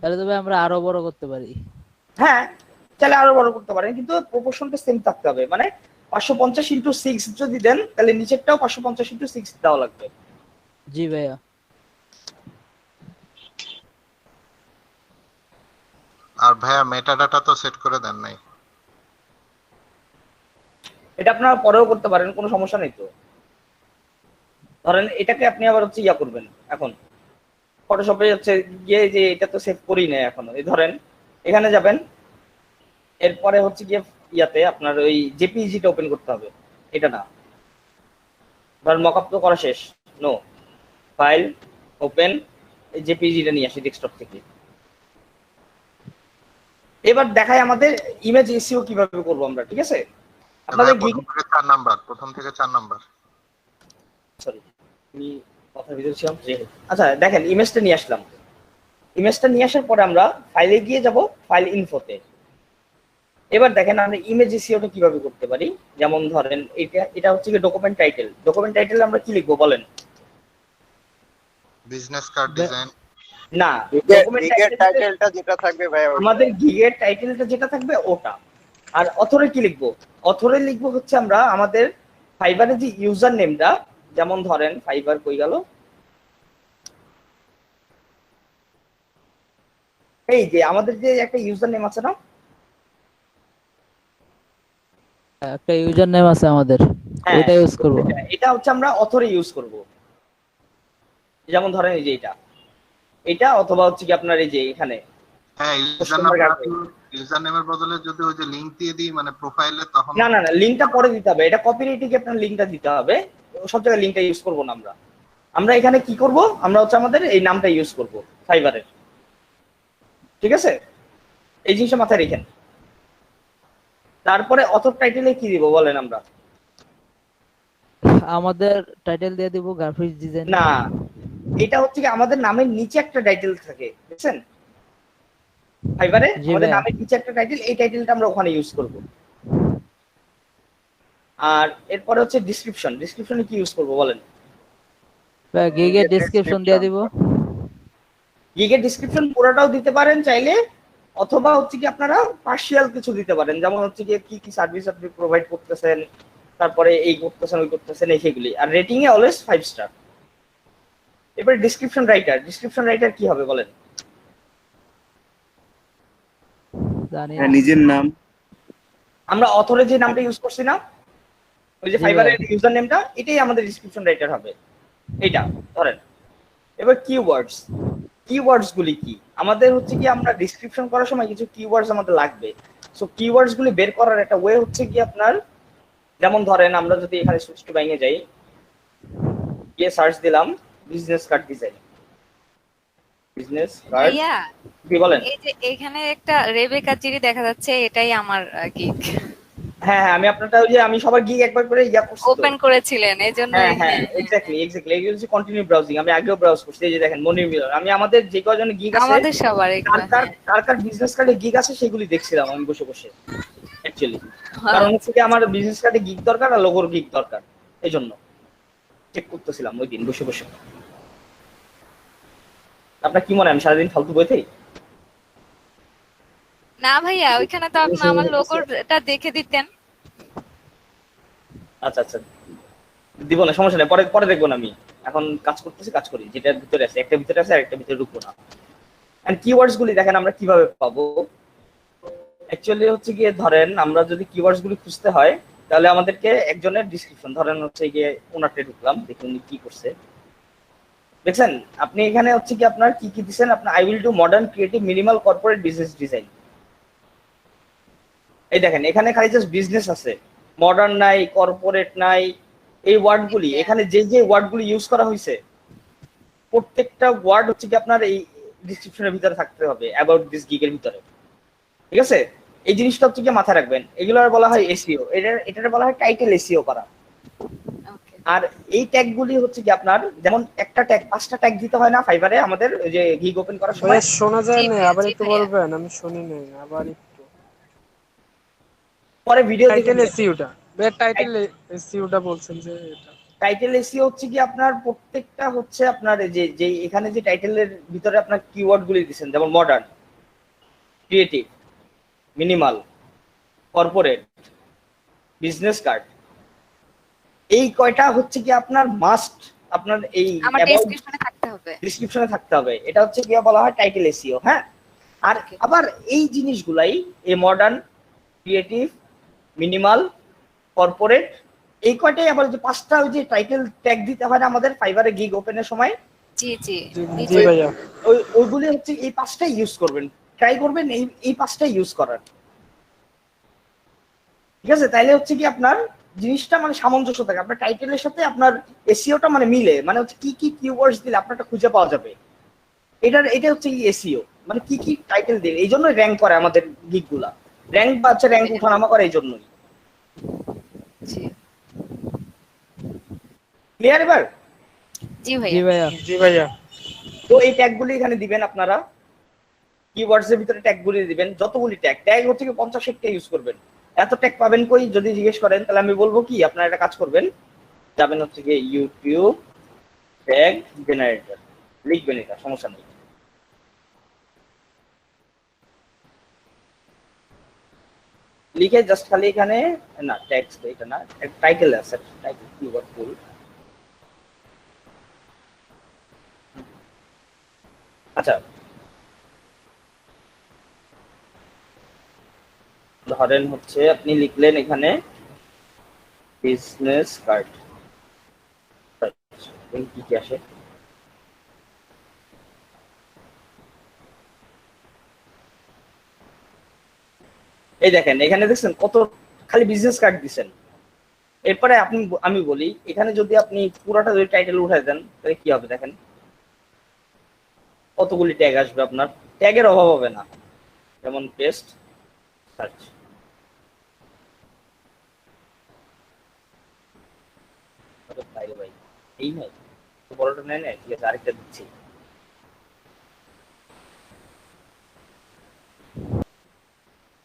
তাহলে তবে আমরা আরো বড় করতে পারি। হ্যাঁ তাহলে আরো বড় করতে পারেন, কিন্তু প্রপোর্শনটা সেম থাকতে হবে, মানে 550 × 6 যদি দেন তাহলে নিচেরটাও 550 × 6 দেওয়া লাগবে। জি ভাইয়া। আর ভাইয়া মেটাডাটা তো সেট করে দেন নাই। এটা আপনারা পরেও করতে পারেন, কোনো সমস্যা নেই তো। ধরেন এটাকে আপনি আবার হচ্ছে ইয়া করবেন, এখন ফটোশপে হচ্ছে গিয়ে যে এটা তো সেভ করি না এখনো, এই ধরেন এখানে যাবেন, এরপরে হচ্ছে গিয়ে ইয়াতে আপনার ওই জেপিইজিটা ওপেন করতে হবে, এটা না। ধরেন মকআপ তো করা শেষ, নো ফাইল ওপেন, এই জেপিইজিটা নিয়ে আসি ডেস্কটপ থেকে। এবার দেখাই আমাদের ইমেজ এসইও কিভাবে করব আমরা, ঠিক আছে? আপনাদের প্রথম থেকে 4 নাম্বার, সরি আমি কথার ভিতরে ছিলাম। আচ্ছা দেখেন ইমেজটা নিয়ে আসলাম, ইমেজটা নিয়ে আসার পরে আমরা ফাইলে গিয়ে যাব, ফাইল ইনফোতে। এবার দেখেন আমরা ইমেজ এসইওটা কিভাবে করতে পারি। যেমন ধরেন এটা হচ্ছে কি ডকুমেন্ট টাইটেল আমরা কি লিখবো বলেন? Business card design. না, গিগের টাইটেলটা যেটা থাকবে ভাই, আমাদের গিগের টাইটেলটা যেটা থাকবে ওটা। আর অথরে কি লিখবো? অথরে লিখবো হচ্ছে আমরা আমাদের ফাইবারের যে ইউজার নেমটা, যেমন ধরেন ফাইবার কই গেল, এই যে আমাদের যে একটা ইউজার নেম আছে না, একটা ইউজার নেম আছে আমাদের, হ্যাঁ, ওইটা ইউজ করব। এটা হচ্ছে আমরা অথরে ইউজ করব। যেমন ধরেন এই যে এটা অথবা হচ্ছে কি আপনার এই যে এখানে হ্যাঁ, ইউজার নেমের বদলে যদি ওই যে লিংক দিয়ে দিই মানে প্রোফাইলে, তখন না না না, লিংকটা পরে দিতে হবে। এটা কপিরাইটে কি আপনার লিংকটা দিতে হবে, সব জায়গায় লিংকটা ইউজ করব না আমরা। আমরা এখানে কি করব, আমরা হচ্ছে আমাদের এই নামটা ইউজ করব ফাইবারের, ঠিক আছে? এই জিনিসটা মাথায় রেখেন। তারপরে অথর টাইটেলে কি দিব বলেন আমরা? আমাদের টাইটেল দিয়ে দিব গ্রাফিক্স ডিজাইন। না, এটা হচ্ছে কি আমাদের নামের নিচে একটা টাইটেল থাকে, বুঝছেন? ফাইবারে আমাদের নামের নিচে একটা টাইটেল, এই টাইটেলটা আমরা ওখানে ইউজ করব। আর এরপরে হচ্ছে ডেসক্রিপশন। ডেসক্রিপশনে কি ইউজ করব বলেন? গিগের ডেসক্রিপশন দিয়ে দিব। গিগের ডেসক্রিপশন পুরোটাও দিতে পারেন চাইলে, অথবা হচ্ছে কি আপনারা পার্শিয়াল কিছু দিতে পারেন, যেমন হচ্ছে কি কি সার্ভিস আপনি প্রোভাইড করতেছেন, তারপরে এই করতেছেন ওই করতেছেন এই সেগুলি। আর রেটিং এ অলওয়েজ 5 স্টার। এবারে ডেসক্রিপশন রাইটার। ডেসক্রিপশন রাইটার কি হবে বলেন? নিজের নাম। আমরা অথরে যে নামটা ইউজ করছি না, ওই যে ফাইবারের ইউজার নেমটা, এটাই আমাদের ডেসক্রিপশন রাইটার হবে। এটা ধরেন। এবার কিওয়ার্ডস। কিওয়ার্ডস গুলি কি? আমাদের হচ্ছে কি আমরা ডেসক্রিপশন করার সময় কিছু কিওয়ার্ডস আমাদের লাগবে। সো কিওয়ার্ডস গুলি বের করার একটা ওয়ে হচ্ছে কি আপনার, যেমন ধরেন আমরা যদি এখানে সুইচ টু বাইং এ যাই, গিয়ে সার্চ দিলাম business card design, business card, কি বলেন? এই যে এখানে একটা রেবেকা চিরি দেখা যাচ্ছে, এটাই আমার গিগ। হ্যাঁ, আমি আপনারটা ওই যে আমি সবার গিগ একবার করে করছি, ওপেন করেছিলেন এজন্য। হ্যাঁ, এক্স্যাক্টলি এই হচ্ছে কন্টিনিউ ব্রাউজিং। আমি আগেও ব্রাউজ করছি। এই যে দেখেন মনির মিলর, আমি আমাদের যে কয়জন গিগ আছে আমাদের সবার কার বিজনেস কার্ডে গিগ আছে সেগুলি দেখছিলাম আমি বসে বসে অ্যাকচুয়ালি। কারণ হচ্ছে কি আমার বিজনেস কার্ডে গিগ দরকার আর লোগোর গিগ দরকার, এইজন্য চেক করতেছিলাম ওই দিন বসে বসে। আপনার কি মনে হয় আমি সারাদিন ফালতু বইতেই? না ভাইয়া, ওইখানে তো আপনি আমার লোগোটা দেখে দিতেন। আচ্ছা আচ্ছা, দিব না, সমস্যা নেই, পরে দেখবো না। আমি এখন কাজ করতেছি, কাজ করি। যেটার ভিতরে আছে একটা ভিতরে আছে, আর একটা ভিতরে ঢুকবো না। এন্ড কিওয়ার্ডস গুলি দেখেন আমরা কিভাবে পাবো। অ্যাকচুয়ালি হচ্ছে গিয়ে ধরেন আমরা যদি কিওয়ার্ডস গুলি খুঁজতে হয়, তাহলে আমাদেরকে একজনের ডেসক্রিপশন, ধরেন হচ্ছে গিয়ে ওনারটা ঢুকলাম, দেখুন উনি কি করছে। দেখছেন আপনি এখানে হচ্ছে কি আপনার কি কি দিচ্ছেন, আপনার I will do modern creative minimal corporate business design. এই দেখেন এখানে খালি জাস্ট বিজনেস আছে, মডার্ন নাই, কর্পোরেট নাই। এই ওয়ার্ডগুলি এখানে যে ওয়ার্ডগুলি ইউজ করা হয়েছে, প্রত্যেকটা ওয়ার্ড হচ্ছে কি আপনার এই ডেসক্রিপশনের ভিতরে থাকতে হবে, অ্যাবাউট দিস গিগের ভিতরে, ঠিক আছে? এই জিনিসটা হচ্ছে কি মাথায় রাখবেন। এগুলো বলা হয় এসইও, এটা বলা হয় টাইটেল এসইও করা। আর এই ট্যাগগুলি হচ্ছে কি আপনার, যেমন একটা ট্যাগ 5টা ট্যাগ দিতে হয় না ফাইবারে আমাদের, ওই যে গিগ ওপেন করার সময়। শোনা যায় না, আবার একটু বলবেন? আমি শুনি নাই, আবার একটু পরে ভিডিও দেখে টাইটেল এসইওটা, টাইটেল এসইওটা বলছেন যে এটা টাইটেল এসইও হচ্ছে কি আপনার প্রত্যেকটা হচ্ছে আপনার যে এখানে যে টাইটেলের ভিতরে আপনার কিওয়ার্ড গুলি দিবেন, যেমন modern, creative, minimal, corporate, business card, এই কয়টা হচ্ছে কি আপনার মাস্ট আপনার এই ডেসক্রিপশনে থাকতে হবে। এটা হচ্ছে কি বলা হয় টাইটেল এসইও। হ্যাঁ, আর আবার এই জিনিসগুলাই এই মডার্ন, ক্রিয়েটিভ, মিনিমাল, কর্পোরেট, এই কয়টাই আবার যে 5টা ওই যে টাইটেল ট্যাগ দিতে হয় না আমাদের ফাইবারে গিগ ওপেনের সময়। জি জি জি ভাইয়া, ওইগুলি হচ্ছে এই 5টাই ইউজ করবেন, ট্রাই করবেন এই 5টাই ইউজ করার, ঠিক আছে? তাইলে হচ্ছে কি আপনার জিনিসটা মানে সামঞ্জস্য থাকে, আপনার টাইটেলের সাথে আপনার এসইওটা মানে মিলে, মানে হচ্ছে কি কি কিওয়ার্ডস দিলে আপনারটা খুঁজে পাওয়া যাবে। এটা হচ্ছে কি এসইও, মানে কি কি টাইটেল দিলে, এই জন্যই র্যাঙ্ক করে আমাদের গিগগুলা, র্যাঙ্ক বা হচ্ছে র্যাঙ্ক ওঠানামা করে এই জন্যই। ক্লিয়ার এবার? জি ভাইয়া। তো এই ট্যাগগুলি এখানে দিবেন আপনারা, কিওয়ার্ডস এর ভিতরে ট্যাগগুলি দিবেন, যতগুলি ট্যাগ হচ্ছে কি 50-60টা ইউজ করবেন। এত ট্যাগ পাবেন কই যদি জিজ্ঞেস করেন, তাহলে আমি বলবো কি আপনারা একটা কাজ করবেন, যাবেন হচ্ছে কি ইউটিউব ট্যাগ জেনারেটর, লিখবেন, এটা সমস্যা নেই। লিখে জাস্ট খালি এখানে না টেক্সট এটা না টাইটেল আছে টাইটেল কিওয়ার্ড ফুল আচ্ছা ধরেন হচ্ছে আপনি লিখলেন এখানে বিজনেস কার্ড কি কি আসে এই দেখেন এখানে দেখছেন কত খালি বিজনেস কার্ড দিচ্ছেন এরপরে আমি বলি এখানে যদি আপনি পুরোটা যদি টাইটেল উঠাই দেন তাহলে কি হবে দেখেন কতগুলি ট্যাগ আসবে আপনার ট্যাগের অভাব হবে না যেমন পেস্ট সার্চ ভাই এই নয় বড়টা নেয় না ঠিক আছে আরেকটা দিচ্ছি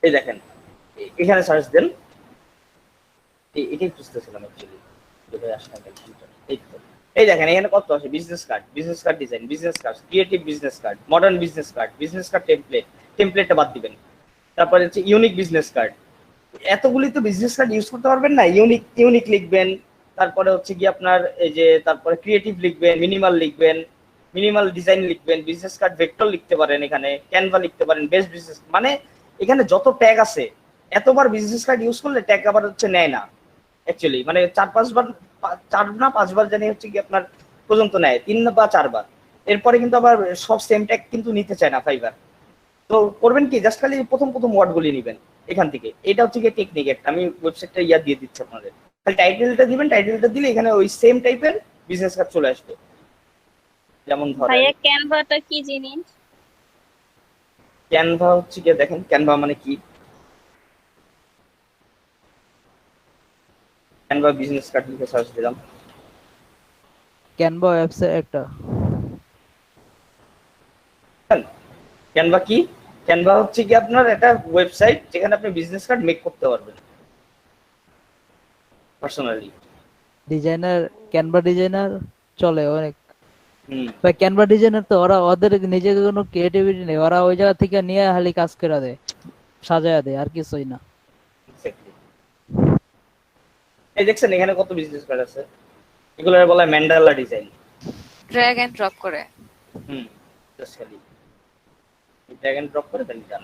এই দেখেন এখানে সার্চ দেন এটাই খুঁজতেছিলাম অ্যাকচুয়ালি এই দেখেন এখানে কত আছে business card design business card creative business card modern business card টেমপ্লেটটা বাদ দিবেন তারপরে হচ্ছে ইউনিক বিজনেস কার্ড এতগুলি তো বিজনেস কার্ড ইউজ করতে পারবেন না ইউনিক লিখবেন তারপরে হচ্ছে কি আপনার এই যে তারপরে ক্রিয়েটিভ লিখবেন মিনিমাল ডিজাইন লিখবেন বিজনেস কার্ড ভেক্টর লিখতে পারেন এখানে ক্যানভা লিখতে পারেন বেস্ট বিজনেস মানে এখানে যত ট্যাগ আছে এতবার বিজনেস কার্ড ইউজ করলে ট্যাগ আবার হচ্ছে নেয় না অ্যাকচুয়ালি মানে 4 না 5 বার জানি হচ্ছে কি আপনার পর্যন্ত নেয় 3 বা 4 বার এরপরে কিন্তু আবার সব সেম ট্যাগ কিন্তু নিতে চায় না ফাইবার তো করবেন কি জাস্ট খালি প্রথম ওয়ার্ডগুলি নেবেন এখান থেকে এটা হচ্ছে কি টেকনিক একটা আমি ওয়েবসাইটটা দিয়ে দিচ্ছি আপনাদের খালি টাইটেলটা দিবেন টাইটেলটা দিলে এখানে ওই সেম টাইপের বিজনেস কার্ড চলে আসবে যেমন ধরেন ভাইয়া ক্যানভাটা কি জিনিস ক্যানভা হচ্ছে কি দেখেন ক্যানভা মানে কি ক্যানভা বিজনেস কার্ড লিখে সার্চ দিলাম ক্যানভা ওয়েবসাইট একটা ক্যানভা কি ক্যানভা হচ্ছে কি আপনার একটা ওয়েবসাইট যেখানে আপনি বিজনেস কার্ড মেক করতে পারবেন পার্সোনালি ক্যানভা ডিজাইনার চলে অনেক ভাই ক্যানভা ডিজাইনার তো ওদের নিজের কোনো ক্রিয়েটিভিটি নেই ওরা ওই জায়গা থেকে নিয়ে খালি কাজ করে দেয় সাজায়া দেয় আর কিছুই না এই দেখছেন এখানে কত বিজনেস কার্ড আছে এগুলো বলা হয় mandala design drag and drop করে জাস্ট খালি ড্র্যাগ এন্ড ড্রপ করে দেন জান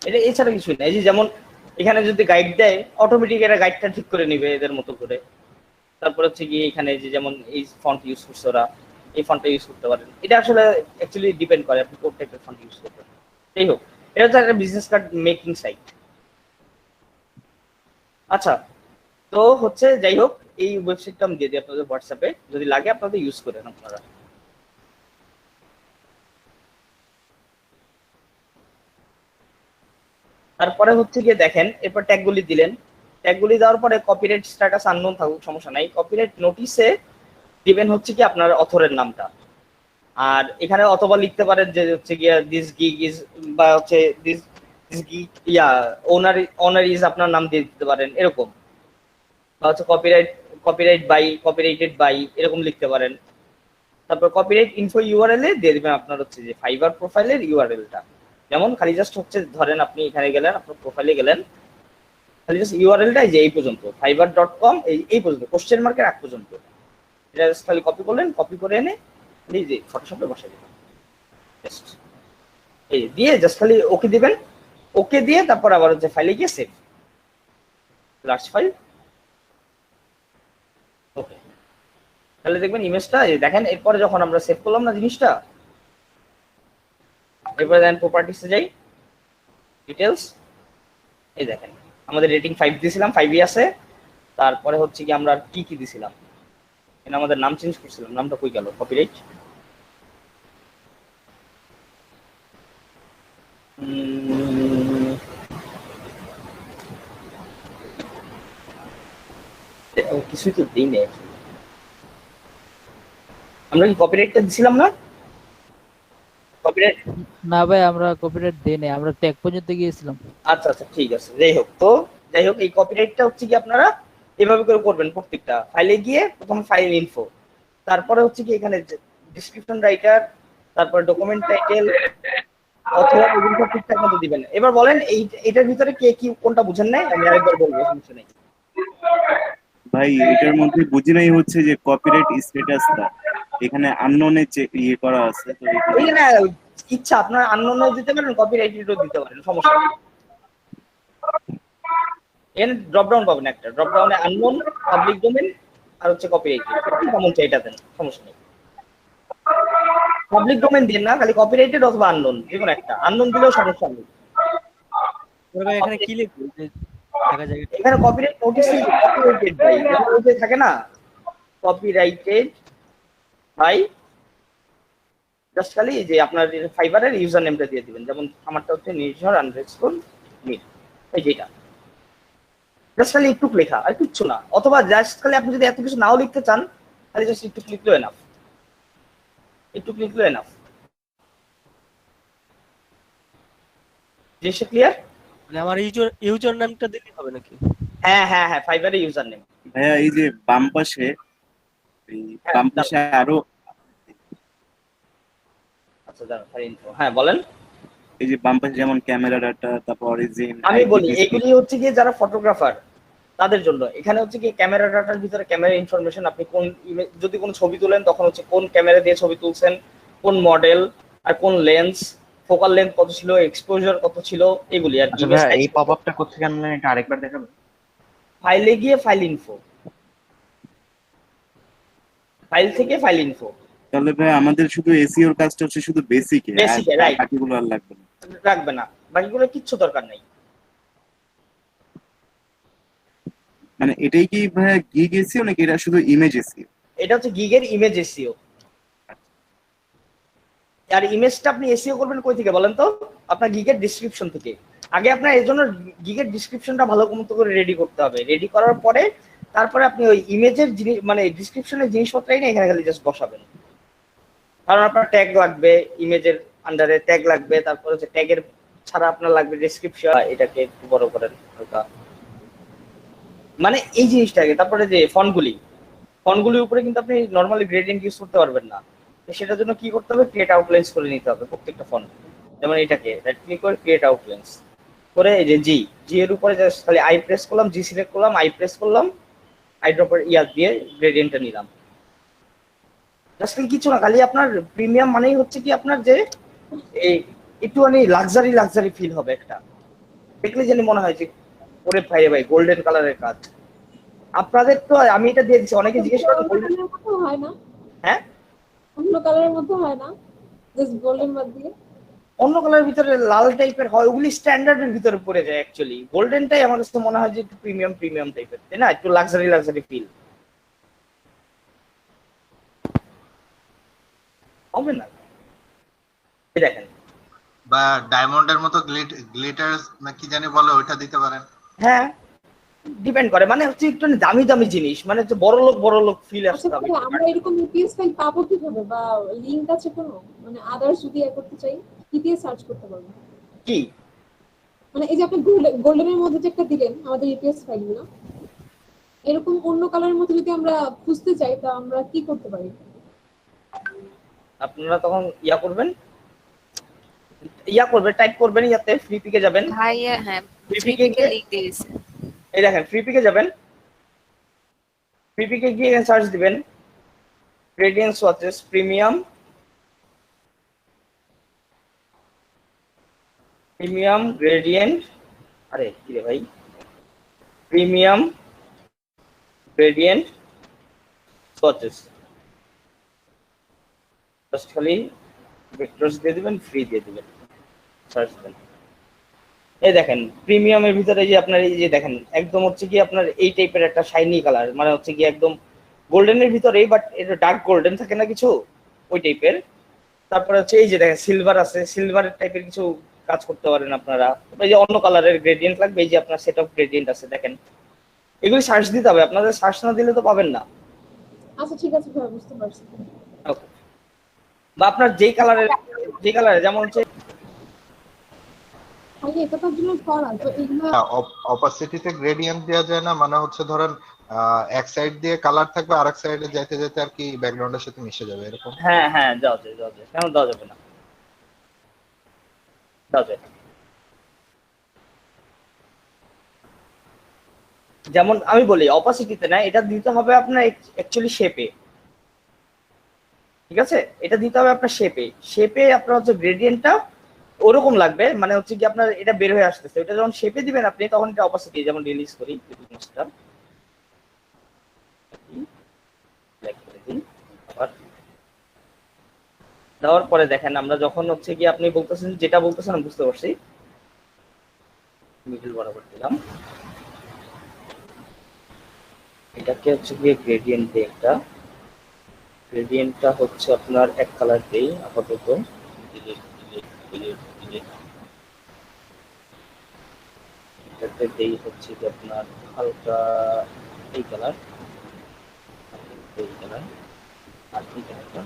এটা এছাড়া কিছু না এই যে যেমন এখানে যদি গাইড দেয় অটোমেটিক এরা গাইডটা ঠিক করে নিবে এদের মতো করে তারপর হচ্ছে কি এখানে যে যেমন এই ফন্ট ইউজ করছে ওরা এই ফন্টটা ইউজ করতে পারেন এটা আসলে অ্যাকচুয়ালি ডিপেন্ড করে আপনি কোন টাইপের ফন্ট ইউজ করবেন যাই হোক এটা হচ্ছে একটা বিজনেস কার্ড মেকিং সাইট আচ্ছা তো হচ্ছে যাই হোক এই ওয়েবসাইটটা আমি দিয়ে দিই আপনাদের হোয়াটসঅ্যাপে যদি লাগে আপনাদের ইউজ করেন আপনারা তারপরে হচ্ছে গিয়ে দেখেন এরপর ট্যাগগুলি দিলেন ট্যাগগুলি দেওয়ার পরে কপিরাইট স্ট্যাটাস আননোন থাকুক সমস্যা নাই কপিরাইট নোটিসে দিবেন হচ্ছে কি আপনার অথরের নামটা আর এখানে অথবা লিখতে পারেন যে হচ্ছে গিয়া দিস গিগ ইজ বা হচ্ছে দিস গিগ ওনার ইজ আপনার নাম দিয়ে দিতে পারেন এরকম বা হচ্ছে কপিরাইটেড বাই এরকম লিখতে পারেন তারপর কপিরাইট ইনফো ইউআরএল এ দিয়ে দিবেন আপনার হচ্ছে যে ফাইবার প্রোফাইলের ইউআরএলটা যেমন খালি জাস্ট হচ্ছে ধরেন আপনি এখানে গেলেন আপনার প্রোফাইলে গেলেন খালি জাস্ট ইউআরএলটা এই পর্যন্ত fiverr.com এই পর্যন্ত কোশ্চেন মার্কের আগ পর্যন্ত এটা জাস্ট খালি কপি করলেন কপি করে এনে এই যে ফটোশপে বসাই দিবেন জাস্ট এই দিয়ে জাস্ট খালি ওকে দিবেন ওকে দিয়ে তারপর আবার হচ্ছে ফাইলে গিয়ে সেভ লাস্ট ফাইল ওকে তাহলে দেখবেন ইমেজটা দেখেন এরপরে যখন আমরা সেভ করলাম না জিনিসটা এরপরে দেন প্রপার্টিসে যাই ডিটেলস এই দেখেন আমাদের রেটিং 5 দিয়েছিলাম 5ই আছে তারপরে হচ্ছে কি আমরা কি কি দিয়েছিলাম এখানে আমাদের নাম চেঞ্জ করছিলাম নামটা কই গেল কপিরাইট কিছুই তো দিই না আমরা কি কপিরাইটটা দিছিলাম না কপিরাইট না ভাই আমরা কপিরাইট দেই নাই আমরা ট্যাগ পর্যন্ত গিয়েছিলাম আচ্ছা আচ্ছা ঠিক আছে যাই হোক এই কপিরাইটটা হচ্ছে কি আপনারা এভাবে করে করবেন প্রত্যেকটা ফাইলে গিয়ে প্রথম ফাইল ইনফো তারপরে হচ্ছে কি এখানে ডেসক্রিপশন রাইটার তারপর ডকুমেন্ট টাইটেল অথবা এগুলো সব ঠিকঠাক মতো দিবেন। এবার বলেন এটার ভিতরে কে কি কোনটা বুঝেন নাই, আমি আরেকবার বলবো, সমস্যা নেই। ভাই এটার মধ্যে বুঝি নাই হচ্ছে যে কপিরাইট স্ট্যাটাসটা এখানে আননোনে ইয়ে করা আছে, তো এই না, ইচ্ছা আপনার আননোনও দিতে পারেন, কপিরাইটেডও দিতে পারেন, সমস্যা নেই। এখানে ড্রপ ডাউন পাবেন একটা, ড্রপ ডাউনে আননোন, পাবলিক ডোমেইন আর হচ্ছে কপিরাইটেড, কেমন চাই এটা দেন, সমস্যা নেই। পাবলিক ডোমেইন দিন না, খালি কপিরাইটেড অথবা আননোন, যে কোনো একটা। আননোন দিলেও সমস্যা নেই। এখানে কি লিখবো দেখা যায় এখানে কপিরাইট নোটিস, কপিরাইটেড ভাই ওই থাকে না, কপিরাইটেড ভাই, জাস্ট খালি যে আপনার ফাইবারের ইউজার নেমটা দিয়ে দিবেন, যেমন আমারটা হচ্ছে নির্ঝর_মির, এই যেটা জাস্ট খালি একটু লেখা আর কিচ্ছু না। অথবা জাস্ট খালি আপনি যদি এত কিছু নাও লিখতে চান, খালি জাস্ট একটু লিখলেও এনাফ, একটু লিখলেও এনাফ। জিনিসটা ক্লিয়ার? মানে আমার ইউজার নামটা দিলে হবে নাকি? হ্যাঁ হ্যাঁ হ্যাঁ, ফাইবারের ইউজার নেম। ভাইয়া এই যে বাম পাশে আরো, আচ্ছা দাঁড়ান, ফাইল ইনফো, হ্যাঁ বলেন। এই যে বাম পাশে যেমন ক্যামেরা ডাটা, তারপর অরিজিন, আমি বলি এগুলি হচ্ছে কি যারা ফটোগ্রাফার তাদের জন্য। এখানে হচ্ছে কি ক্যামেরা ডাটার ভিতরে ক্যামেরা ইনফরমেশন, আপনি কোন যদি কোনো ছবি তুলেন তখন হচ্ছে কোন ক্যামেরা দিয়ে ছবি তুলছেন, কোন মডেল আর কোন লেন্স, ফোকাল লেন্থ কত ছিল, এক্সপোজার কত ছিল, এগুলি আর কি। আচ্ছা ভাই এই পপআপটা কোথা থেকে আনলেন, এটা আরেকবার দেখাবেন? ফাইলে গিয়ে ফাইল ইনফো, ফাইল থেকে ফাইল ইনফো। তাহলে ভাই আমাদের শুধু এসইও এর কাজটা হচ্ছে শুধু বেসিকে, বেসিকে, রাইট, বাকিগুলো আর লাগবে না, রাখবে না, বাকিগুলো কিচ্ছু দরকার নাই। মানে এটাই কি ভাই গিগ এসইও নাকি এটা শুধু ইমেজ এসইও? এটা হচ্ছে গিগের ইমেজ এসইও। আর ইমেজটা আপনি এসইও করবেন কই থেকে বলেন তো? আপনার গিগের ডেসক্রিপশন থেকে। আগে আপনার এর জন্য গিগের ডেসক্রিপশনটা ভালো মতো করে রেডি করতে হবে। রেডি করার পরে তারপরে আপনি ওই ইমেজের জিনিস মানে ডেসক্রিপশনের জিনিসপত্রই না এখানে খালি জাস্ট বসাবেন। কারণ আপনার ট্যাগ লাগবে, ইমেজের আন্ডারে ট্যাগ লাগবে, তারপর হচ্ছে ট্যাগের ছাড়া আপনার লাগবে ডেসক্রিপশন। এটাকে একটু বড় করেন হালকা, মানে এই জিনিসটাকে। তারপরে যে ফন্টগুলির উপরে কিন্তু আপনি নরমালি গ্রেডিয়েন্ট ইউজ করতে পারবেন না। সেটার জন্য কি করতে হবে, ক্রিয়েট আউটলাইন্স করে নিতে হবে প্রত্যেকটা ফন্ট। যেমন এটাকে রাইট ক্লিক করে ক্রিয়েট আউটলাইন্স করে এই যে জি এর উপরে জাস্ট খালি আই প্রেস করলাম, জি সিলেক্ট করলাম, আই প্রেস করলাম, আই ড্রপার ইয়ার দিয়ে গ্রেডিয়েন্টটা নিলাম। জাস্ট কিছু না, খালি আপনার প্রিমিয়াম মানেই হচ্ছে কি আপনার যে এই একটুখানি লাক্সারি ফিল হবে একটা, দেখলে জানি মনে হয় যে ওরে ভাই ভাই গোল্ডেন কালারের কাজ। আপনাদের তো আমি এটা দিয়ে দিচ্ছি, অনেকে জিজ্ঞেস করে গোল্ডেনের মতো হয় না? হ্যাঁ অন্য কালারের মতো হয় না, জাস্ট গোল্ডেন বাদ দিয়ে অন্য কালারের ভিতরে লাল টাইপের হয়, ওগুলি স্ট্যান্ডার্ডের ভিতরে পড়ে যায় অ্যাকচুয়ালি। গোল্ডেনটাই আমার কাছে মনে হয় যে একটু প্রিমিয়াম টাইপের, তাই না? একটু লাক্সারি ফিল হবে না? দেখেন বা ডায়মন্ডের মতো গ্লিটার না কি জানি বলে, ওইটা দিতে পারেন। হ্যাঁ ডিপেন্ড করে, মানে হচ্ছে একটু দামি জিনিস, মানে হচ্ছে বড় লোক ফিল আসতে হবে। আমরা এরকম ইউপিএস ফাইল পাবো কিভাবে, বা লিংক আছে কোনো, মানে আদার্স যদি করতে চাই কি দিয়ে সার্চ করতে পারবো? কি মানে এই যে আপনি গোল্ডেনের মধ্যে যে একটা দিলেন আমাদের ইউপিএস ফাইলগুলো, এরকম অন্য কালারের মধ্যে যদি আমরা খুঁজতে চাই তা আমরা কি করতে পারি? আপনারা তখন টাইপ করবেন, ইয়াতে ফ্রি পিকে যাবেন। ভাইয়া হ্যাঁ, ফ্রি ফ্রি পিকে পিকে লিংক দিয়ে দিয়েছে। এই দেখেন ফ্রি পিকে যাবেন, ফ্রি পিকে গিয়ে সার্চ দিবেন গ্রেডিয়েন্ট সোয়াচেস প্রিমিয়াম গ্রেডিয়েন্ট, আরে কি রে ভাই, প্রিমিয়াম গ্রেডিয়েন্ট সোয়াচেস, জাস্ট খালি ভেক্টরস দিয়ে দিবেন, ফ্রি দিয়ে দিবেন, সার্চ দেন। এই দেখেন প্রিমিয়ামের ভিতরে যে আপনার এই যে দেখেন একদম হচ্ছে কি আপনার এই টাইপের একটা শাইনি কালার, মানে হচ্ছে কি একদম গোল্ডেনের ভিতরেই, বাট এটা ডার্ক গোল্ডেন থাকে না কিছু ওই টাইপের। তারপরে হচ্ছে এই যে দেখেন সিলভার আছে, সিলভারের টাইপের কিছু কাজ করতে পারেন আপনারা। এই যে অন্য কালারের গ্রেডিয়েন্ট লাগবে, এই যে আপনার সেট অফ গ্রেডিয়েন্ট আছে দেখেন, এগুলি সার্চ দিতে হবে। আপনাদের সার্চ না দিলে তো পাবেন না। আচ্ছা ঠিক আছে ভাই, বুঝতে পারছি। ওকে, বা আপনার যেই কালারে যেমন হচ্ছে ভাইয়া এটা তার জন্য করা তো এগুলো অপাসিটিতে গ্রেডিয়েন্ট দেওয়া যায় না, মানে হচ্ছে ধরেন এক সাইড দিয়ে কালার থাকবে আর এক সাইডে যাইতে যেতে আর কি ব্যাকগ্রাউন্ডের সাথে মিশে যাবে এরকম। হ্যাঁ হ্যাঁ, যাওয়া যায় যাওয়া যায়, কেন দেওয়া যাবে না, দেওয়া যায়। যেমন আমি বলি অপাসিটিতে না, এটা দিতে হবে আপনার অ্যাকচুয়ালি শেপে, ঠিক আছে? এটা দিতে হবে আপনার শেপে, শেপে আপনার হচ্ছে গ্রেডিয়েন্টটা ওরকম লাগবে, মানে হচ্ছে কি আপনার এটা বের হয়ে আসতেছে, এটা যখন শেপে দিবেন আপনি তখন এটা অপাসিটি, যেমন রিলিজ করি দেওয়ার পরে দেখেন আমরা যখন হচ্ছে কি আপনি বলতেছেন যেটা বলতেছেন আমি বুঝতে পারছি, মিডল বরাবর দিলাম, এটাকে হচ্ছে গিয়ে গ্রেডিয়েন্ট দিয়ে একটা, গ্রেডিয়েন্টটা হচ্ছে আপনার এক কালার দেই আপাতত, এটাতে দেই হচ্ছে যে আপনার হালকা এই কালার, এই কালার আর এই কালারটা,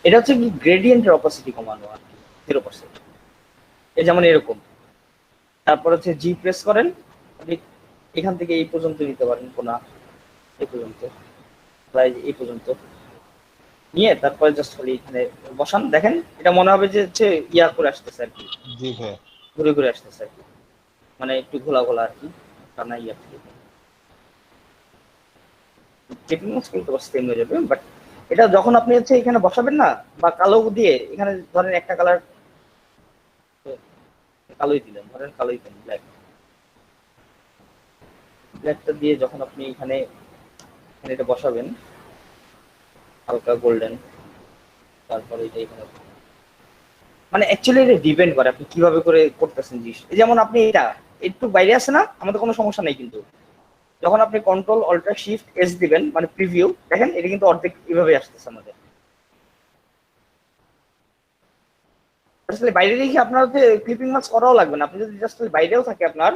এটা হচ্ছে কি গ্রেডিয়েন্টের অপাসিটি কমানো আর কি 0%, এই যেমন এরকম। তারপর হচ্ছে জি প্রেস করেন, আপনি এখান থেকে এই পর্যন্ত নিতে পারেন, কোনা এই পর্যন্ত, প্রায় এই পর্যন্ত নিয়ে তারপরে জাস্ট খালি এখানে বসান, দেখেন এটা মনে হবে যে হচ্ছে ইয়া করে আসতেছে আর কি, জি ভাই ঘুরে ঘুরে আসতেছে আর কি, মানে একটু ঘোলা ঘোলা আর কি, টানা ইয়া থেকে কিন্তু সেম হয়ে যাবে। বাট এটা যখন আপনি হচ্ছে এখানে বসাবেন না, বা কালো দিয়ে এখানে ধরেন একটা কালার কালোই দিলেন, ধরেন কালোই দিলেন, ব্ল্যাক, ব্ল্যাকটা দিয়ে যখন আপনি এখানে এটা বসাবেন হালকা গোল্ডেন, তারপরে এটা এখানে, মানে অ্যাকচুয়ালি এটা ডিপেন্ড করে আপনি কিভাবে করে করতেছেন জিনিস। যেমন আপনি এটা একটু বাইরে আসে না, আমাদের কোনো সমস্যা নেই, কিন্তু যখন আপনি কন্ট্রোল অল্টার শিফট এস দিবেন মানে প্রিভিউ, দেখেন এটা কিন্তু অর্ধেক এইভাবে আসতেছে আমাদের। আসলে বাইরে রেখে আপনার হচ্ছে ক্লিপিং মাস্ক করাও লাগবে না, আপনি যদি জাস্ট বাইরেও থাকে আপনার,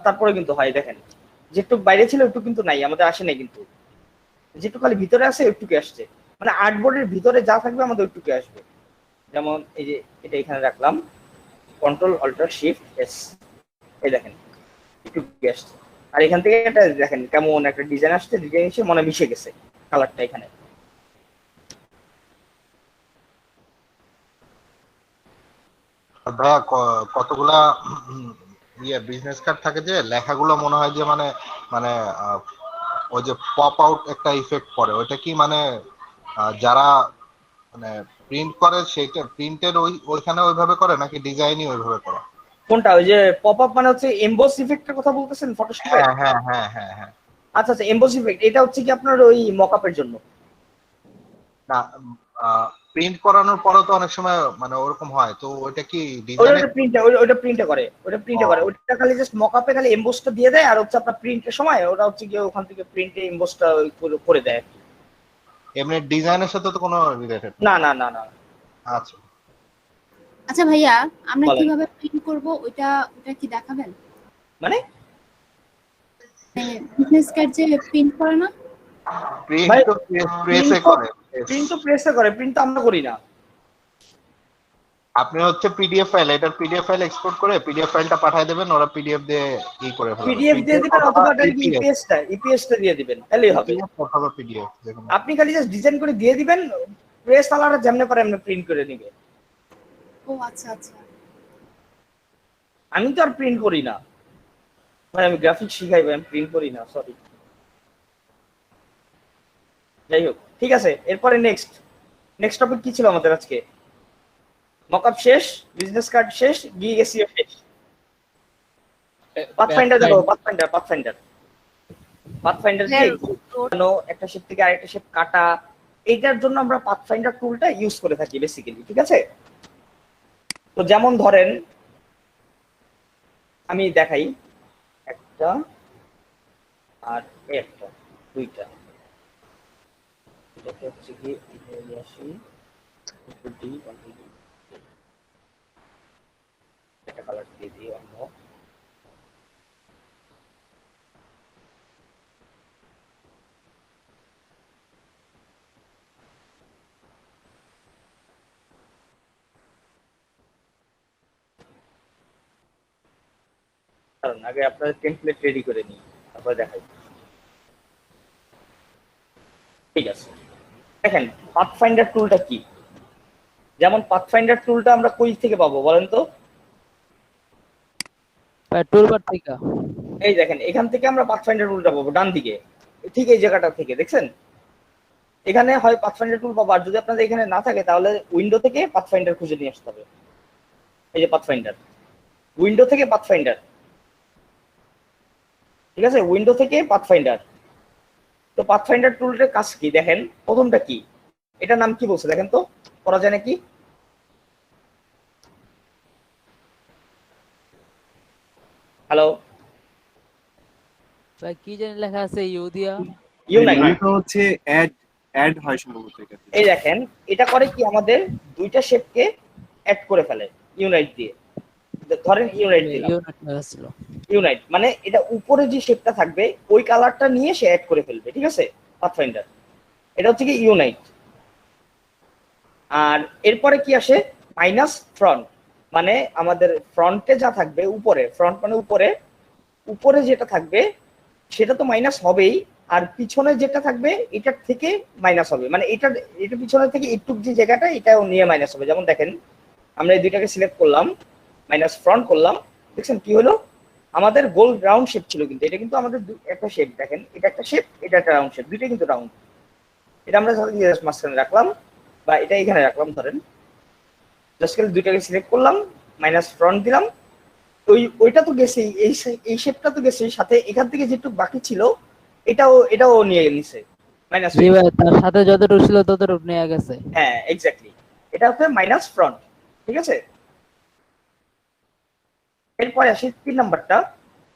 তারপরে কিন্তু হয়, দেখেন যেটুক বাইরে ছিল একটু কিন্তু নাই, আমাদের আসে নাই, কিন্তু যেটুকু খালি ভিতরে আসে একটুকে আসছে, মানে আর্টবোর্ডের ভিতরে যা থাকবে আমাদের একটুকে আসবে। যেমন এই যে এটা এখানে রাখলাম, কন্ট্রোল অল্টার শিফট এস, এই দেখেন একটুকে আসছে, আর এখান থেকে এটা দেখেন কেমন একটা ডিজাইন আসছে, ডিজাইন এসে মনে মিশে গেছে কালারটা এখানে। ভাইয়া কতগুলা ইয়ে বিজনেস কার্ড থাকে যে লেখাগুলো মনে হয় যে মানে মানে ওই যে পপ আউট একটা ইফেক্ট পড়ে, ওইটা কি মানে যারা মানে প্রিন্ট করে সেটা প্রিন্টের ওইখানে ওইভাবে করে নাকি ডিজাইনই ওইভাবে করে? কোনটা ওই যে পপ আপ মানে হচ্ছে এমবস ইফেক্টের কথা বলতেছেন ফটোশপে? হ্যাঁ হ্যাঁ হ্যাঁ হ্যাঁ হ্যাঁ। আচ্ছা আচ্ছা, এমবস ইফেক্ট এটা হচ্ছে কি আপনার ওই মকআপের জন্য না, প্রিন্ট করানোর পরে তো অনেক সময় মানে ওরকম হয়, তো ওইটা কি ডিজাইনে ওইটা প্রিন্টে করে, ওইটা খালি জাস্ট মকআপে খালি এমবসটা দিয়ে দেয়, আর হচ্ছে আপনার প্রিন্টের সময় ওটা হচ্ছে কি ওখান থেকে প্রিন্টে এমবসটা করে দেয়। এমনি ডিজাইনের সাথে তো কোনো রিলেটেড না না না না। আচ্ছা আচ্ছা ভাইয়া, আমরা বলেন। কিভাবে প্রিন্ট করব ওটা কি দেখাবেন? মানে বিজনেস কার্ড যে প্রিন্ট করে না, প্রিন্ট তো প্রেসে করে, প্রিন্ট তো প্রেসে করে, প্রিন্ট তো আমরা করি না। আপনি হচ্ছে পিডিএফ ফাইল, এটার পিডিএফ ফাইল এক্সপোর্ট করে পিডিএফ ফাইলটা পাঠিয়ে দেবেন, ওরা পিডিএফ দিয়ে ই করে ফেলবে, পিডিএফ দিয়ে দিবেন অথবা ইপিএসটা দিয়ে দিবেন, তাহলেই হবে। অথবা পিডিএফ দেখুন, আপনি খালি জাস্ট ডিজাইন করে দিয়ে দিবেন, প্রেস আলাদা যেমনে পারে এমনি প্রিন্ট করে নিবে। ও আচ্ছা আচ্ছা। আমি তো আর প্রিন্ট করি না ভাই, আমি গ্রাফিক্স শিখাই ভাই, আমি প্রিন্ট করি না, সরি। যাই হোক, ঠিক আছে, এরপরে নেক্সট টপিক কি ছিল আমাদের আজকে? মকআপ শেষ, বিজনেস কার্ড শেষ, গিগ এসইও শেষ, পাথফাইন্ডার দেখো, পাথফাইন্ডার কি একটা শেপ থেকে আরেকটা শেপ কাটা, এইটার জন্য আমরা পাথফাইন্ডার টুলটা ইউজ করে থাকি বেসিক্যালি, ঠিক আছে? তো যেমন ধরেন আমি দেখাই, একটা আর একটা, দুইটা, এটাকে হচ্ছে কি নিয়ে আসি, একটা কালার দিয়ে দিই অন্য, কারণ আগে আপনাদের টেমপ্লেট রেডি করে নিই, তারপরে দেখাই। ঠিক আছে, দেখেন পাথফাইন্ডার টুলটা কি। যেমন পাথফাইন্ডার টুলটা আমরা কই থেকে পাবো বলেন তো? টুলবার থেকে। এই দেখেন এখান থেকে আমরা পাথফাইন্ডার টুলটা পাবো ডান দিকে, ঠিক এই জায়গাটা থেকে দেখছেন। এখানে হয় পাথফাইন্ডার টুল পাবো, আর যদি আপনাদের এখানে না থাকে তাহলে উইন্ডো থেকে পাথফাইন্ডার খুঁজে নিয়ে আসতে হবে। এই যে পাথফাইন্ডার, উইন্ডো থেকে পাথফাইন্ডার, ঠিক আছে, উইন্ডো থেকে পাথফাইন্ডার। তো পাথফাইন্ডার টুলটার কাজ কি দেখেন, প্রথমটা কি, এটার নাম কি বলছে দেখেন তো, করা যায় নাকি? হ্যালো ভাই কি জানি লেখা আছে ইউদিয়া ইউনাইট তো হচ্ছে অ্যাড হয় সম্ভবত এটাতে। এই দেখেন এটা করে কি, আমাদের দুইটা শেপকে অ্যাড করে ফেলে ইউনাইট দিয়ে। ধরেন ইউনাইট দিলাম, ইউনাইট মানে এটা উপরে যে শেপটা থাকবে ওই কালারটা নিয়ে সে অ্যাড করে ফেলবে, ঠিক আছে পাথফাইন্ডার। এটা হচ্ছে কি ইউনাইট। আর এরপরে কি আসে, মাইনাস ফ্রন্ট, মানে আমাদের ফ্রন্টে যা থাকবে উপরে, ফ্রন্ট মানে উপরে, উপরে যেটা থাকবে সেটা তো মাইনাস হবেই, আর পিছনে যেটা থাকবে এটার থেকে মাইনাস হবে, মানে এটা পিছনে থেকে একটু যে জায়গাটা এটাও নিয়ে মাইনাস হবে। যেমন দেখেন আমরা এই দুইটাকে সিলেক্ট করলাম, মাইনাস ফ্রন্ট করলাম, দেখছেন কি হলো, আমাদের গোল রাউন্ড শেপ ছিল, কিন্তু এটা কিন্তু আমাদের একটা শেপ, দেখেন এটা একটা শেপ, এটা একটা রাউন্ড শেপ, দুইটাই কিন্তু রাউন্ড। এটা আমরা মাঝখানে রাখলাম বা এটা এখানে রাখলাম, ধরেন জাস্ট দুইটাকে সিলেক্ট করলাম, মাইনাস ফ্রন্ট দিলাম, ওইটা তো গেছেই, এই শেপটা তো গেছে, সাথে এখান থেকে যেটুকু বাকি ছিল এটাও নিয়ে নিছে মাইনাস, তার সাথে যতটুকু ছিল ততটুকু নিয়ে গেছে। হ্যাঁ এক্স্যাক্টলি, এটা হচ্ছে মাইনাস ফ্রন্ট, ঠিক আছে। এরপরে আসি 3 নাম্বারটা,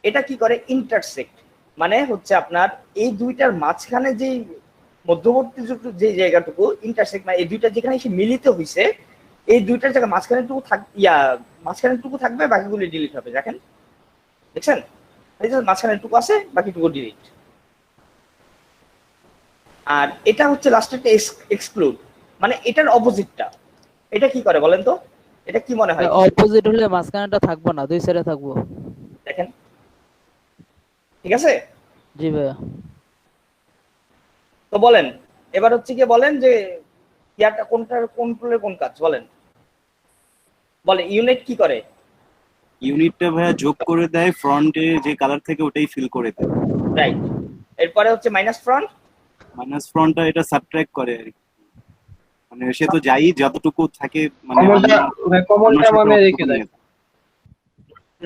এটা কি করে, ইন্টারসেক্ট, মানে হচ্ছে আপনার এই দুইটার মাঝখানে যে মধ্যবর্তী যে জায়গাটুকু ইন্টারসেক্ট, মানে এই দুইটা যেখানে এসে মিলিত হইছে, এই দুইটার জায়গা মাঝখানেটুকু মাঝখানেটুকু থাকবে, বাকিগুলি ডিলিট হবে। দেখেন দেখছেন, এই যে মাঝখানেটুকু আছে, বাকিটুকু ডিলিট। আর এটা হচ্ছে লাস্টেরটা এক্সক্লুড, মানে এটার অপোজিটটা। এটা কি করে বলেন তো, এটা কি মনে হয়? অপোজিট হলে মাঝখানেটা থাকবো না, দুই সাইডে থাকবো। দেখেন ঠিক আছে জি ভাইয়া। তো বলেন এবার হচ্ছে কি, বলেন যে ইয়ারটা কোনটার কন্ট্রোলের কোন কাজ বলেন, বলে ইউনিট কি করে? ইউনিটটা ভাইয়া যোগ করে দেয়, ফ্রন্টে যে কালার থেকে ওটাই ফিল করে দেয়। রাইট। এরপরে হচ্ছে মাইনাস ফ্রন্ট, মাইনাস ফ্রন্টটা এটা সাবট্রাক্ট করে আর কি, মানে সে তো যাই যতটুকু থাকে, মানে কমনটা মানে রেখে দেয়।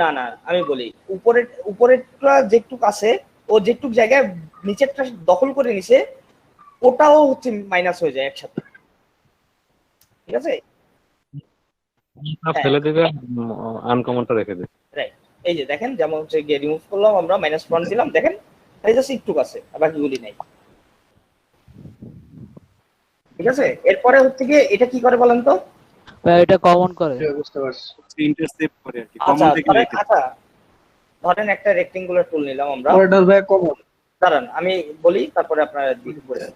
না না আমি বলি, উপরেরটা যেটুক আছে ও যেটুক জায়গায় নিচেরটা দখল করে নিছে ওটাও হচ্ছে মাইনাস হয়ে যায় একসাথে, ঠিক আছে। ফেলে দিবে, আনকমনটা রেখে দেবে। রাইট, এই যে দেখেন যেমন হচ্ছে গিয়ে রিমুভ করলাম আমরা, মাইনাস ফ্রন্ট দিলাম, দেখেন এই জাস্ট একটুক আছে, আর বাকিগুলি নাই, ঠিক আছে। এরপরে হচ্ছে গিয়ে এটা কি করে বলেন তো? এটা কমন করে, বুঝতে পারছি, ইন্টারসেপ্ট করে আর কি, কমন থেকে রেখে। আচ্ছা ধরেন একটা রেক্টেঙ্গুলার টুল নিলাম আমরা, অর্ডার ভাই কমন, দাঁড়ান আমি বলি তারপরে আপনারা দিতে বলেন।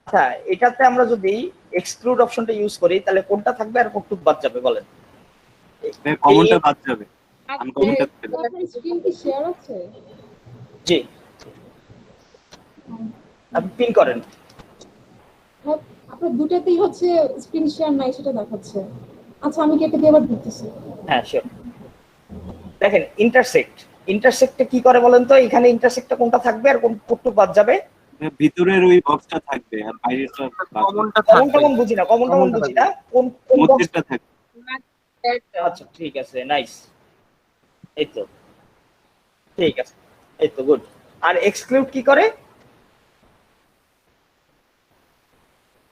আচ্ছা এটাতে আমরা যদি এক্সক্লুড অপশনটা ইউজ করি তাহলে কোনটা থাকবে আর কোনটুক বাদ যাবে বলেন? কমনটা বাদ যাবে, আনকমনটা ফেলে। স্ক্রিন কি শেয়ার আছে? জি, আপনি পিন করেন। হ্যাঁ, আপনার দুটাতেই হচ্ছে স্ক্রিন শেয়ার নাই সেটা দেখাচ্ছে। আচ্ছা আমি কেটে দিয়ে আবার ঢুকতেছি। হ্যাঁ শিওর। দেখেন ইন্টারসেক্টটা কি করে বলেন তো, এখানে ইন্টারসেক্টটা কোনটা থাকবে আর কোনটুক বাদ যাবে? ভিতরের ওই বক্সটা থাকবে আর বাইরেরটা কমনটা বুঝি না, কমন বুঝি না, কোন মধ্যেরটা থাকবে। আচ্ছা ঠিক আছে, নাইস, এই তো ঠিক আছে, এই তো গুড। আর এক্সক্লুড কি করে?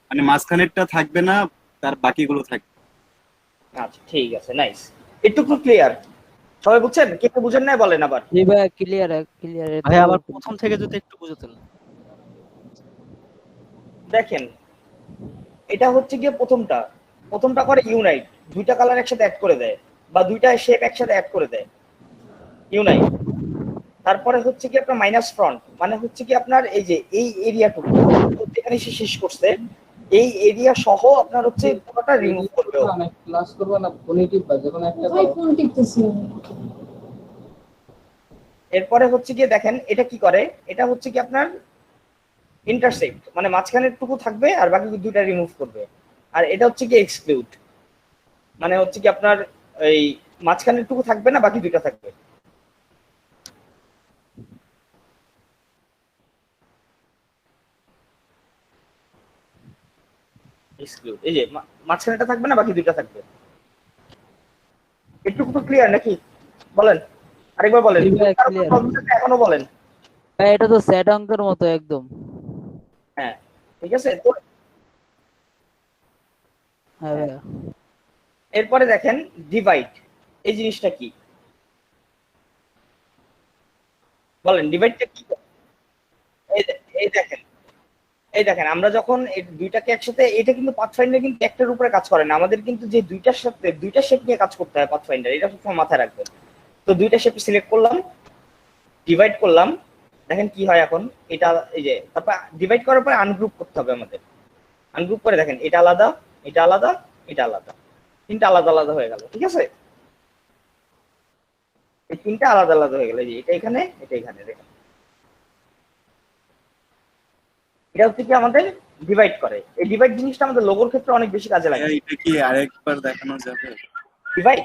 মানে মাঝখানেরটা থাকবে না, তার বাকিগুলো থাকবে। আচ্ছা ঠিক আছে, নাইস, একটু ক্লিয়ার, সবাই বুঝছেন? কেউ বুঝেন না বলেন আবার। জি ভাই ক্লিয়ার ক্লিয়ার। ভাই আবার প্রথম থেকে যদি একটু বুঝাতেন। দেখেন এটা হচ্ছে গিয়ে প্রথমটা করে ইউনাইট, দুইটা কালার একসাথে অ্যাড করে দেয় বা দুইটা শেপ একসাথে অ্যাড করে দেয়, ইউনাইট। তারপরে হচ্ছে কি আপনার মাইনাস ফ্রন্ট, মানে হচ্ছে কি আপনার এই যে এই এরিয়াটুকু যেখানে সে শেষ করছে এই এরিয়া সহ আপনার হচ্ছে পুরো কোনোটা রিমুভ করবে ও। ক্লাস করবে না ফোনে টিপবা যখন একটা ভাই ফোন টিপতেছি এরপরে হচ্ছে গিয়ে দেখেন এটা কি করে, এটা হচ্ছে কি আপনার ইন্টারসেক্ট, মানে মাঝখানের টুকু থাকবে আর বাকি দুইটা রিমুভ করবে। আর এটা হচ্ছে কি এক্সক্লুড, মানে হচ্ছে কি আপনার এই মাঝখানের টুকু থাকবে না, বাকি দুইটা থাকবে। এক্সক্লুড, এই যে মাঝখানেটা থাকবে না, বাকি দুইটা থাকবে। এটুকু তো ক্লিয়ার নাকি? বলেন আরেকবার বলেন, এখনো বলেন। ভাই এটা তো সেট অঙ্কের মতো একদম। হ্যাঁ ঠিক আছে তো। হ্যাঁ ভাইয়া। এরপরে দেখেন ডিভাইড, এই জিনিসটা কি বলেন? ডিভাইডটা কি? এই দেখেন আমরা যখন এই দুইটাকে একসাথে, এটা কিন্তু পাথফাইন্ডার কিন্তু একটার উপরে কাজ করে না, আমাদের কিন্তু যে দুইটার সাথে দুইটা শেপ নিয়ে কাজ করতে হয় পাথফাইন্ডার, এটা সবসময় মাথায় রাখবেন। তো দুইটা শেপ সিলেক্ট করলাম, ডিভাইড করলাম, দেখেন কি হয় এখন। এটা এই যে তারপর ডিভাইড করার পরে আনগ্রুপ করতে হবে আমাদের। আনগ্রুপ করে দেখেন এটা আলাদা, এটা আলাদা, এটা আলাদা, তিনটা আলাদা আলাদা হয়ে গেল। ঠিক আছে, এই তিনটা আলাদা আলাদা হয়ে গেল। এটা এখানে, এটা এখানে, দেখেন এটা হচ্ছে কি আমাদের ডিভাইড করে। এই ডিভাইড জিনিসটা আমাদের লোগোর ক্ষেত্রে অনেক বেশি কাজে লাগে। এটা কি আরেকবার দেখানো যাবে? ডিভাইড,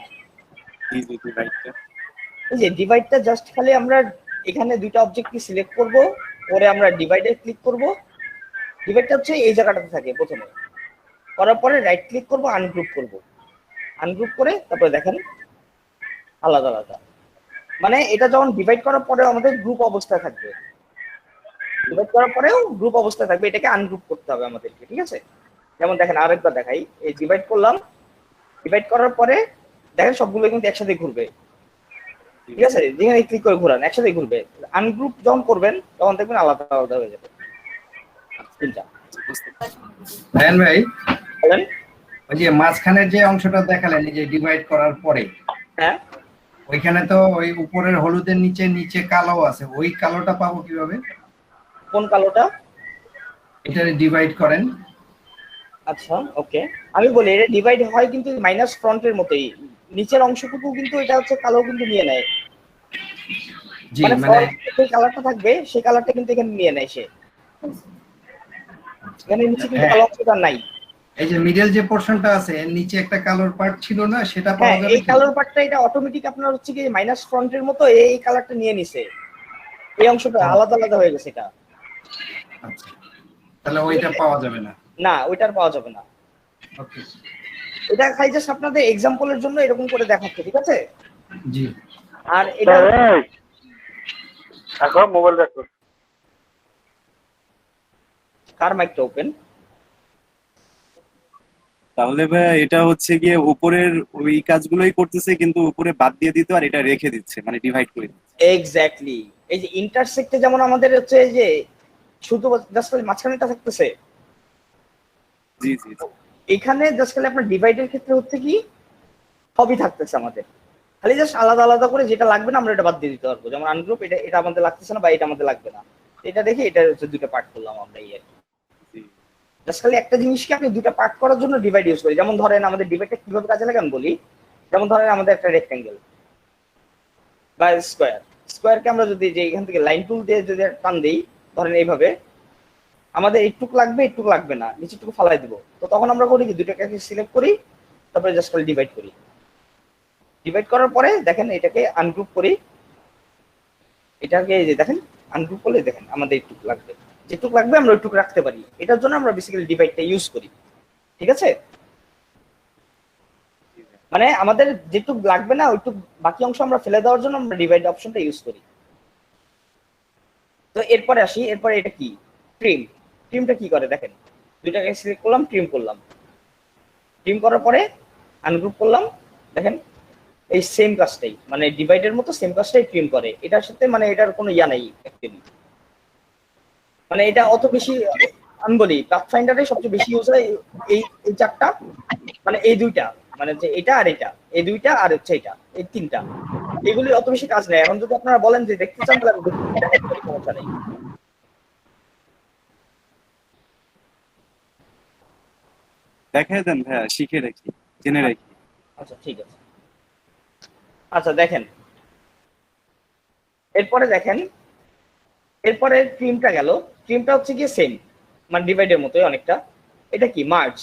এই যে ডিভাইডটা, এই যে ডিভাইডটা জাস্ট খালি আমরা এখানে দুইটা অবজেক্টকে সিলেক্ট করব, পরে আমরা ডিভাইডে ক্লিক করব। ডিভাইডটা হচ্ছে এই জায়গাটাতে থাকে প্রথমে, করার পরে রাইট ক্লিক করব, আনগ্রুপ করব। আনগ্রুপ করে তারপরে দেখেন আলাদা আলাদা, মানে এটা যখন ডিভাইড করার পরে আমাদের গ্রুপ অবস্থায় থাকবে, ডিভাইড করার পরেও গ্রুপ অবস্থায় থাকবে, এটাকে আনগ্রুপ করতে হবে আমাদেরকে। ঠিক আছে, যেমন দেখেন আরেকবার দেখাই, এই ডিভাইড করলাম, ডিভাইড করার পরে দেখেন সবগুলো কিন্তু একসাথে ঘুরবে। ঠিক আছে, যেখানে ক্লিক করে ঘোরান একসাথে ঘুরবে। আনগ্রুপ যখন করবেন তখন দেখবেন আলাদা আলাদা হয়ে যাবে তিনটা। রায়হান ভাই বলেন। ওই যে মাঝখানের যে অংশটা দেখালেন এই যে ডিভাইড করার পরে, হ্যাঁ ওইখানে তো ওই উপরের হলুদের নিচে নিচে কালো আছে, ওই কালোটা পাবো কিভাবে? কোন কালোটা? এটা ডিভাইড করেন। আচ্ছা ওকে, আমি বলি এটা ডিভাইড হয় কিন্তু মাইনাস ফ্রন্টের মতোই, নিচের অংশটুকু কিন্তু এটা হচ্ছে কালো কিন্তু নিয়ে নেয়। জি মানে মানে যে কালারটা থাকবে সেই কালারটা কিন্তু এখানে নিয়ে নেয় সে, এখানে নিচে কিন্তু কালো অংশটা নাই। এই যে মিডল যে পোরশনটা আছে এর নিচে একটা কালোর পার্ট ছিল না, সেটা পাওয়া যাবে? এই কালার পার্টটা এটা অটোমেটিক আপনার হচ্ছে কি মাইনাস ফ্রন্টের মতো এই কালারটা নিয়ে নিছে, এই অংশটা আলাদা আলাদা হয়ে গেছে এটা। আচ্ছা, তাহলে ওইটা পাওয়া যাবে না? না, ওইটার পাওয়া যাবে না। ওকে, এটা খাই জাস্ট আপনাদের এক্সাম্পলের জন্য এরকম করে দেখাচ্ছে। ঠিক আছে, জি। আর এটা এখন মোবাইল দেখো, কার মাইকটা ওপেন? তাহলে ভাই এটা হচ্ছে গিয়ে উপরের ওই কাজগুলোই করতেছে কিন্তু উপরে বাদ দিয়ে দিতে আর এটা রেখে দিচ্ছে, মানে ডিভাইড করে দিচ্ছে। এক্স্যাক্টলি, এই যে ইন্টারসেক্টে যেমন আমাদের হচ্ছে এই যে শুধু জাস্ট খালি মাঝখানেটা থাকতেছে, জি জি, এখানে জাস্ট খালি আপনার ডিভাইডের ক্ষেত্রে হচ্ছে কি সবই থাকতেছে আমাদের, খালি জাস্ট আলাদা আলাদা করে যেটা লাগবে না আমরা এটা বাদ দিয়ে দিতে পারবো। যেমন আনগ্রুপ, এটা এটা আমাদের লাগতেছে না বা এটা আমাদের লাগবে না, এটা দেখে এটা হচ্ছে দুটো পার্ট করলাম আমরা। এই আর কি, জাস্ট খালি একটা জিনিসকে আপনি দুটো পার্ট করার জন্য ডিভাইড ইউজ করি। যেমন ধরেন আমাদের ডিভাইডটা কিভাবে কাজে লাগে আমি বলি। যেমন ধরেন আমাদের একটা রেক্ট্যাঙ্গেল বা স্কোয়ার, স্কোয়ারকে আমরা যদি যে এখান থেকে লাইন টুল দিয়ে যদি টান দিই, ধরেন এইভাবে, আমাদের এইটুকু লাগবে এইটুকু লাগবে না, নিচেটুকু ফালাই দিব। তো তখন আমরা করি কি দুটোকে সিলেক্ট করি, তারপরে জাস্ট খালি ডিভাইড করি। ডিভাইড করার পরে দেখেন এটাকে আনগ্রুপ করি, এটাকে এই যে দেখেন আনগ্রুপ করলে দেখেন আমাদের এইটুকু লাগবে, যেটুকু লাগবে আমরা ওইটুকু রাখতে পারি। এটার জন্য আমরা বেসিক্যালি ডিভাইডটা ইউজ করি। ঠিক আছে, মানে আমাদের যেটুকু লাগবে না ওইটুকু বাকি অংশ আমরা ফেলে দেওয়ার জন্য আমরা ডিভাইড অপশনটা ইউজ করি। তো এরপরে আসি, এরপরে এটা কি ট্রিম। ট্রিমটা কি করে দেখেন, দুইটাকে সিলেক্ট করলাম, ট্রিম করলাম, ট্রিম করার পরে আনগ্রুপ করলাম, দেখেন এই সেম কাজটাই, মানে ডিভাইডের মতো সেম কাজটাই ট্রিম করে। এটার সাথে মানে এটার কোনো ইয়া নাই অ্যাকচুয়ালি, মানে এটা অত বেশি আমি বলি পাথফাইন্ডারে সবচেয়ে বেশি ইউজ হয় এই এই চারটা, মানে এই দুইটা, মানে যে এটা আর এটা, এই দুইটা আর হচ্ছে এটা, এই তিনটা, এগুলি অত বেশি কাজ নেই। এখন যদি আপনারা বলেন যে দেখতে চান তাহলে সমস্যা নেই। দেখাই দেন ভাইয়া, শিখে রাখি, জেনে রাখি। আচ্ছা ঠিক আছে। আচ্ছা দেখেন, এরপরে দেখেন, এরপরে ট্রিমটা গেল। ট্রিমটা হচ্ছে গিয়ে সেম, মানে ডিভাইডের মতোই অনেকটা। এটা কি মার্জ।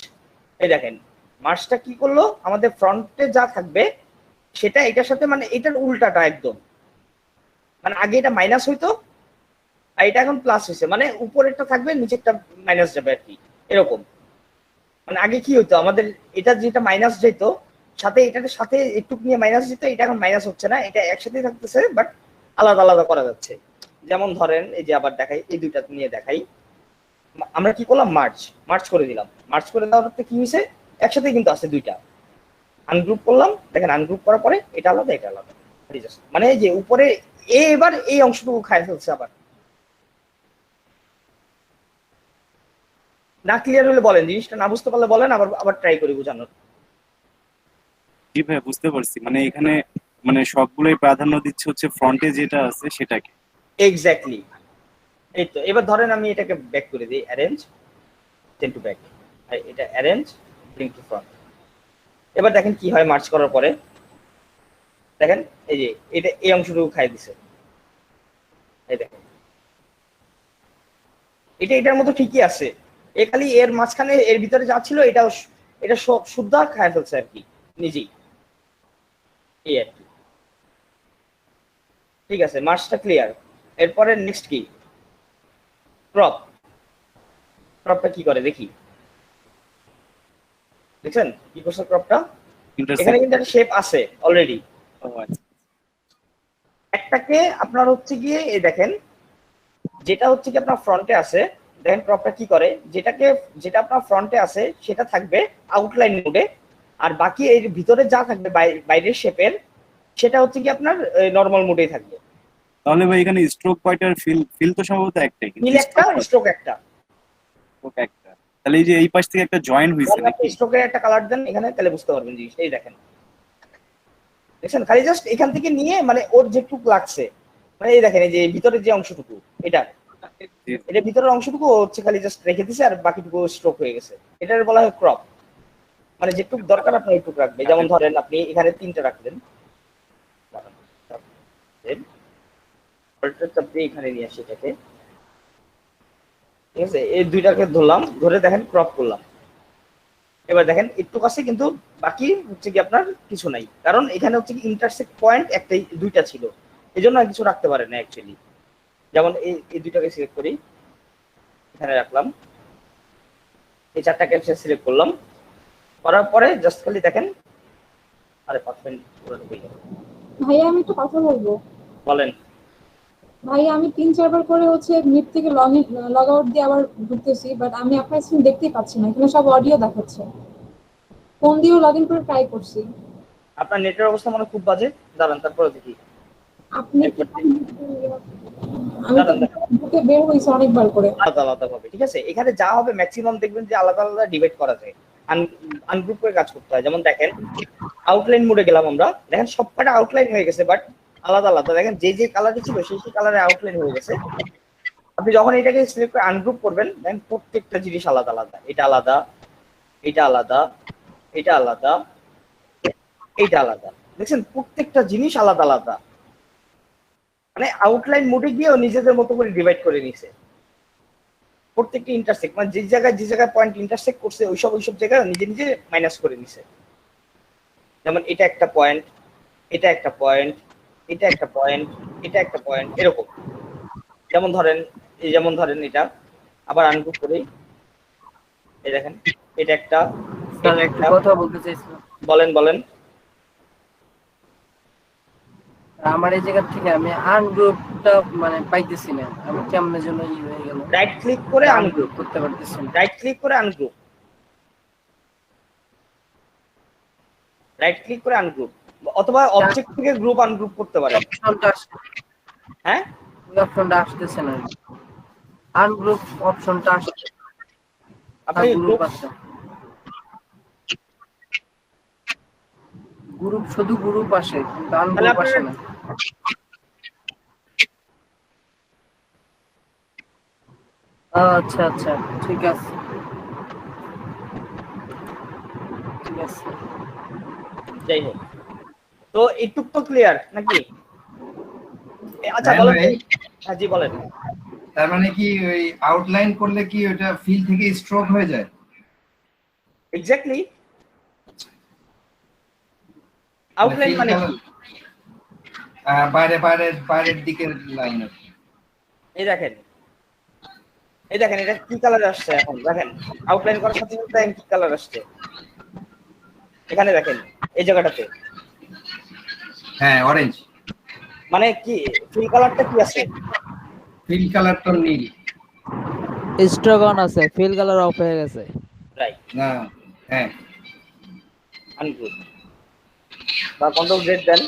এই দেখেন মার্জটা কি করলো, আমাদের ফ্রন্টে যা থাকবে সেটা এটার সাথে, মানে এটার উল্টাটা একদম, মানে আগে এটা মাইনাস হইতো আর এটা এখন প্লাস হয়েছে, মানে উপরেরটা থাকবে নিচেরটা মাইনাস যাবে আর কি, এরকম। মানে আগে কি হইতো আমাদের, এটা যেটা মাইনাস যেত সাথে এটার সাথে একটু নিয়ে মাইনাস যেত, এটা এখন মাইনাস হচ্ছে না, এটা একসাথে থাকতেছে বাট আলাদা আলাদা করা যাচ্ছে। যেমন ধরেন এই যে আবার দেখাই, এই দুইটা নিয়ে দেখাই, আমরা কি করলাম মার্চ করে দিলাম। মার্চ করে দেওয়ার কি হয়েছে, একসাথে কিন্তু আছে দুইটা। আনগ্রুপ করলাম, দেখেন আনগ্রুপ করার পরে এটা আলাদা এটা আলাদা, মানে এই যে উপরে এবার এই অংশটুকু খায় ফেলছে। আবার না ক্লিয়ার হলে বলেন, জিনিসটা না বুঝতে পারলে বলেন, আবার আবার ট্রাই করি বোঝানোর। জি ভাই বুঝতে পারছি, মানে এখানে মানে সবগুলোই প্রাধান্য দিচ্ছে হচ্ছে ফ্রন্টে যেটা আছে সেটাকে। এক্স্যাক্টলি। এই তো এবার ধরেন আমি এটাকে ব্যাক করে দিই, অ্যারেঞ্জ চেঞ্জ টু ব্যাক, এটা অ্যারেঞ্জ ব্রিং টু ফ্রন্ট। এবার দেখেন কি হয় মার্চ করার পরে, দেখেন এই যে এটা এই অংশটুকু খাই দিছে। এই দেখেন এটা এটার মতো ঠিকই আছে, এ খালি এর মাঝখানে এর ভিতরে যা ছিল এটা শুদ্ধ খায় ফেলছে আর কি নিজেই, এই আর কি। ঠিক আছে, মার্চটা ক্লিয়ার। এরপরে নেক্সট কি, ক্রপ। ক্রপটা কি করে দেখি, দেখছেন কি করছে ক্রপটা, এখানে কিন্তু একটা শেপ আছে অলরেডি। একটাকে আপনার হচ্ছে গিয়ে এই দেখেন, যেটা হচ্ছে কি আপনার ফ্রন্টে আছে, দেখেন ক্রপটা কি করে, যেটা আপনার ফ্রন্টে আছে সেটা থাকবে আউটলাইন মোডে, আর বাকি এর ভিতরে যা থাকবে বাইরের শেপের সেটা হচ্ছে কি আপনার নরমাল মোডেই থাকবে। তাহলে ভাই এখানে স্ট্রোক কয়টার ফিল তো সম্ভবত একটাই, ফিল একটা, স্ট্রোক একটা। একটা, তাহলে এই যে এই পাশ থেকে একটা জয়েন হইছে নাকি, স্ট্রোকের একটা কালার দেন এখানে, তাহলে বুঝতে পারবেন জিনিসটা। এই দেখেন, দেখছেন খালি জাস্ট এখান থেকে নিয়ে, মানে ওর যেটুকু লাগছে, মানে এই দেখেন এই যে ভিতরের যে অংশটুকু, এটা ভিতরের অংশটুকু হচ্ছে খালি জাস্ট রেখে দিছে, আর বাকিটুকু স্ট্রোক হয়ে গেছে। এটার বলা হয় ক্রপ, মানে যেটুকু দরকার আপনি এইটুকু রাখবে। যেমন ধরেন আপনি এখানে 3টা রাখলেন, এখানে নিয়ে আসি এটাকে, ঠিক আছে, এই দুইটাকে ধরলাম, ধরে দেখেন ক্রপ করলাম। এবার দেখেন একটু কাছে, কিন্তু বাকি হচ্ছে কি আপনার কিছু নাই, কারণ এখানে হচ্ছে কি ইন্টারসেক্ট পয়েন্ট একটাই, দুইটা ছিল, এই জন্য কিছু রাখতে পারে না অ্যাকচুয়ালি। যেমন এই দুইটাকে সিলেক্ট করি, এখানে রাখলাম, এই 4টাকে সিলেক্ট করলাম, করার পরে জাস্ট খালি দেখেন, আরে 5 মিনিট পুরো হয়ে গেল। ভাইয়া আমি একটু কথা বলবো। বলেন। ভাইয়া আমি 3-4 বার করে হচ্ছে মিট থেকে লগ আউট দিয়ে আবার ঢুকতেছি, বাট আমি আপনার স্ক্রিন দেখতেই পাচ্ছি না, এখানে সব অডিও দেখাচ্ছে। ফোন দিয়েও লগ ইন করে ট্রাই করছি। আপনার নেটের অবস্থা মনে খুব বাজে, দাঁড়ান তারপরে দেখি। আপনি আমি তো বুকে বের হইছি অনেকবার করে। আলাদা আলাদা ভাবে, ঠিক আছে, এখানে যা হবে ম্যাক্সিমাম দেখবেন যে আলাদা আলাদা ডিভাইড করা যায়, আনগ্রুপ করে কাজ করতে হয়। যেমন দেখেন আউটলাইন মোডে গেলাম আমরা, দেখেন সবকটা আউটলাইন হয়ে গেছে, বাট আলাদা আলাদা। দেখেন যে কালারটি ছিল সেই কালারে আউটলাইন হয়ে গেছে। আপনি যখন এটাকে সিলেক্ট করে আনগ্রুপ করবেন, দেখেন প্রত্যেকটা জিনিস আলাদা আলাদা, এটা আলাদা, এটা আলাদা, এটা আলাদা, এটা আলাদা। দেখছেন প্রত্যেকটা জিনিস আলাদা আলাদা, মানে আউটলাইন মোডে গিয়েও নিজেদের মতো করে ডিভাইড করে নিছে। প্রত্যেকটা ইন্টারসেক্ট, মানে যে জায়গায় পয়েন্ট ইন্টারসেক্ট করছে ওইসব জায়গায় নিজে নিজে মাইনাস করে নিছে। যেমন এটা একটা পয়েন্ট, এটা একটা পয়েন্ট, এটা একটা পয়েন্ট, এটা একটা পয়েন্ট, এরকম। যেমন ধরেন এটা আবার আনগ্রুপ করি, এই দেখেন এটা একটা কথা বলতে চাইছিলাম। বলেন। আমার এই জায়গা থেকে আমি আনগ্রুপটা মানে পাইতেছি না, আমি কেমনে জন্য হয়ে গেল। রাইট ক্লিক করে আনগ্রুপ করতে পারতেছি না। রাইট ক্লিক করে আনগ্রুপ, অথবা অবজেক্ট থেকে গ্রুপ আনগ্রুপ করতে পারেন। হ্যাঁ অপশনটা আসতেছে না, আনগ্রুপ অপশনটা আসছে। আপনি গ্রুপ আছে, গ্রুপ শুধু গ্রুপ আসে কিন্তু আনগ্রুপ আসে না। আচ্ছা ঠিক আছে। আছে। যাই হোক, তো এইটুক তো ক্লিয়ার নাকি? আচ্ছা হ্যাঁ বলেন ভাই। হ্যাঁ জি বলেন। তার মানে কি ওই আউটলাইন করলে কি ওটা ফিল থেকে স্ট্রোক হয়ে যায়? এক্স্যাক্টলি, আউটলাইন মানে কি? বাইরের দিকের লাইন। এই দেখেন এটা কি কালার আসছে এখন দেখেন, আউটলাইন করার সাথে সাথে দেখেন কি কালার আসছে এখানে দেখেন এই জায়গাটাতে। হ্যাঁ অরেঞ্জ। মানে কি ফিল কালারটা কি আছে? ফিল কালার তো নীল। স্ট্রোক অন আছে, ফিল কালার অফ হয়ে গেছে। রাইট। না হ্যাঁ আনগ্রুপ বা কন্ট্রোল জেড দেন।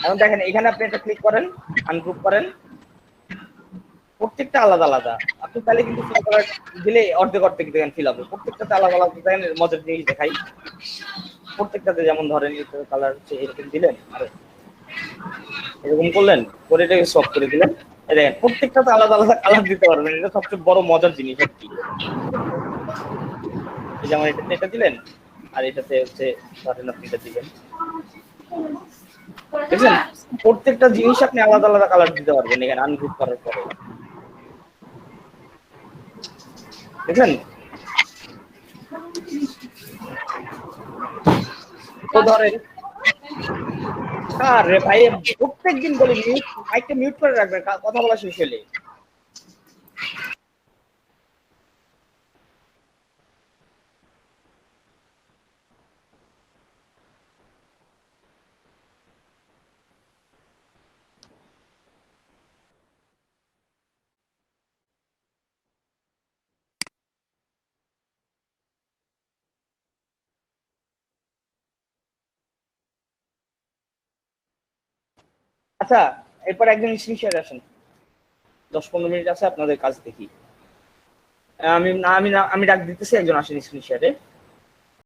এখন দেখেন এখানে আপনি এটা ক্লিক করেন, আনগ্রুপ করেন, প্রত্যেকটা আলাদা আলাদা। আপনি তাহলে কিন্তু ফিল কালার দিলে অর্ধেক দেখেন ফিল হবে, প্রত্যেকটাতে আলাদা আলাদা দেখেন। মজার জিনিস দেখাই, প্রত্যেকটাতে যেমন ধরেন কালার হচ্ছে এরকম দিলেন আর এরকম করলেন, করে এটাকে সফট করে দিলেন, এই দেখেন প্রত্যেকটাতে আলাদা আলাদা কালার দিতে পারবেন। এটা সবচেয়ে বড় মজার জিনিস আর কি। যেমন এটা দিলেন আর এটাতে হচ্ছে ধরেন আপনি এটা দিলেন, বুঝলেন? প্রত্যেকটা জিনিস আপনি আলাদা আলাদা কালার দিতে পারবেন এখানে আনগ্রুপ করার পরে, বুঝলেন? তো ধরেন আরে ভাই প্রত্যেকদিন বলি মাইকটা মিউট করে রাখবেন কথা বলা শেষ হলে। আচ্ছা এরপর একজন স্ক্রিন শেয়ারে আসেন, 10-15 মিনিট আছে আপনাদের কাজ দেখি। আমি ডাক দিতেছি, একজন আসেন স্ক্রিন শেয়ারে।